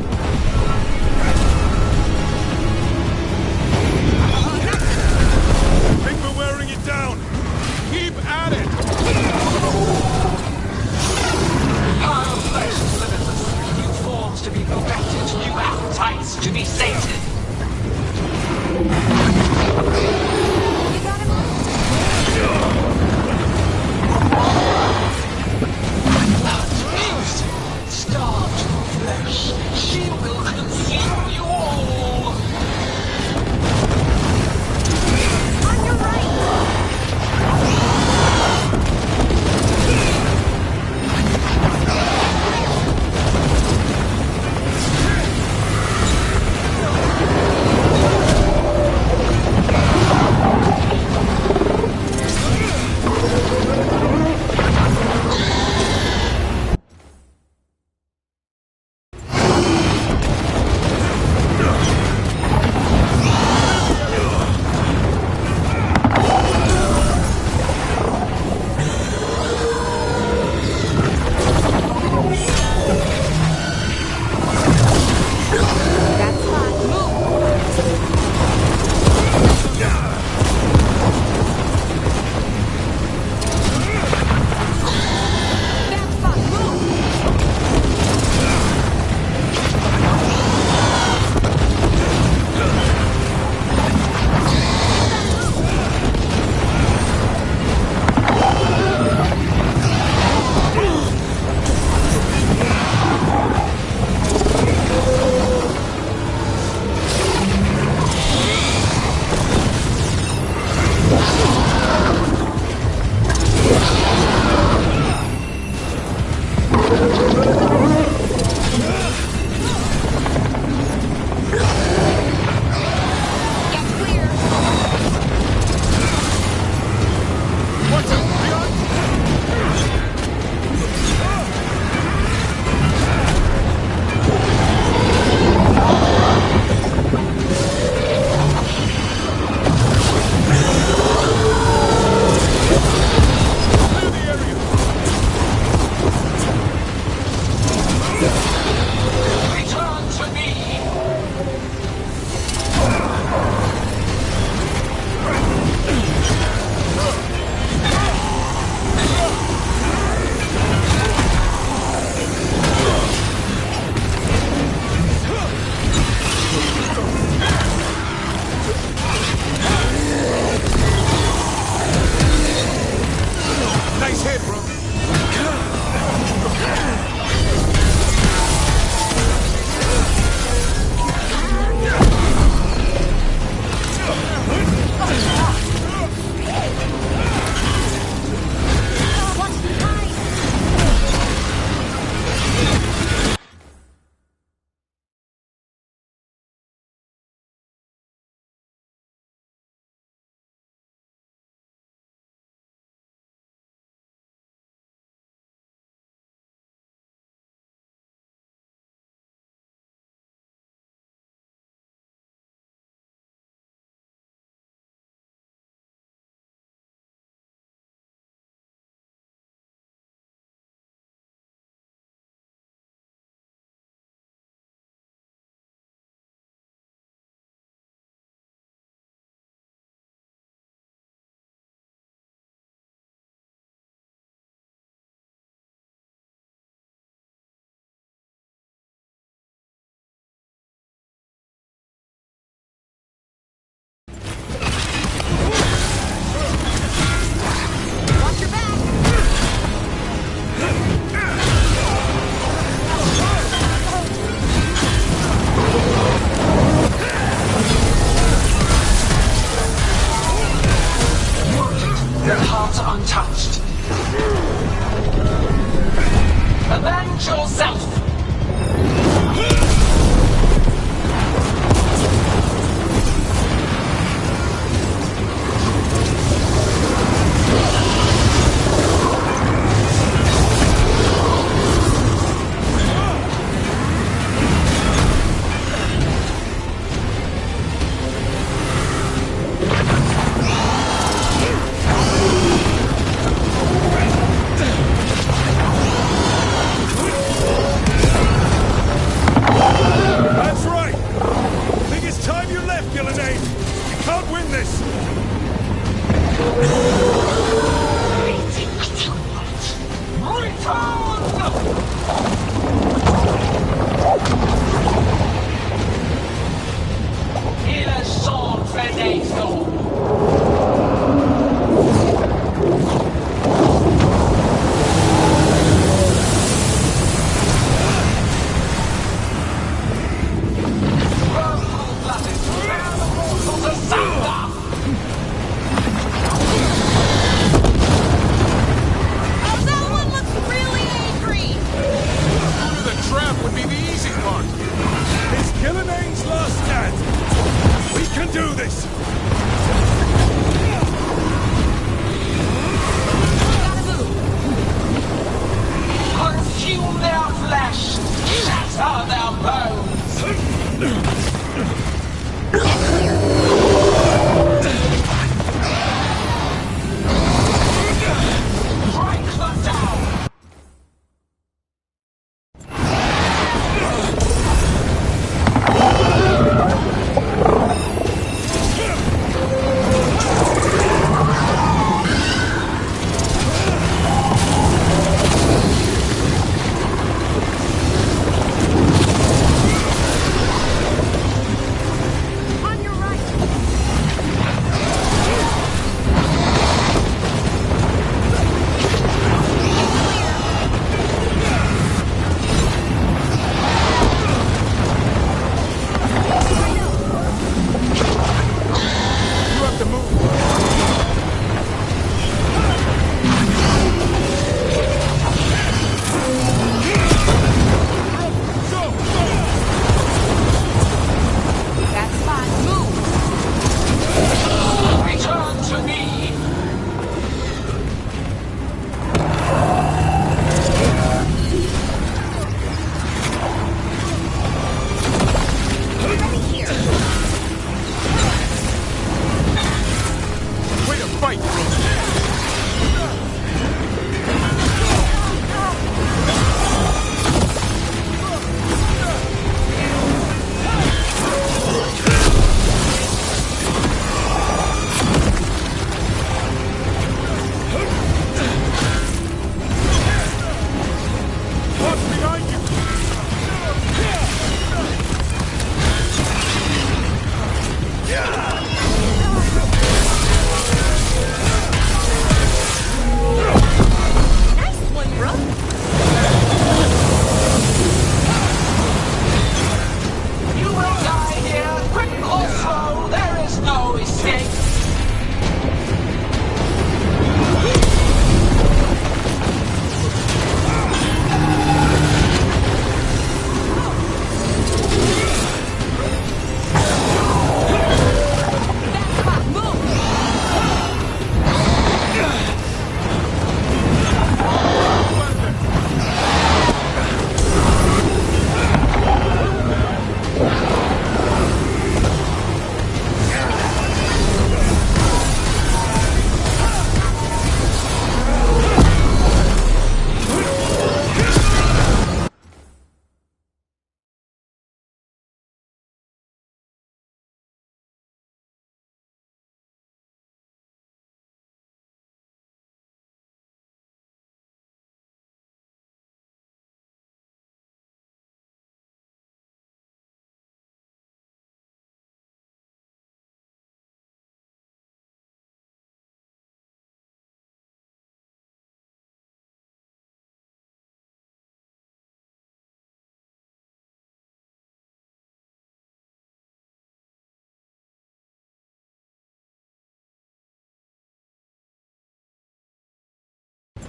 this! Il son fedezzo!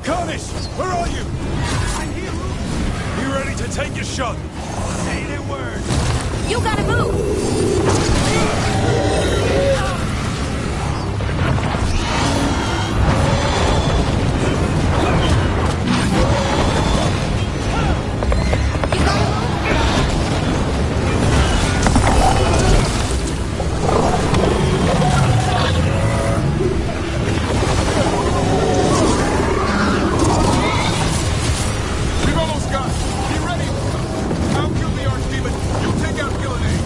Carnish, where are you? I'm here. You ready to take your shot? Say the word. You gotta move! We've almost got it. Be ready. I'll kill the Archdemon. You take out Gillenay.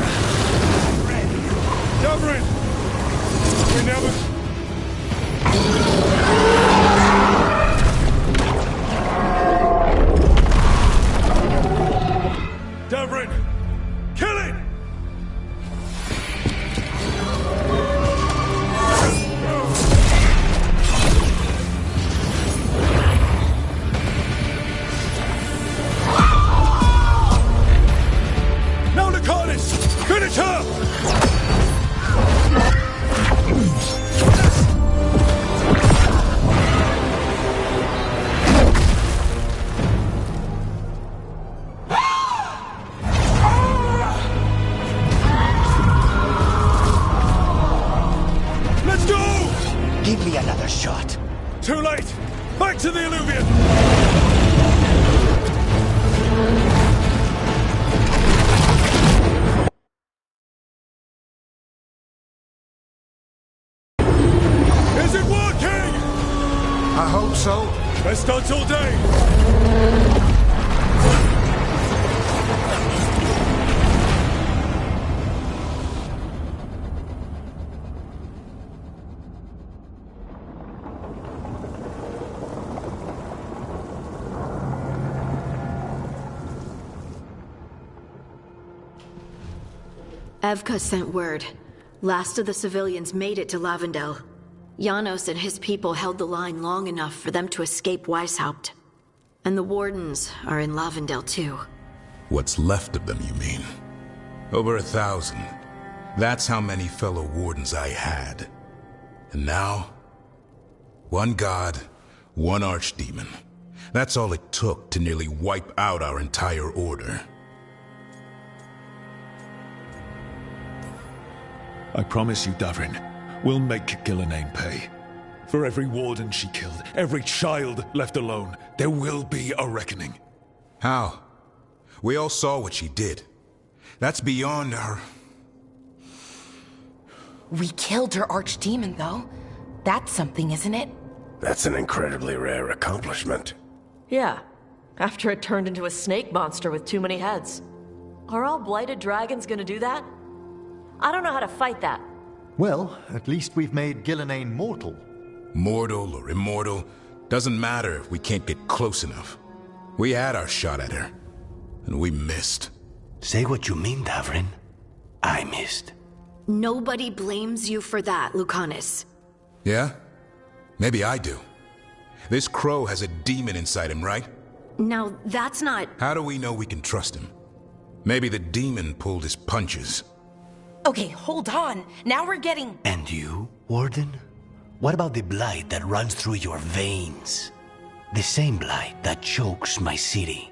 Give me another shot. Too late! Back to the Illuvian! Is it working? I hope so. Best stunts all day! Evka sent word. Last of the civilians made it to Lavendel. Janos and his people held the line long enough for them to escape Weishaupt. And the Wardens are in Lavendel too. What's left of them, you mean? Over 1,000. That's how many fellow Wardens I had. And now? One god, one archdemon. That's all it took to nearly wipe out our entire order. I promise you, Davrin, we'll make Gillenane pay. For every warden she killed, every child left alone, there will be a reckoning. How? We all saw what she did. That's beyond our... We killed her archdemon, though. That's something, isn't it? That's an incredibly rare accomplishment. Yeah, after it turned into a snake monster with too many heads. Are all blighted dragons gonna do that? I don't know how to fight that. Well, at least we've made Gillenane mortal. Mortal or immortal, doesn't matter if we can't get close enough. We had our shot at her, and we missed. Say what you mean, Davrin. I missed. Nobody blames you for that, Lucanus. Yeah? Maybe I do. This crow has a demon inside him, right? Now, that's not... How do we know we can trust him? Maybe the demon pulled his punches. Okay, hold on. Now we're getting... And you, Warden? What about the blight that runs through your veins? The same blight that chokes my city.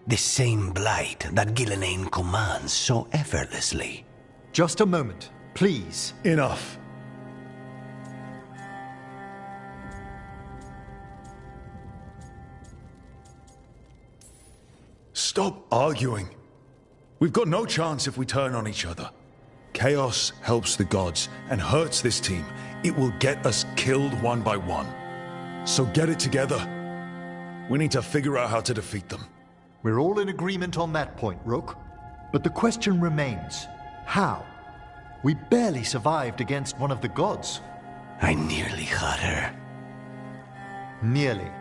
The same blight that Gillenane commands so effortlessly. Just a moment, please. Enough. Stop arguing. We've got no chance if we turn on each other. Chaos helps the gods and hurts this team. It will get us killed one by one. So get it together. We need to figure out how to defeat them. We're all in agreement on that point, Rook. But the question remains, how? We barely survived against one of the gods. I nearly had her. Nearly.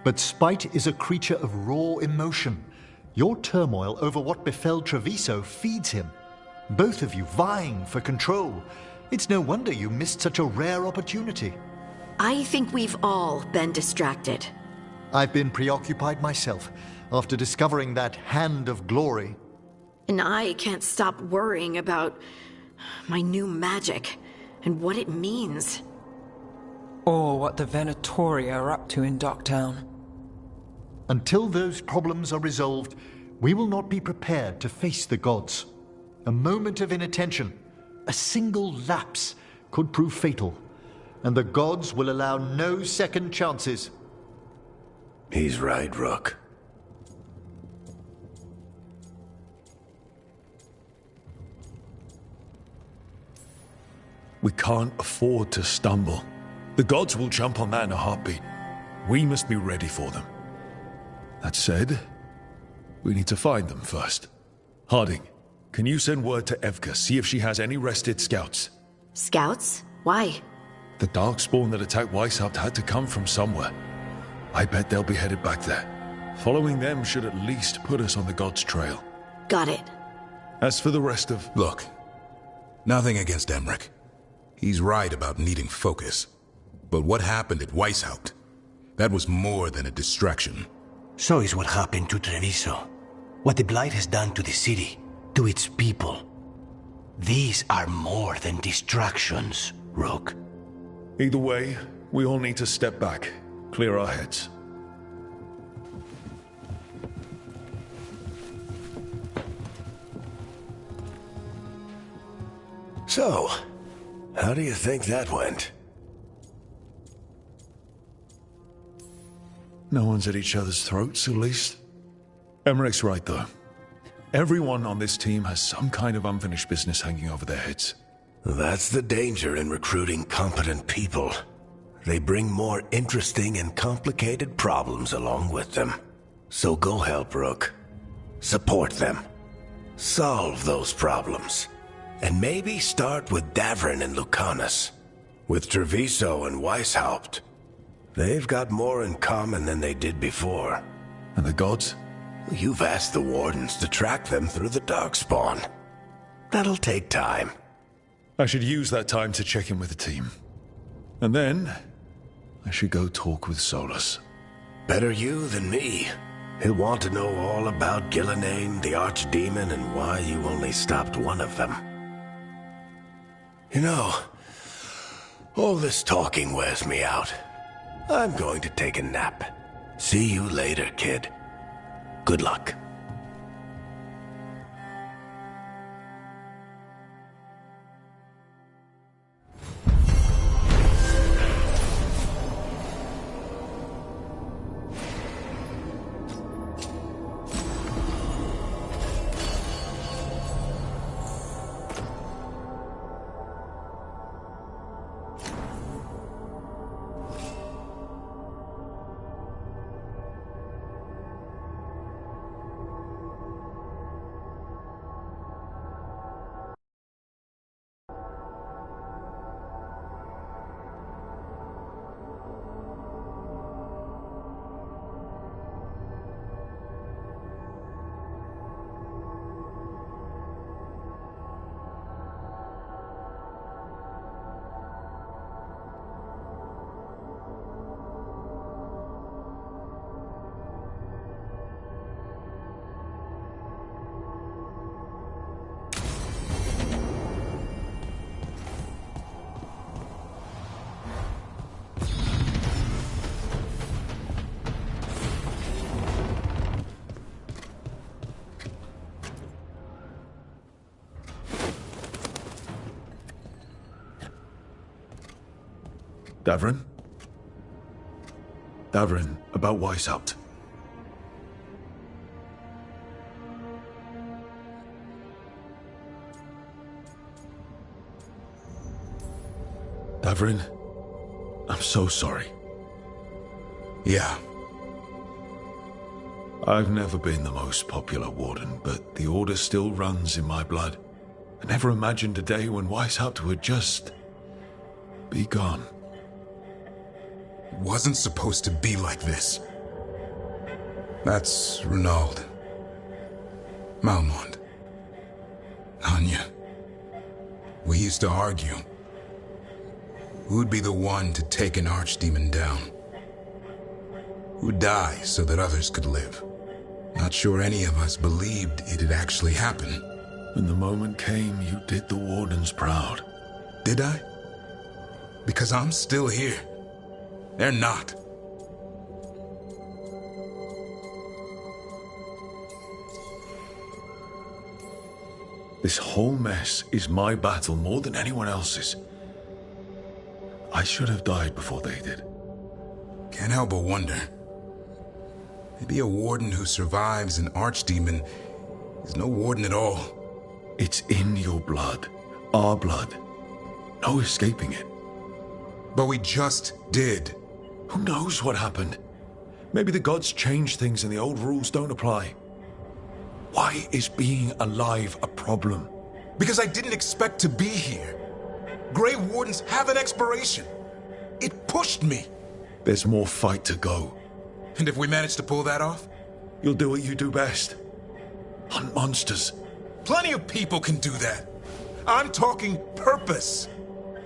But spite is a creature of raw emotion. Your turmoil over what befell Treviso feeds him. Both of you vying for control. It's no wonder you missed such a rare opportunity. I think we've all been distracted. I've been preoccupied myself after discovering that hand of glory. And I can't stop worrying about my new magic and what it means. Or what the Venatoria are up to in Docktown. Until those problems are resolved, we will not be prepared to face the gods. A moment of inattention, a single lapse, could prove fatal, and the gods will allow no second chances. He's right, Rook. We can't afford to stumble. The gods will jump on that in a heartbeat. We must be ready for them. That said, we need to find them first. Harding, can you send word to Evka, see if she has any rested scouts? Scouts? Why? The Darkspawn that attacked Weishaupt had to come from somewhere. I bet they'll be headed back there. Following them should at least put us on the God's trail. Got it. As for the rest of... Look, nothing against Emmerich. He's right about needing focus. But what happened at Weishaupt? That was more than a distraction. So is what happened to Treviso. What the Blight has done to the city, to its people. These are more than distractions, Rook. Either way, we all need to step back, clear our heads. So, how do you think that went? No one's at each other's throats, at least. Emmerich's right, though. Everyone on this team has some kind of unfinished business hanging over their heads. That's the danger in recruiting competent people. They bring more interesting and complicated problems along with them. So go help Rook. Support them. Solve those problems. And maybe start with Davrin and Lucanus. With Treviso and Weishaupt. They've got more in common than they did before. And the gods? You've asked the Wardens to track them through the Darkspawn. That'll take time. I should use that time to check in with the team. And then, I should go talk with Solus. Better you than me. He'll want to know all about Gillenane, the Archdemon, and why you only stopped one of them. You know, all this talking wears me out. I'm going to take a nap. See you later, kid. Good luck. Davrin? Davrin, about Weishaupt. Davrin, I'm so sorry. Yeah. I've never been the most popular warden, but the Order still runs in my blood. I never imagined a day when Weishaupt would just be gone. Wasn't supposed to be like this. That's Renaud. Malmont. Anya. We used to argue. Who'd be the one to take an archdemon down? Who'd die so that others could live? Not sure any of us believed it'd actually happen. When the moment came, you did the Wardens proud. Did I? Because I'm still here. They're not. This whole mess is my battle more than anyone else's. I should have died before they did. Can't help but wonder. Maybe a warden who survives an archdemon is no warden at all. It's in your blood. Our blood. No escaping it. But we just did. Who knows what happened? Maybe the gods changed things and the old rules don't apply. Why is being alive a problem? Because I didn't expect to be here. Grey Wardens have an expiration. It pushed me. There's more fight to go. And if we manage to pull that off? You'll do what you do best. Hunt monsters. Plenty of people can do that. I'm talking purpose.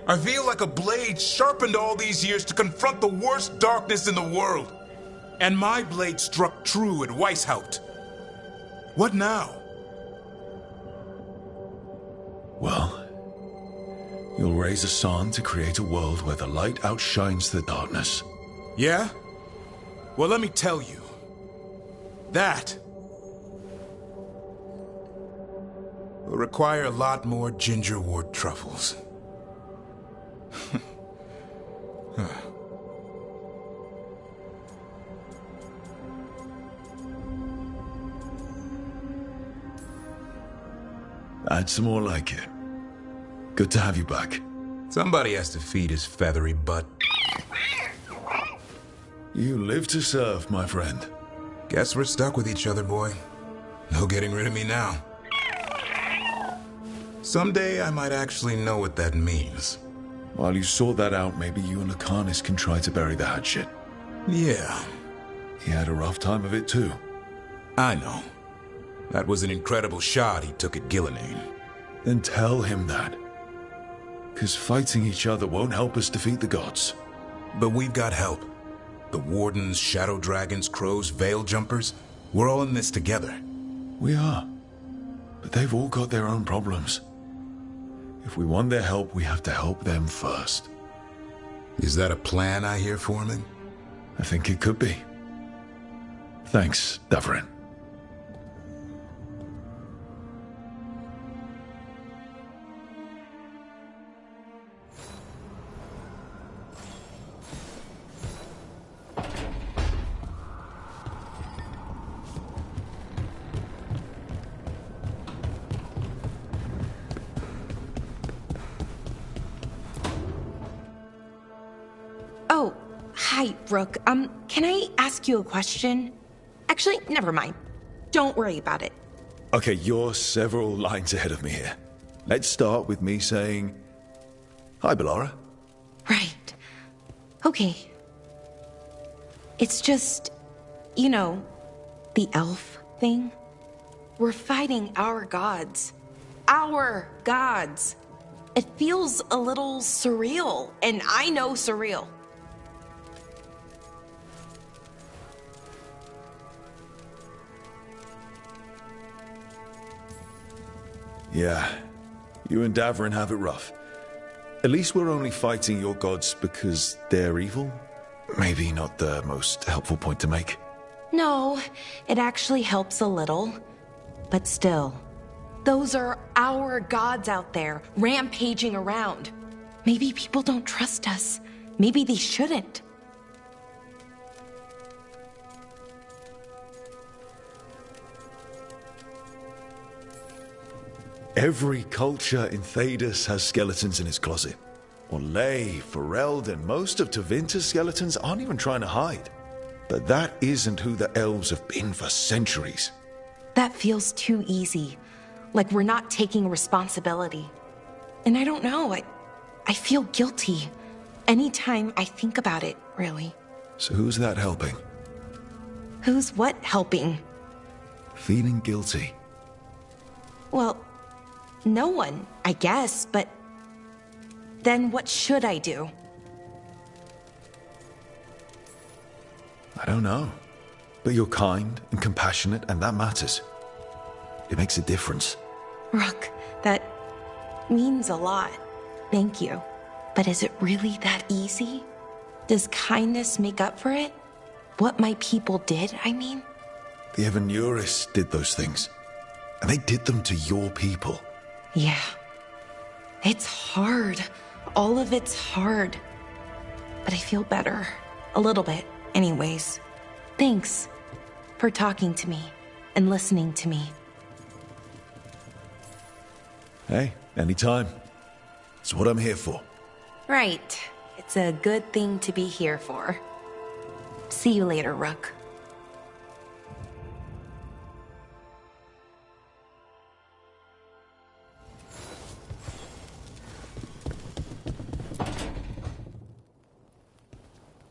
I feel like a blade sharpened all these years to confront the worst darkness in the world. And my blade struck true at Weishaupt. What now? Well, you'll raise a sun to create a world where the light outshines the darkness. Yeah? Well, let me tell you. That will require a lot more gingerwort truffles. That's more like it. Good to have you back. Somebody has to feed his feathery butt. You live to serve, my friend. Guess we're stuck with each other, boy. No getting rid of me now. Someday I might actually know what that means. While you sort that out, maybe you and Lucanus can try to bury the hatchet. Yeah. He had a rough time of it too. I know. That was an incredible shot he took at Gillenane. Then tell him that. 'Cause fighting each other won't help us defeat the gods. But we've got help. The Wardens, Shadow Dragons, Crows, Veil Jumpers. We're all in this together. We are. But they've all got their own problems. If we want their help, we have to help them first. Is that a plan I hear forming? I think it could be. Thanks, Davarin. Oh, hi, Rook. Can I ask you a question? Actually, never mind. Don't worry about it. Okay, you're several lines ahead of me here. Let's start with me saying, hi, Bellara. Right. Okay. It's just, you know, the elf thing. We're fighting our gods. Our gods. It feels a little surreal, and I know surreal. Yeah, you and Davarin have it rough. At least we're only fighting your gods because they're evil? Maybe not the most helpful point to make. No, it actually helps a little. But still, those are our gods out there, rampaging around. Maybe people don't trust us. Maybe they shouldn't. Every culture in Thedas has skeletons in its closet. Orlais, Fereld, and most of Tevinter's skeletons aren't even trying to hide. But that isn't who the elves have been for centuries. That feels too easy. Like we're not taking responsibility. And I don't know, I feel guilty. Anytime I think about it, really. So who's that helping? Who's what helping? Feeling guilty. Well, no one, I guess, but then what should I do? I don't know. But you're kind and compassionate, and that matters. It makes a difference. Rook, that means a lot. Thank you. But is it really that easy? Does kindness make up for it? What my people did, I mean? The Evanuris did those things. And they did them to your people. Yeah. It's hard. All of it's hard. But I feel better. A little bit, anyways. Thanks for talking to me and listening to me. Hey, anytime. It's what I'm here for. Right. It's a good thing to be here for. See you later, Rook.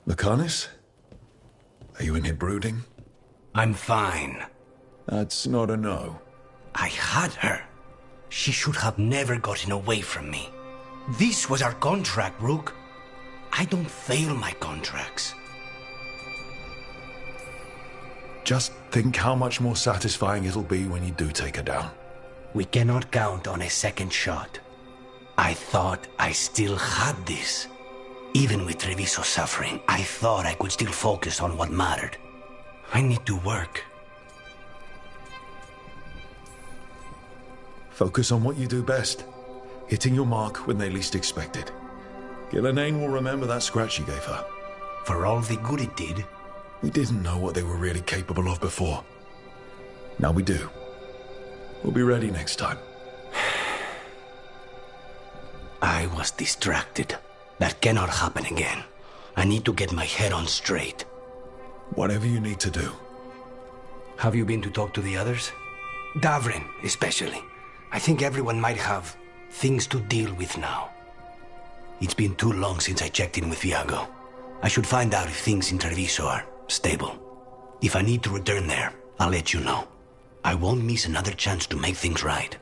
Lucanus? Are you in here brooding? I'm fine. That's not a no. I had her. She should have never gotten away from me. This was our contract, Rook. I don't fail my contracts. Just think how much more satisfying it'll be when you do take her down. We cannot count on a second shot. I thought I still had this. Even with Treviso suffering, I thought I could still focus on what mattered. I need to work. Focus on what you do best. Hitting your mark when they least expect it. Gillenane will remember that scratch you gave her. For all the good it did. We didn't know what they were really capable of before. Now we do. We'll be ready next time. I was distracted. That cannot happen again. I need to get my head on straight. Whatever you need to do. Have you been to talk to the others? Davrin, especially. I think everyone might have things to deal with now. It's been too long since I checked in with Viago. I should find out if things in Treviso are stable. If I need to return there, I'll let you know. I won't miss another chance to make things right.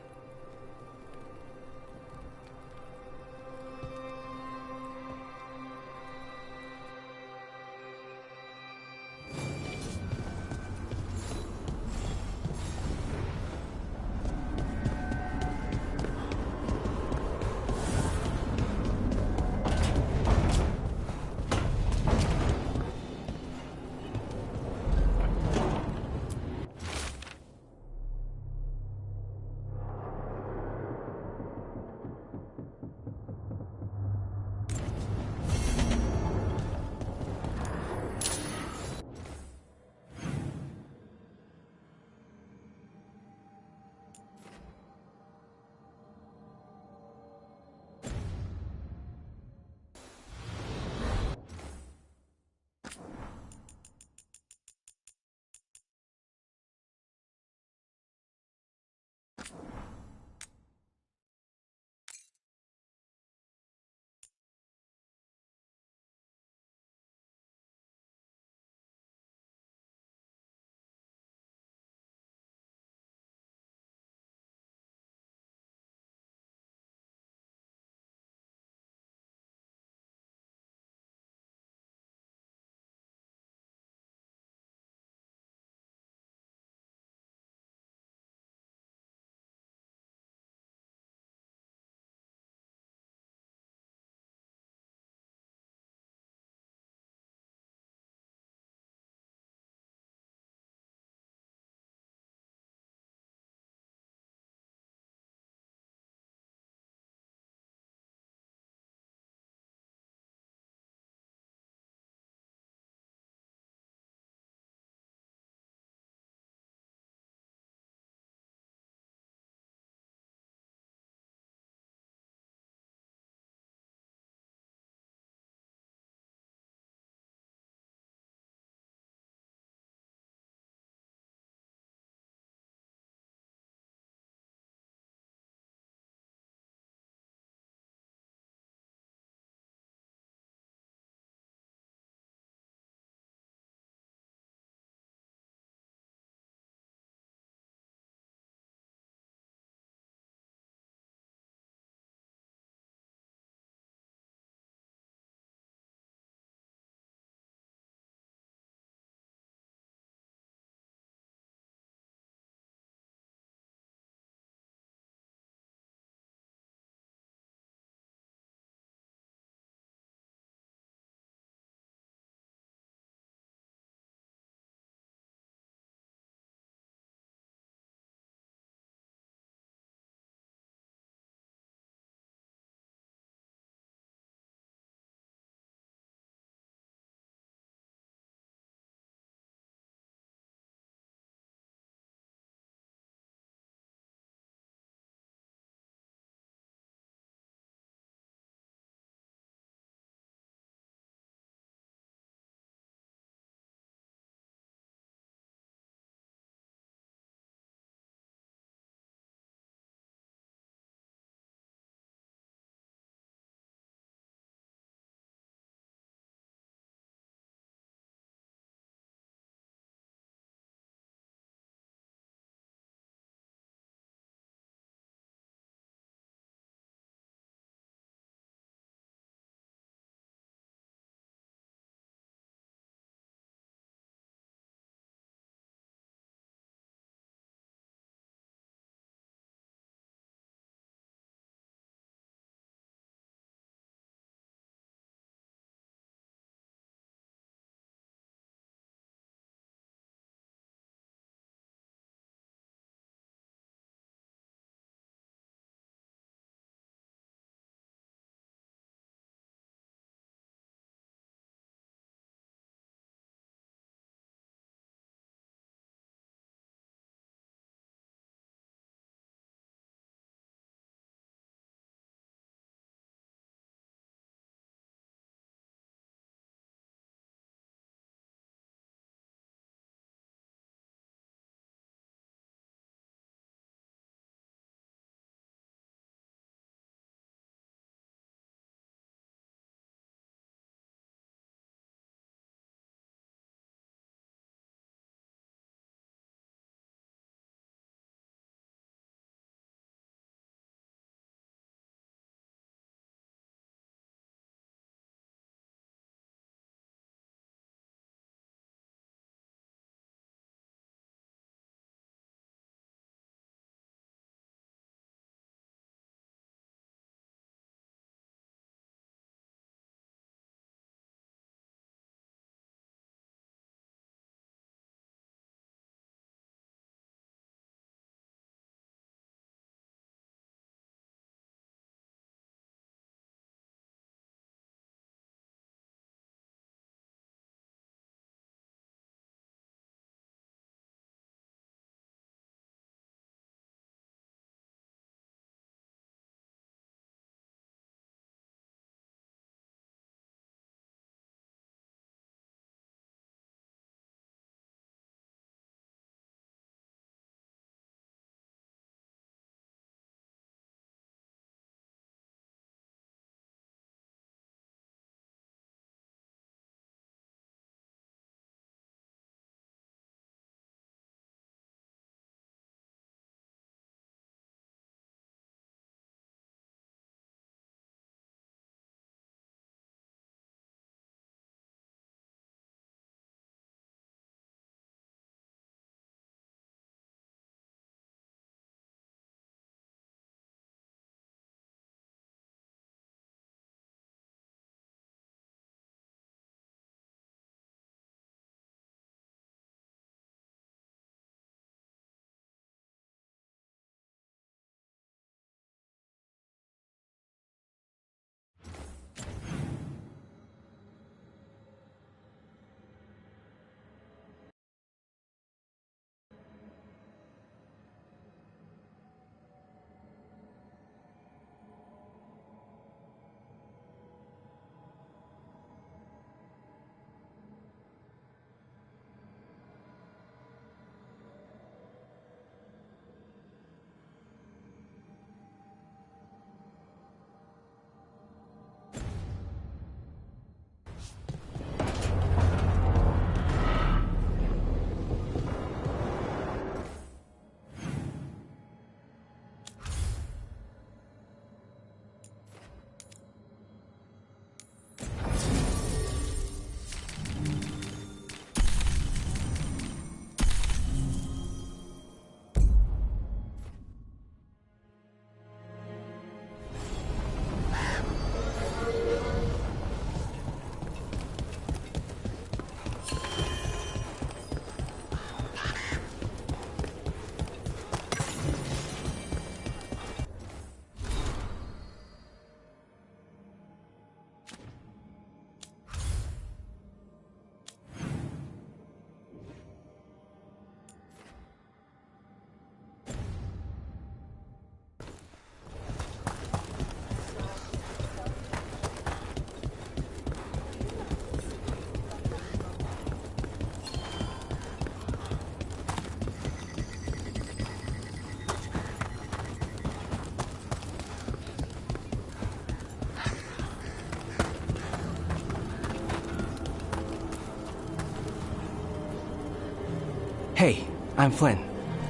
Hey, I'm Flynn,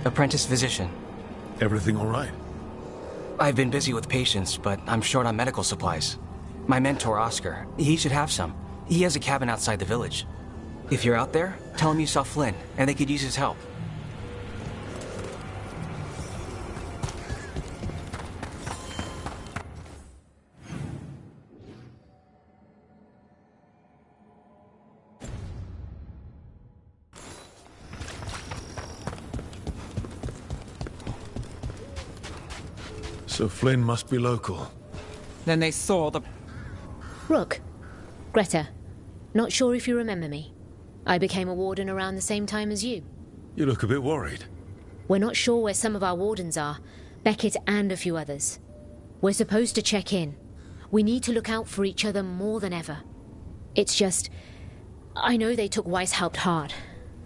apprentice physician. Everything all right? I've been busy with patients, but I'm short on medical supplies. My mentor, Oscar, he should have some. He has a cabin outside the village. If you're out there, tell him you saw Flynn, and they could use his help. So Flynn must be local. Then they saw the... Rook. Greta. Not sure if you remember me. I became a warden around the same time as you. You look a bit worried. We're not sure where some of our wardens are. Beckett and a few others. We're supposed to check in. We need to look out for each other more than ever. It's just... I know they took Weishaupt hard,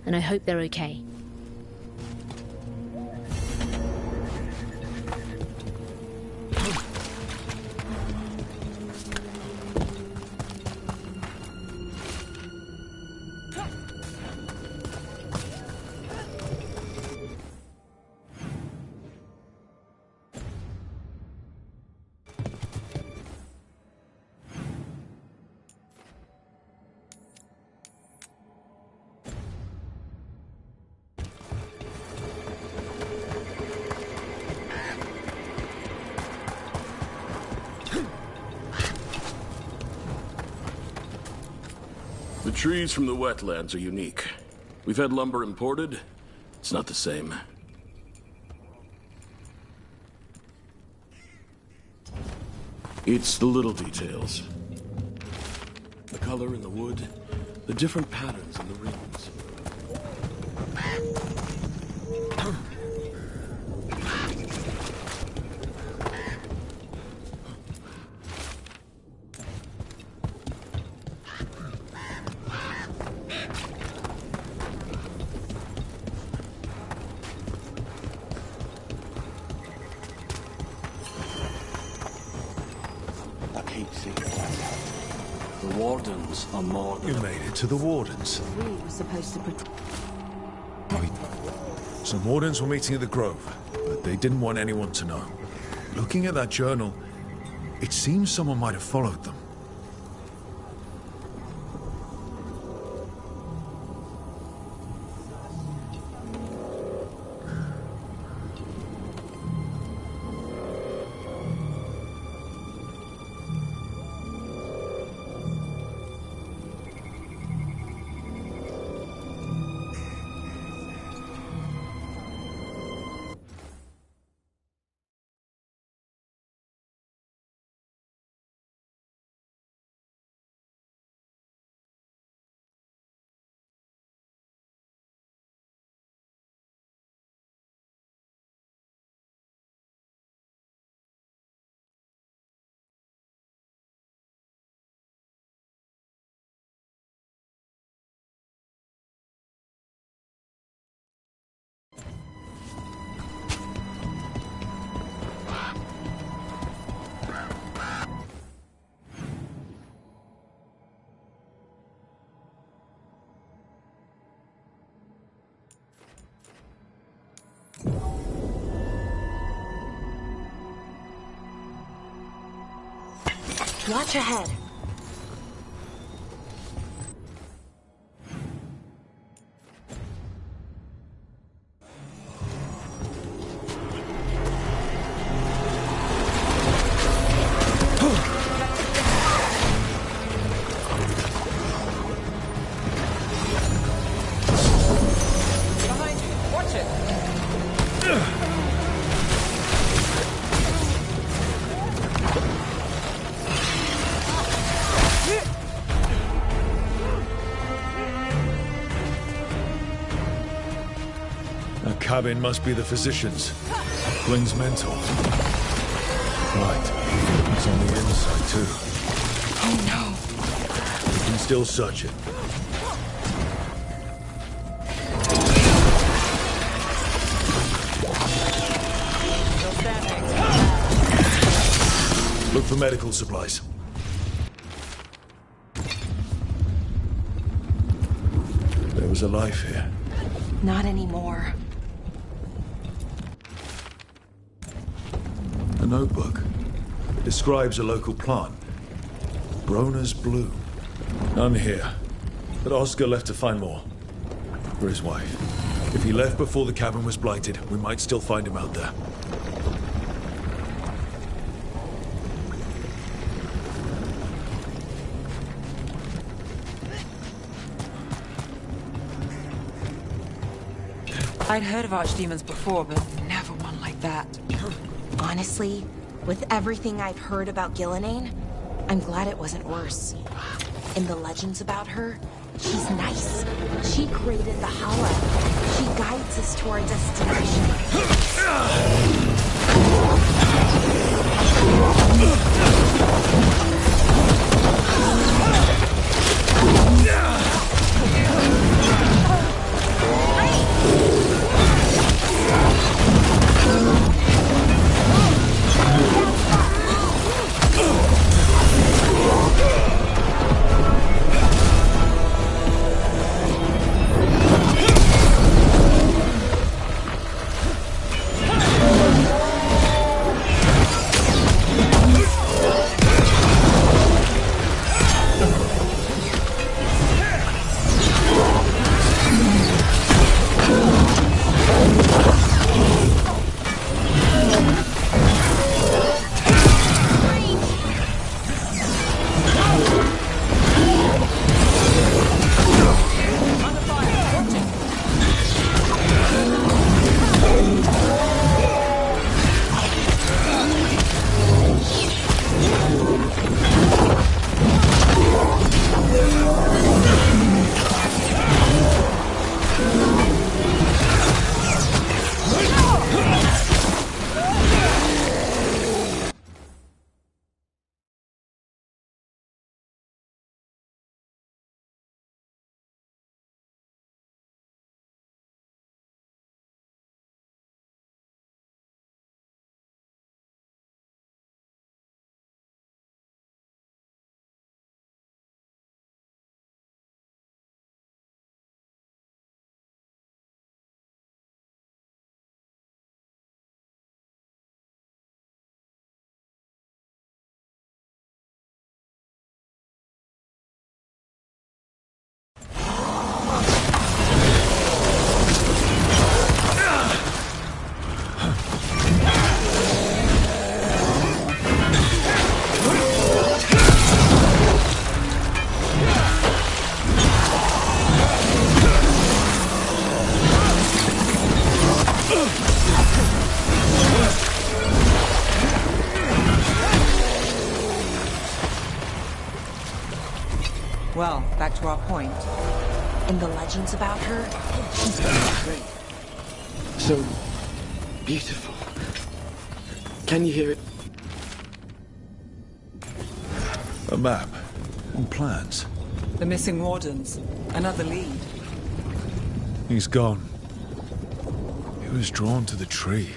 and I hope they're okay. The trees from the wetlands are unique. We've had lumber imported. It's not the same. It's the little details. The color in the wood, the different patterns in the rings. The Wardens are more than... You made it to the Wardens. We were supposed to protect... Some Wardens were meeting at the Grove, but they didn't want anyone to know. Looking at that journal, it seems someone might have followed them. Watch ahead. Behind you! Watch it! That cabin must be the physician's. Flynn's mentor. Right. It's on the inside, too. Oh, no. We can still search it. Look for medical supplies. There was a life here. Not anymore. A notebook. It describes a local plant. Broner's bloom. None here. But Oscar left to find more. For his wife. If he left before the cabin was blighted, we might still find him out there. I'd heard of archdemons before, but never one like that. Honestly, with everything I've heard about Gillenane, I'm glad it wasn't worse. In the legends about her, she's nice. She created the Hollow. She guides us to our destination. Well, back to our point. In the legends about her, she's Great. So beautiful. Can you hear it? A map and plans. The missing wardens. Another lead. He's gone. He was drawn to the tree.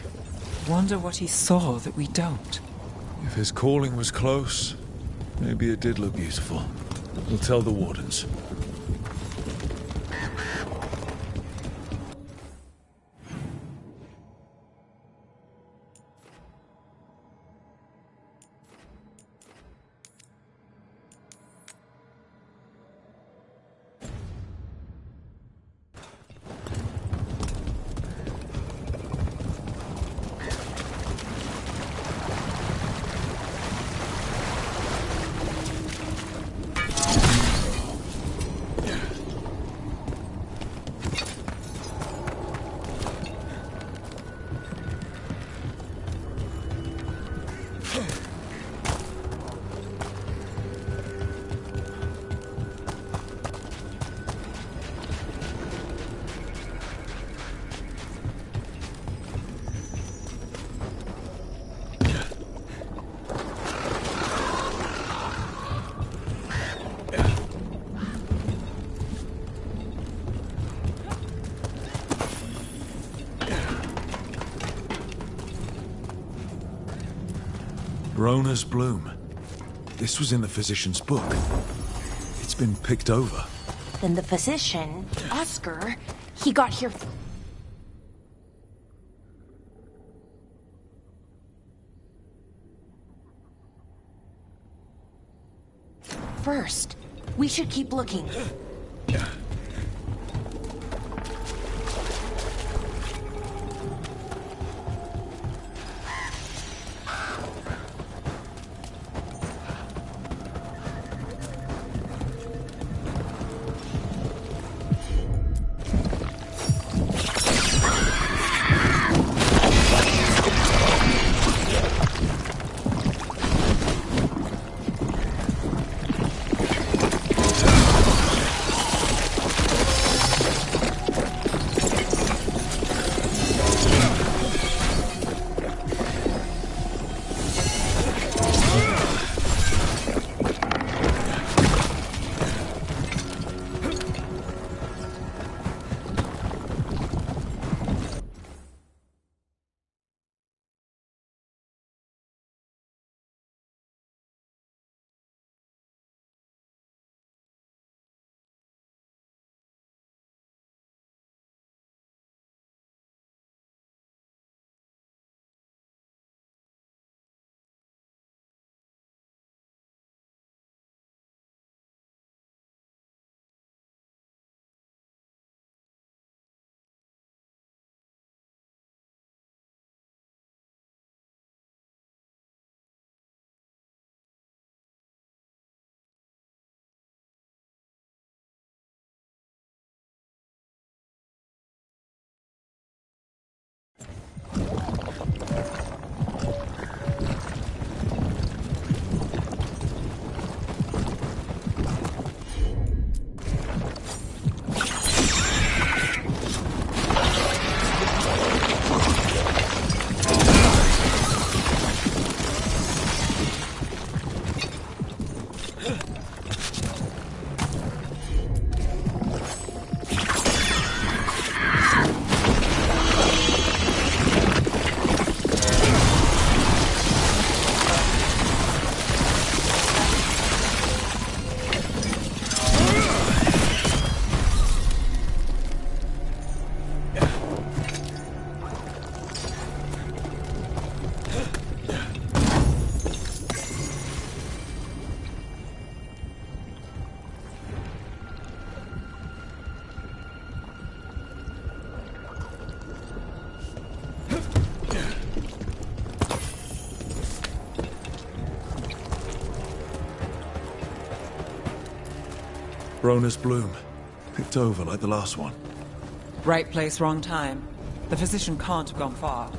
Wonder what he saw that we don't. If his calling was close, maybe it did look beautiful. We'll tell the wardens. Broner's bloom. This was in the physician's book. It's been picked over. Then the physician, Oscar, He got here. First, we should keep looking. Rona's bloom. Picked over like the last one. Right place, wrong time. The physician can't have gone far.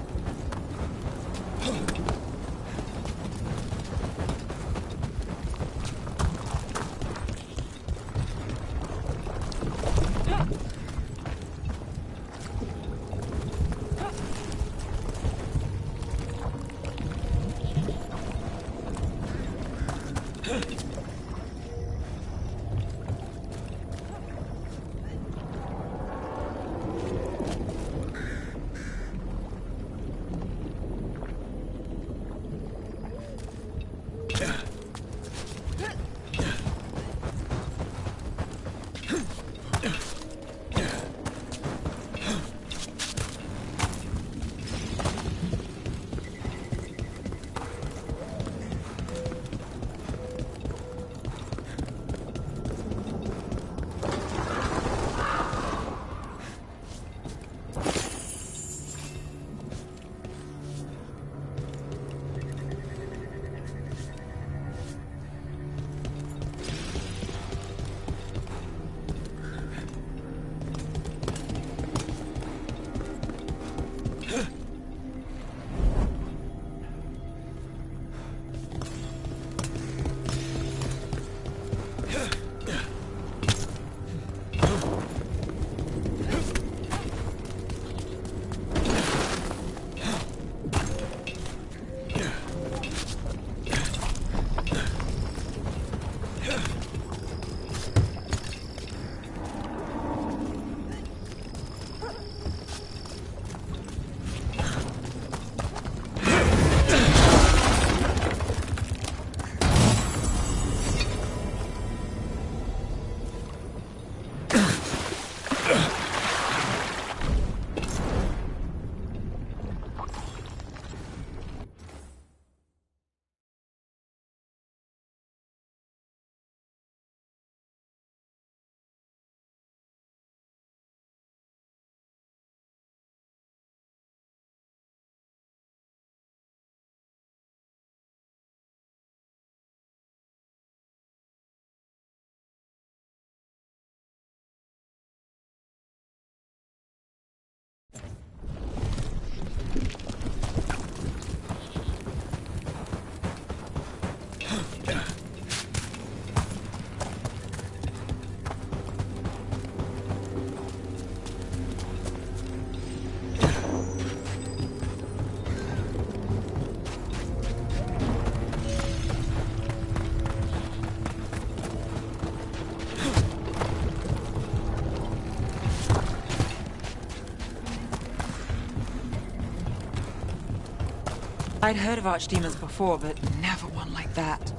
I'd heard of archdemons before, but never one like that.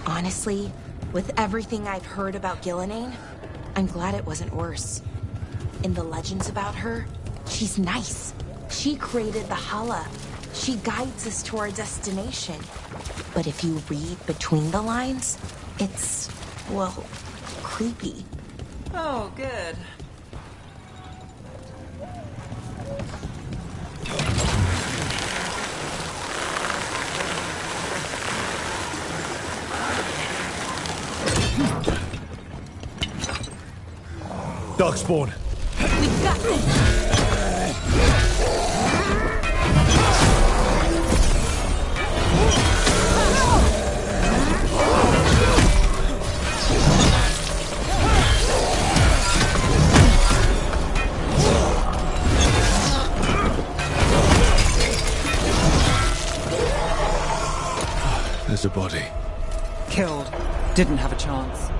Honestly, with everything I've heard about Gillenane, I'm glad it wasn't worse. In the legends about her, she's nice. She created the Hala. She guides us to our destination. But if you read between the lines, it's, well, creepy. Oh, good. Darkspawn. We've got this. There's a body. Killed. Didn't have a chance.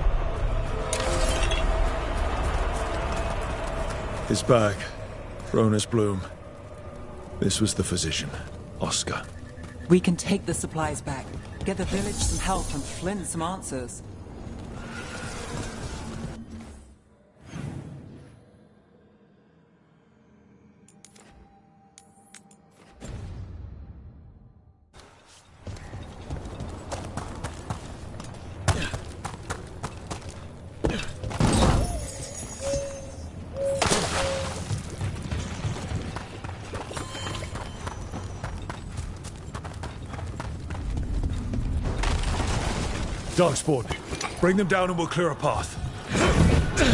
His bag. Ronus Bloom. This was the physician, Oscar. We can take the supplies back, get the village some help, and Flynn some answers. Darkspawn, bring them down and we'll clear a path. Looks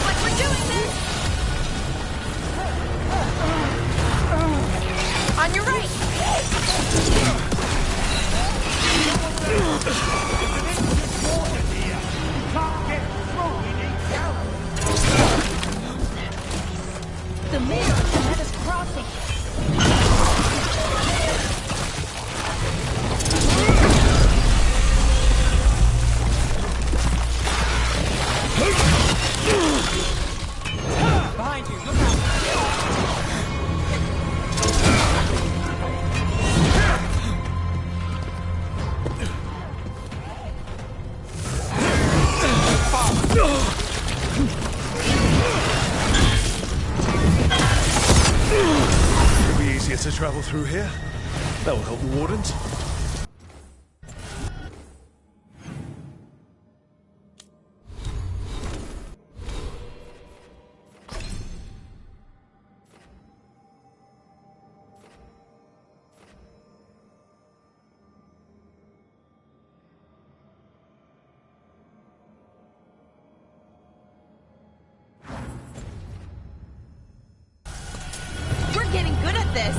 like we're doing this! On your right! The mirror that is crossing. Behind you, look out! It'll be easier to travel through here. That will help the wardens. We're getting good at this!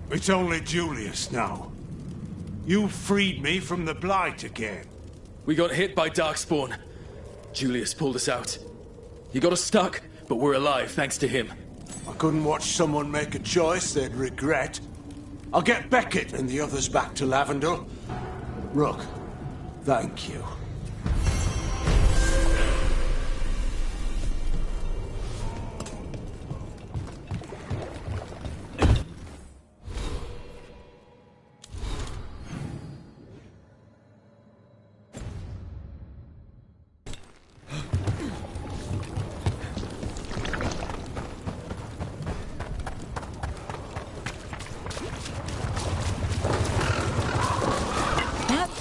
It's only Julius now. You freed me from the Blight again. We got hit by Darkspawn. Julius pulled us out. He got us stuck, but we're alive thanks to him. I couldn't watch someone make a choice they'd regret. I'll get Beckett and the others back to Lavendel. Rook, thank you.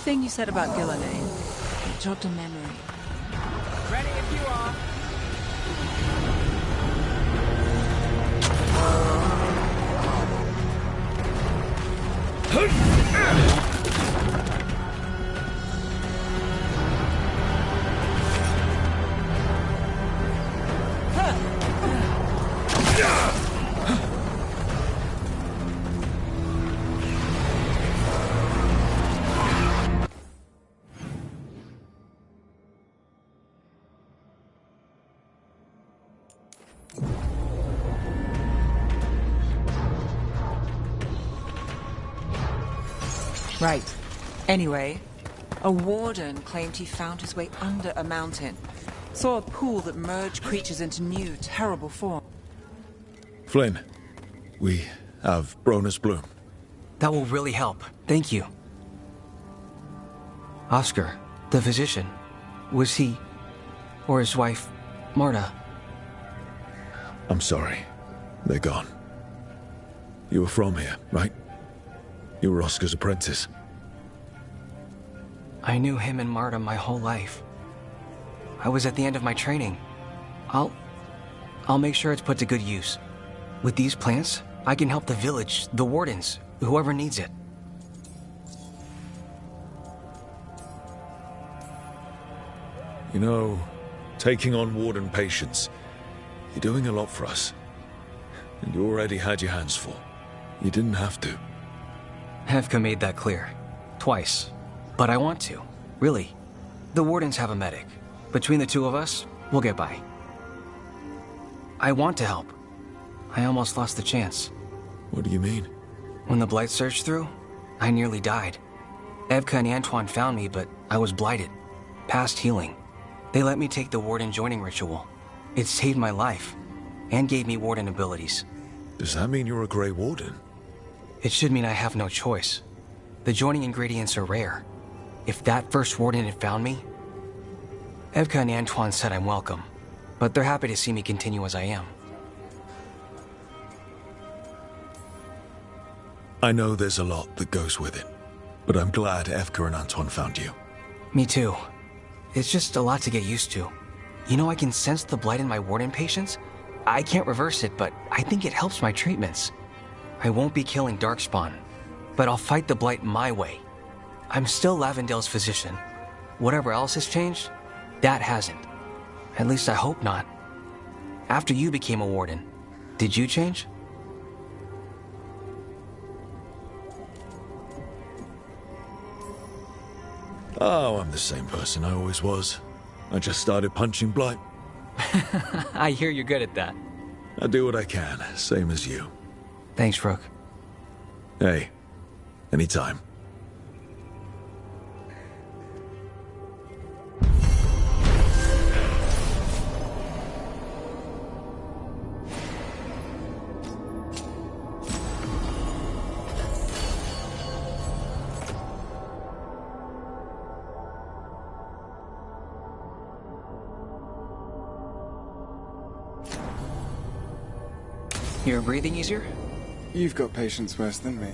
Thing you said about Gillenane, it jogged a memory. Ready if you are. Right. Anyway, a warden claimed he found his way under a mountain. Saw a pool that merged creatures into new, terrible form. Flynn, we have Bronus Bloom. That will really help. Thank you. Oscar, the physician, was he, or his wife, Marta? I'm sorry. They're gone. You were from here, right? You were Oscar's apprentice. I knew him and Marta my whole life. I was at the end of my training. I'll make sure it's put to good use. With these plants, I can help the village, the wardens, whoever needs it. You know, taking on warden patients, you're doing a lot for us. And you already had your hands full. You didn't have to. Hevka made that clear. Twice. But I want to. Really. The wardens have a medic. Between the two of us, we'll get by. I want to help. I almost lost the chance. What do you mean? When the Blight surged through, I nearly died. Evka and Antoine found me, but I was blighted. Past healing. They let me take the warden joining ritual. It saved my life, and gave me warden abilities. Does that mean you're a Grey Warden? It should mean I have no choice. The joining ingredients are rare. If that first warden had found me... Evka and Antoine said I'm welcome, but they're happy to see me continue as I am. I know there's a lot that goes with it, but I'm glad Evka and Antoine found you. Me too. It's just a lot to get used to. You know, I can sense the blight in my warden patients. I can't reverse it, but I think it helps my treatments. I won't be killing Darkspawn, but I'll fight the blight my way. I'm still Lavendel's physician. Whatever else has changed, that hasn't. At least I hope not. After you became a warden, did you change? Oh, I'm the same person I always was. I just started punching blight. I hear you're good at that. I do what I can, same as you. Thanks, Rook. Hey, anytime. You're breathing easier? You've got patients worse than me.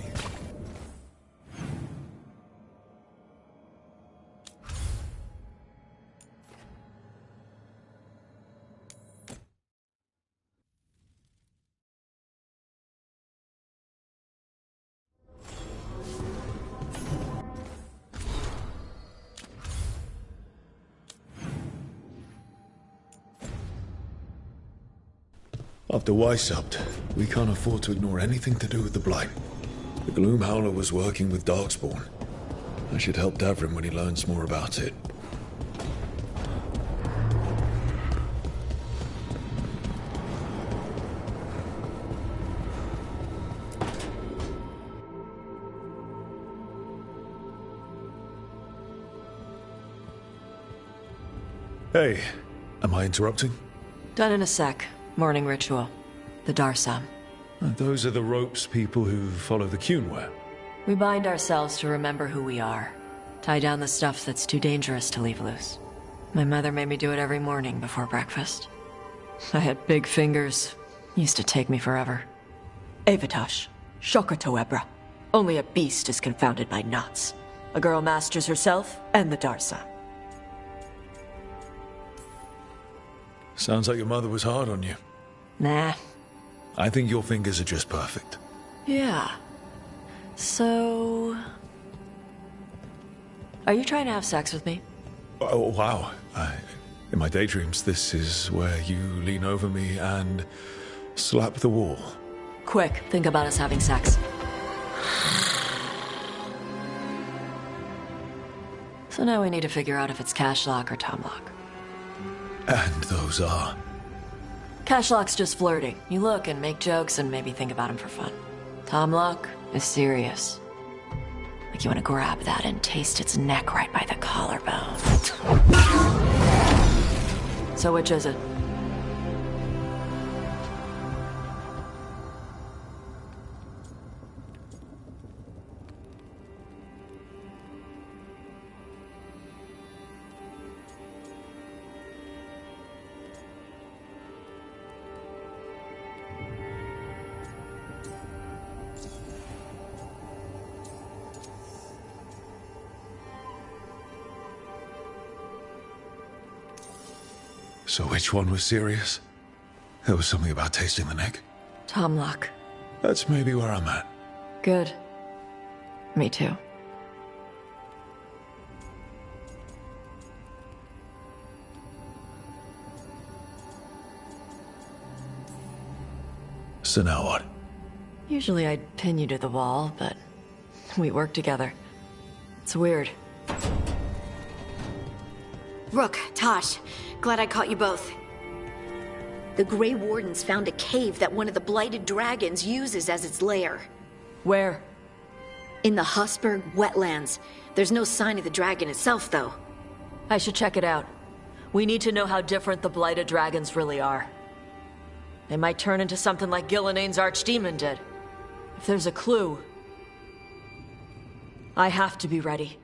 After Weiss helped, we can't afford to ignore anything to do with the Blight. The Gloomhowler was working with Darkspawn. I should help Davrin when he learns more about it. Hey, am I interrupting? Done in a sec. Morning ritual. The Darsam. Those are the ropes people who follow the Qun wear. We bind ourselves to remember who we are. Tie down the stuff that's too dangerous to leave loose. My mother made me do it every morning before breakfast. I had big fingers. Used to take me forever. Avatash. Shokatoebra. Only a beast is confounded by knots. A girl masters herself and the Darsam. Sounds like your mother was hard on you. Nah. I think your fingers are just perfect. Yeah. So... Are you trying to have sex with me? Oh, wow. In my daydreams, this is where you lean over me and slap the wall. Quick, think about us having sex. So now we need to figure out if it's Cashlock or Tomlock. And those are? Cashlock's just flirting. You look and make jokes and maybe think about him for fun. Tomlock is serious. Like you want to grab that and taste its neck right by the collarbone. So which is it? So which one was serious? There was something about tasting the neck. Tomlock. That's maybe where I'm at. Good. Me too. So now what? Usually I'd pin you to the wall, but we work together. It's weird. Rook, Tosh, glad I caught you both. The Grey Wardens found a cave that one of the Blighted Dragons uses as its lair. Where? In the Husberg wetlands. There's no sign of the dragon itself, though. I should check it out. We need to know how different the Blighted Dragons really are. They might turn into something like Gillenane's Archdemon did. If there's a clue, I have to be ready.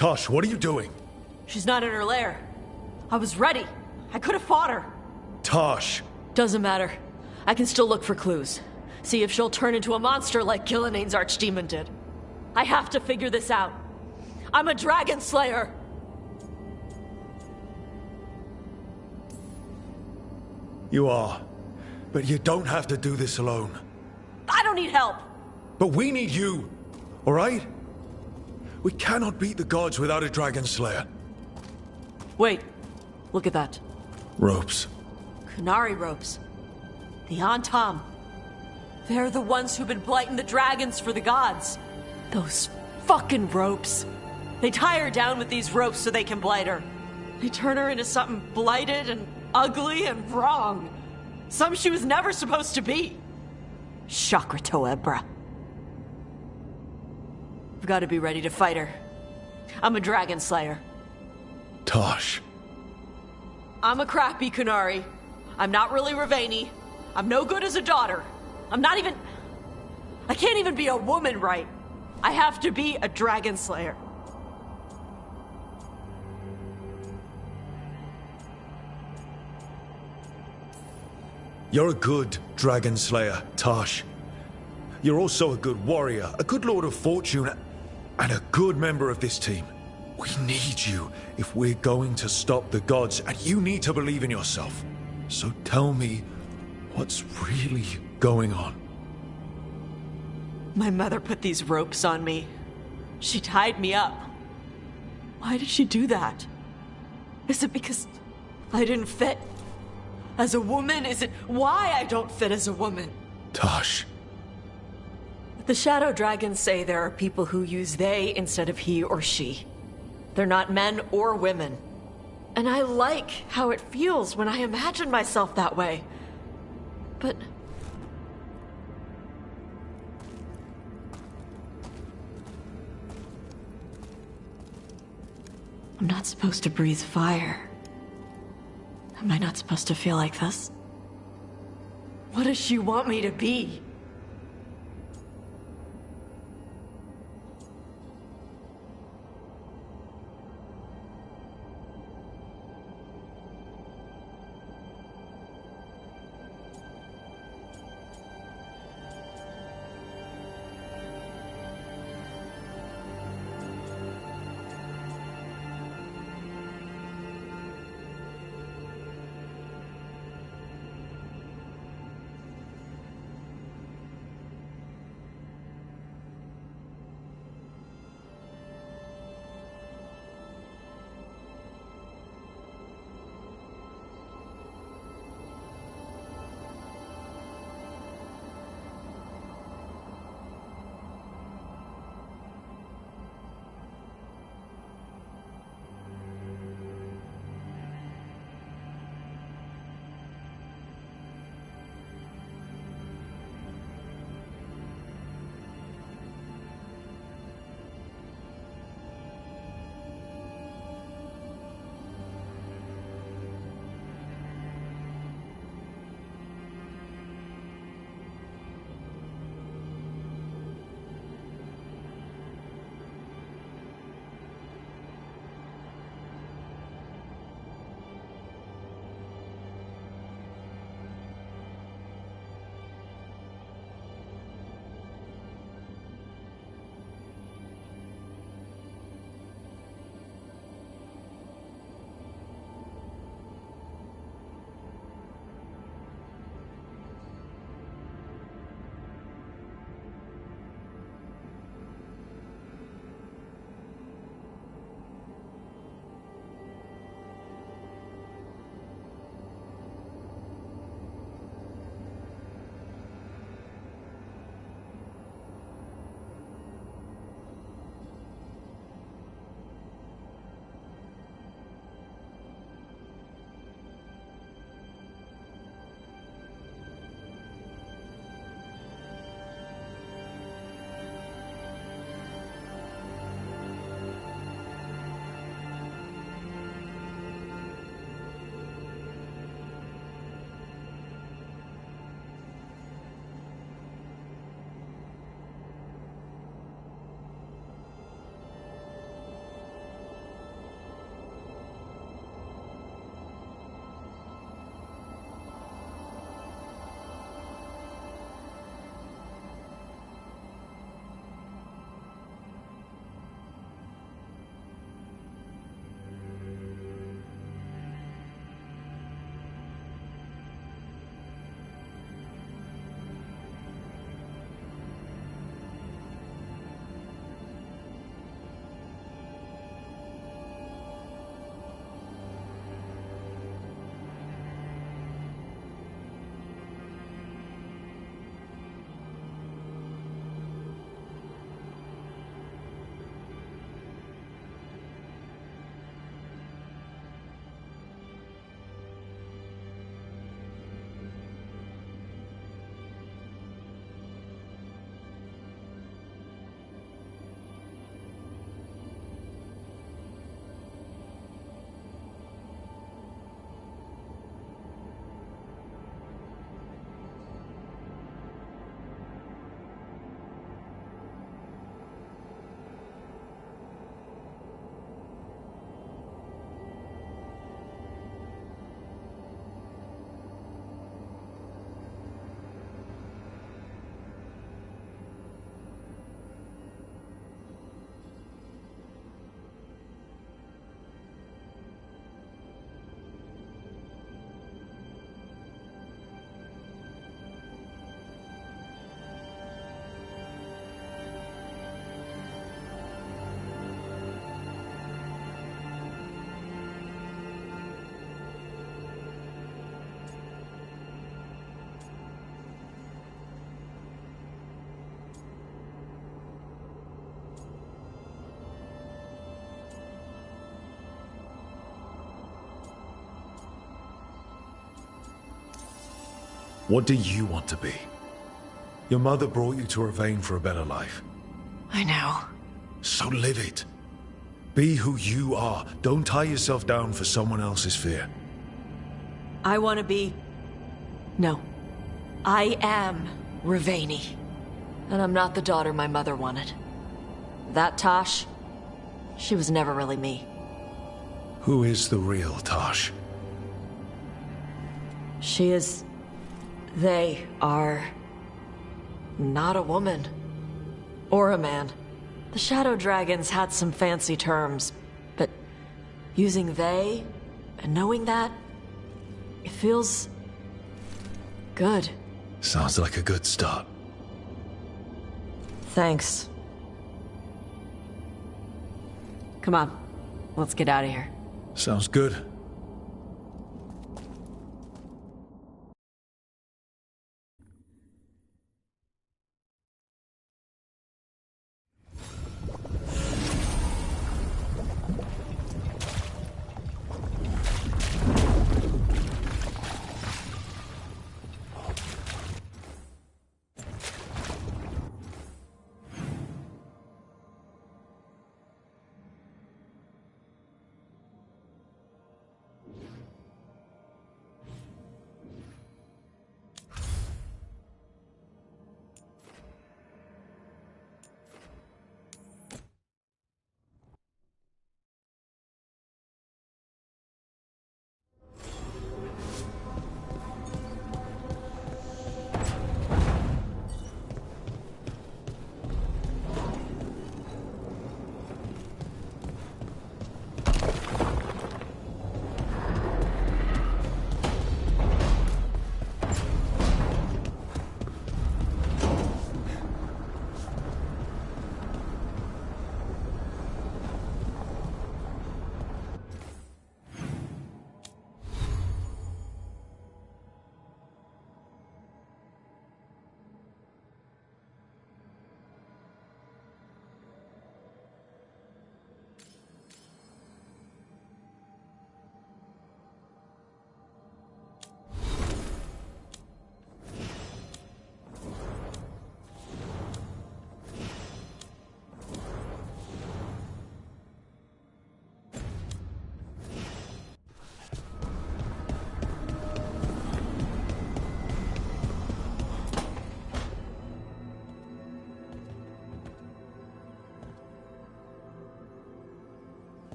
Tosh, what are you doing? She's not in her lair. I was ready. I could have fought her. Tosh! Doesn't matter. I can still look for clues. See if she'll turn into a monster like Gillenane's Archdemon did. I have to figure this out. I'm a dragon slayer. You are. But you don't have to do this alone. I don't need help! But we need you, all right? We cannot beat the gods without a Dragon Slayer. Wait, look at that. Ropes. Kunari ropes. The Antam. They're the ones who've been blighting the dragons for the gods. Those fucking ropes. They tie her down with these ropes so they can blight her. They turn her into something blighted and ugly and wrong. Some she was never supposed to be. Chakra Toebra. I've got to be ready to fight her. I'm a dragon slayer. Tosh. I'm a crappy Kunari. I'm not really Ravani. I'm no good as a daughter. I can't even be a woman right. I have to be a dragon slayer. You're a good Dragon Slayer, Tosh. You're also a good warrior, a good Lord of Fortune, and a good member of this team. We need you if we're going to stop the gods, and you need to believe in yourself. So tell me, what's really going on? My mother put these ropes on me. She tied me up. Why did she do that? Is it because I didn't fit as a woman? Is it why I don't fit as a woman? Tosh. The Shadow Dragons say there are people who use they instead of he or she. They're not men or women. And I like how it feels when I imagine myself that way. But I'm not supposed to breathe fire. Am I not supposed to feel like this? What does she want me to be? What do you want to be? Your mother brought you to her vein for a better life. I know. So live it. Be who you are. Don't tie yourself down for someone else's fear. I want to be... No. I am Ravani. And I'm not the daughter my mother wanted. That Tosh, she was never really me. Who is the real Tosh? She is... They are... not a woman. Or a man. The Shadow Dragons had some fancy terms, but using they and knowing that, it feels... good. Sounds like a good start. Thanks. Come on, let's get out of here. Sounds good.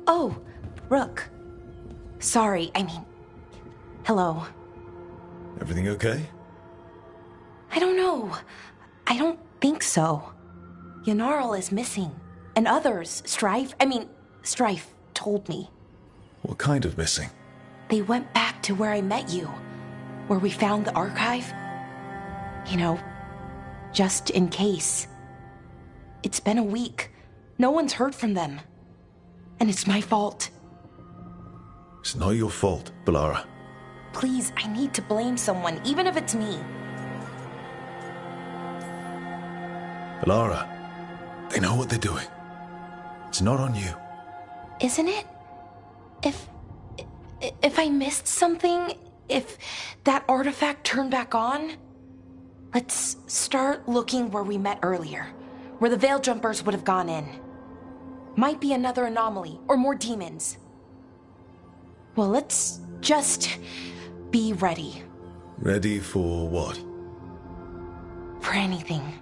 Oh, Rook. Sorry, hello. Everything okay? I don't know. I don't think so. Yanarl is missing. And others, Strife told me. What kind of missing? They went back to where I met you. Where we found the archive. You know, just in case. It's been a week. No one's heard from them. And it's my fault. It's not your fault, Balara. Please, I need to blame someone, even if it's me. Balara, they know what they're doing. It's not on you. Isn't it? If I missed something, if that artifact turned back on, let's start looking where we met earlier, where the Veil Jumpers would have gone in. Might be another anomaly, or more demons. Well, let's just be ready. Ready for what? For anything.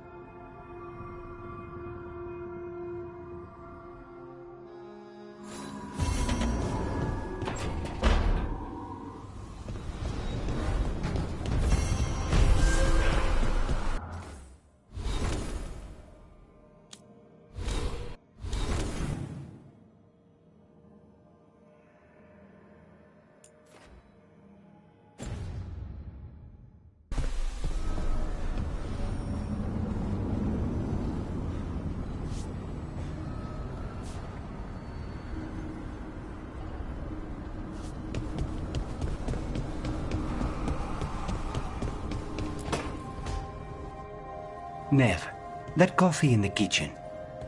Nev, that coffee in the kitchen,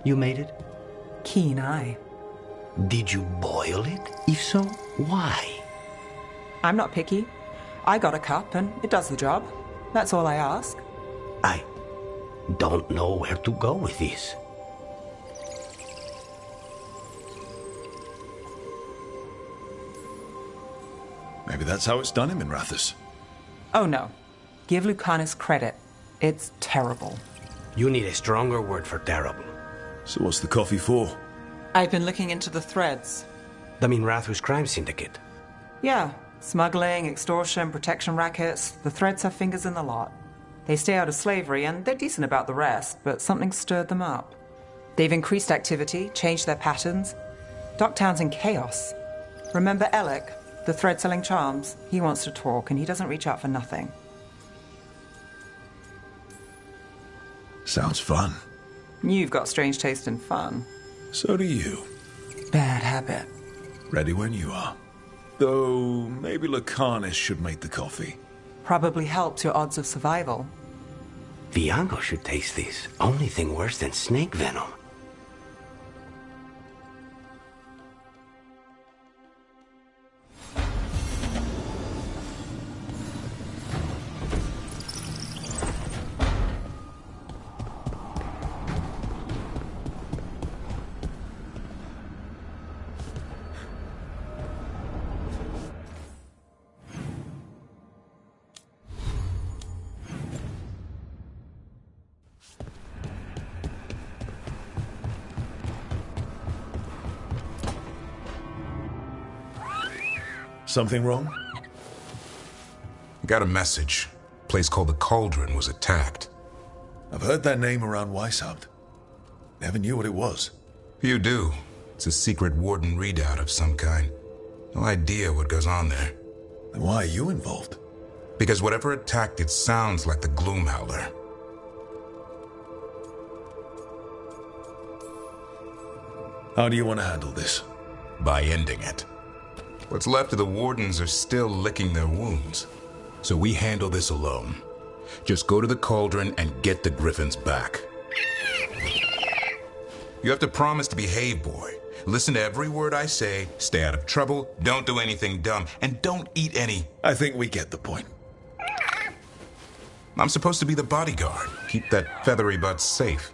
you made it? Keen eye. Did you boil it? If so, why? I'm not picky. I got a cup and it does the job. That's all I ask. I don't know where to go with this. Maybe that's how it's done him in Rathus. Oh no. Give Lucanus credit. It's terrible. You need a stronger word for terrible. So what's the coffee for? I've been looking into the threads. The Minrathus crime syndicate. Yeah. Smuggling, extortion, protection rackets. The threads have fingers in the lot. They stay out of slavery and they're decent about the rest, but something stirred them up. They've increased activity, changed their patterns. Docktown's in chaos. Remember Alec, the thread-selling charms? He wants to talk and he doesn't reach out for nothing. Sounds fun. You've got strange taste in fun. So do you. Bad habit. Ready when you are. Though, maybe Lucanus should make the coffee. Probably helps your odds of survival. Viago should taste this. Only thing worse than snake venom. Something wrong? Got a message. A place called the Cauldron was attacked. I've heard that name around Weishaupt. Never knew what it was. You do. It's a secret warden readout of some kind. No idea what goes on there. Then why are you involved? Because whatever attacked it sounds like the Gloomhowler. How do you want to handle this? By ending it. What's left of the Wardens are still licking their wounds. So we handle this alone. Just go to the Cauldron and get the Griffins back. You have to promise to behave, boy. Listen to every word I say, stay out of trouble, don't do anything dumb, and don't eat any... I think we get the point. I'm supposed to be the bodyguard. Keep that feathery butt safe.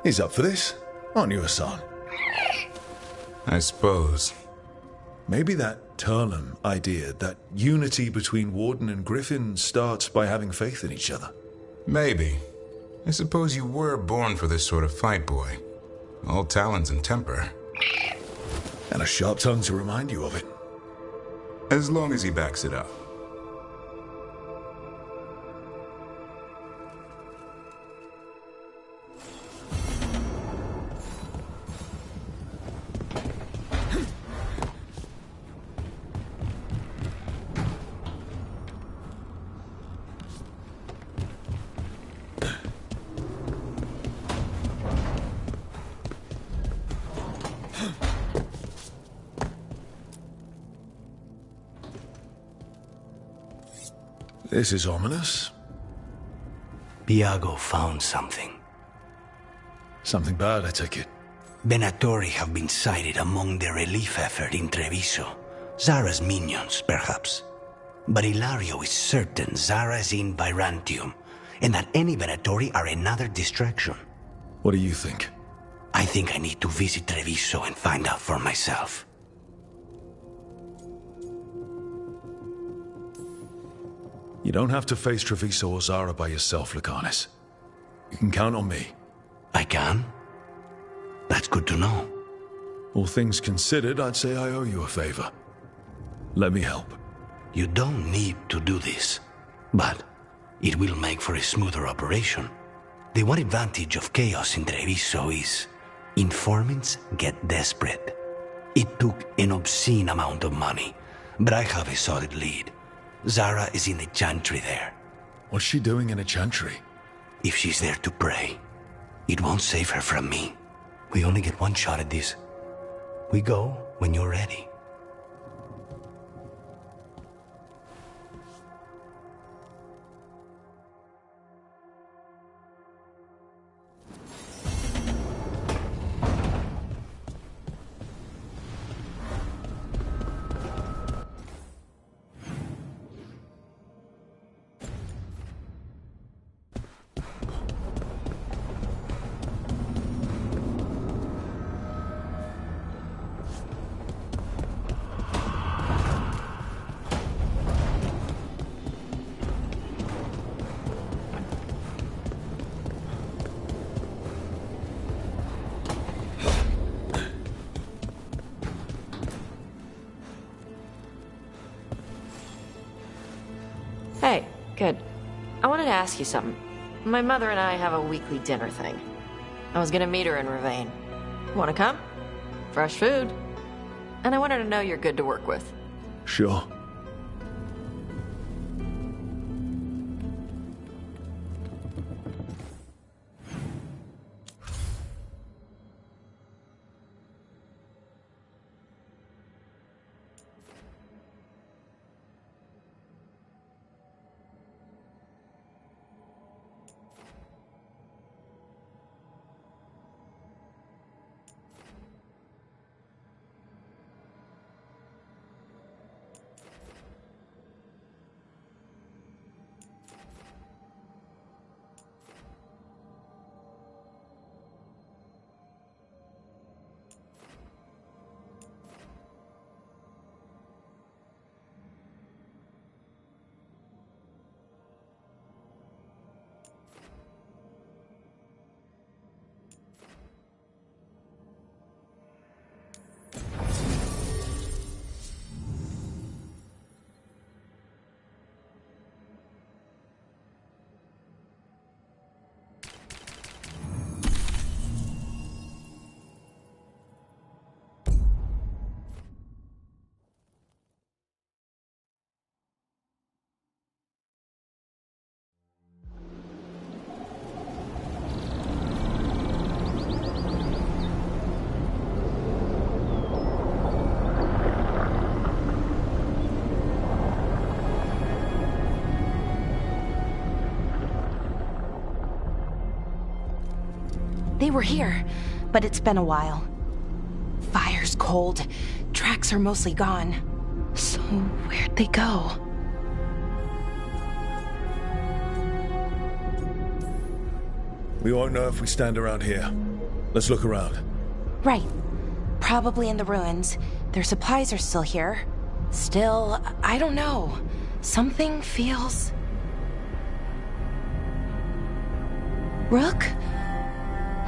He's up for this, aren't you, Hassan? I suppose. Maybe that Turlum idea, that unity between Warden and Griffin starts by having faith in each other. Maybe. I suppose you were born for this sort of fight, boy. All talons and temper. And a sharp tongue to remind you of it. As long as he backs it up. This is ominous. Viago found something. Something bad, I take it. Venatori have been sighted among the relief effort in Treviso. Zara's minions, perhaps. But Ilario is certain Zara is in Byrantium, and that any Venatori are another distraction. What do you think? I think I need to visit Treviso and find out for myself. You don't have to face Treviso or Zara by yourself, Lucanus. You can count on me. I can? That's good to know. All things considered, I'd say I owe you a favor. Let me help. You don't need to do this, but it will make for a smoother operation. The one advantage of chaos in Treviso is informants get desperate. It took an obscene amount of money, but I have a solid lead. Zara is in the chantry there. What's she doing in a chantry? If she's there to pray, it won't save her from me. We only get one shot at this. We go when you're ready. Good. I wanted to ask you something. My mother and I have a weekly dinner thing. I was gonna meet her in Ravane. Wanna come? Fresh food. And I wanted to know you're good to work with. Sure. They were here, but it's been a while. Fire's cold. Tracks are mostly gone. So where'd they go? We won't know if we stand around here. Let's look around. Right. Probably in the ruins. Their supplies are still here. Still, I don't know. Something feels... Rook?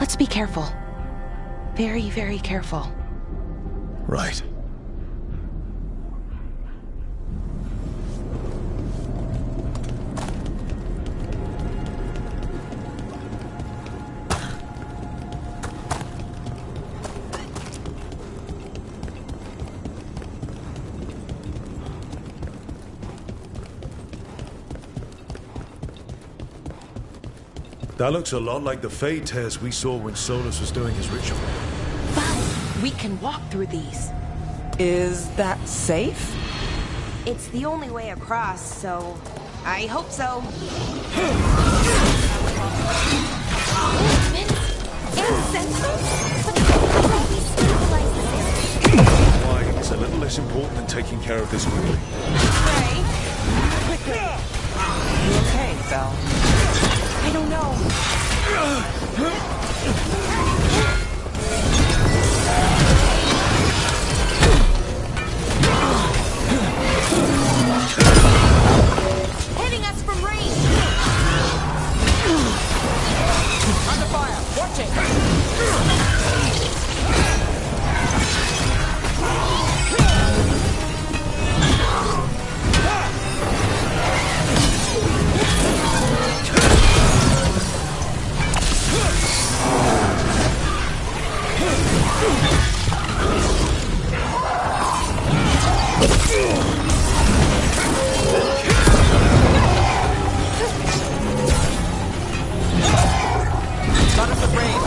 Let's be careful. Very, very careful. Right. That looks a lot like the Fade tears we saw when Solus was doing his ritual. Fine, we can walk through these. Is that safe? It's the only way across, so I hope so. Why, it's a little less important than taking care of this quickly. You okay, Belle? I don't know. Hitting us from range. Under fire. Watch it. Not at the range.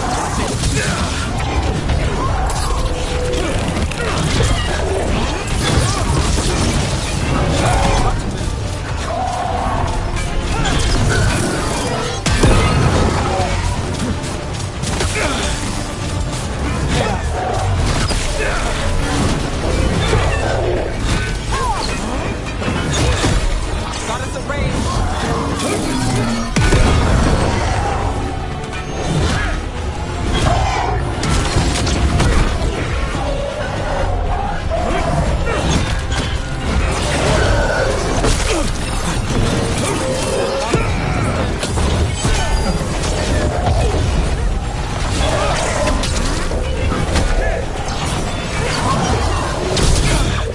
Not at the range.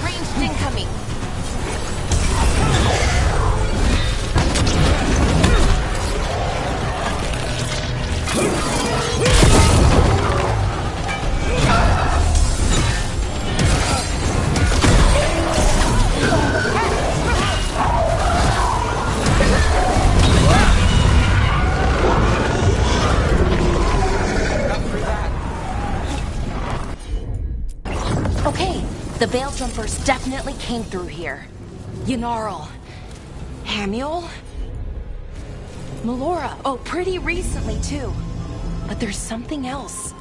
Ranged incoming. The Veil Jumpers definitely came through here. Yanarl. Hamiel? Melora. Oh, pretty recently, too. But there's something else.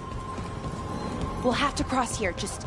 We'll have to cross here. Just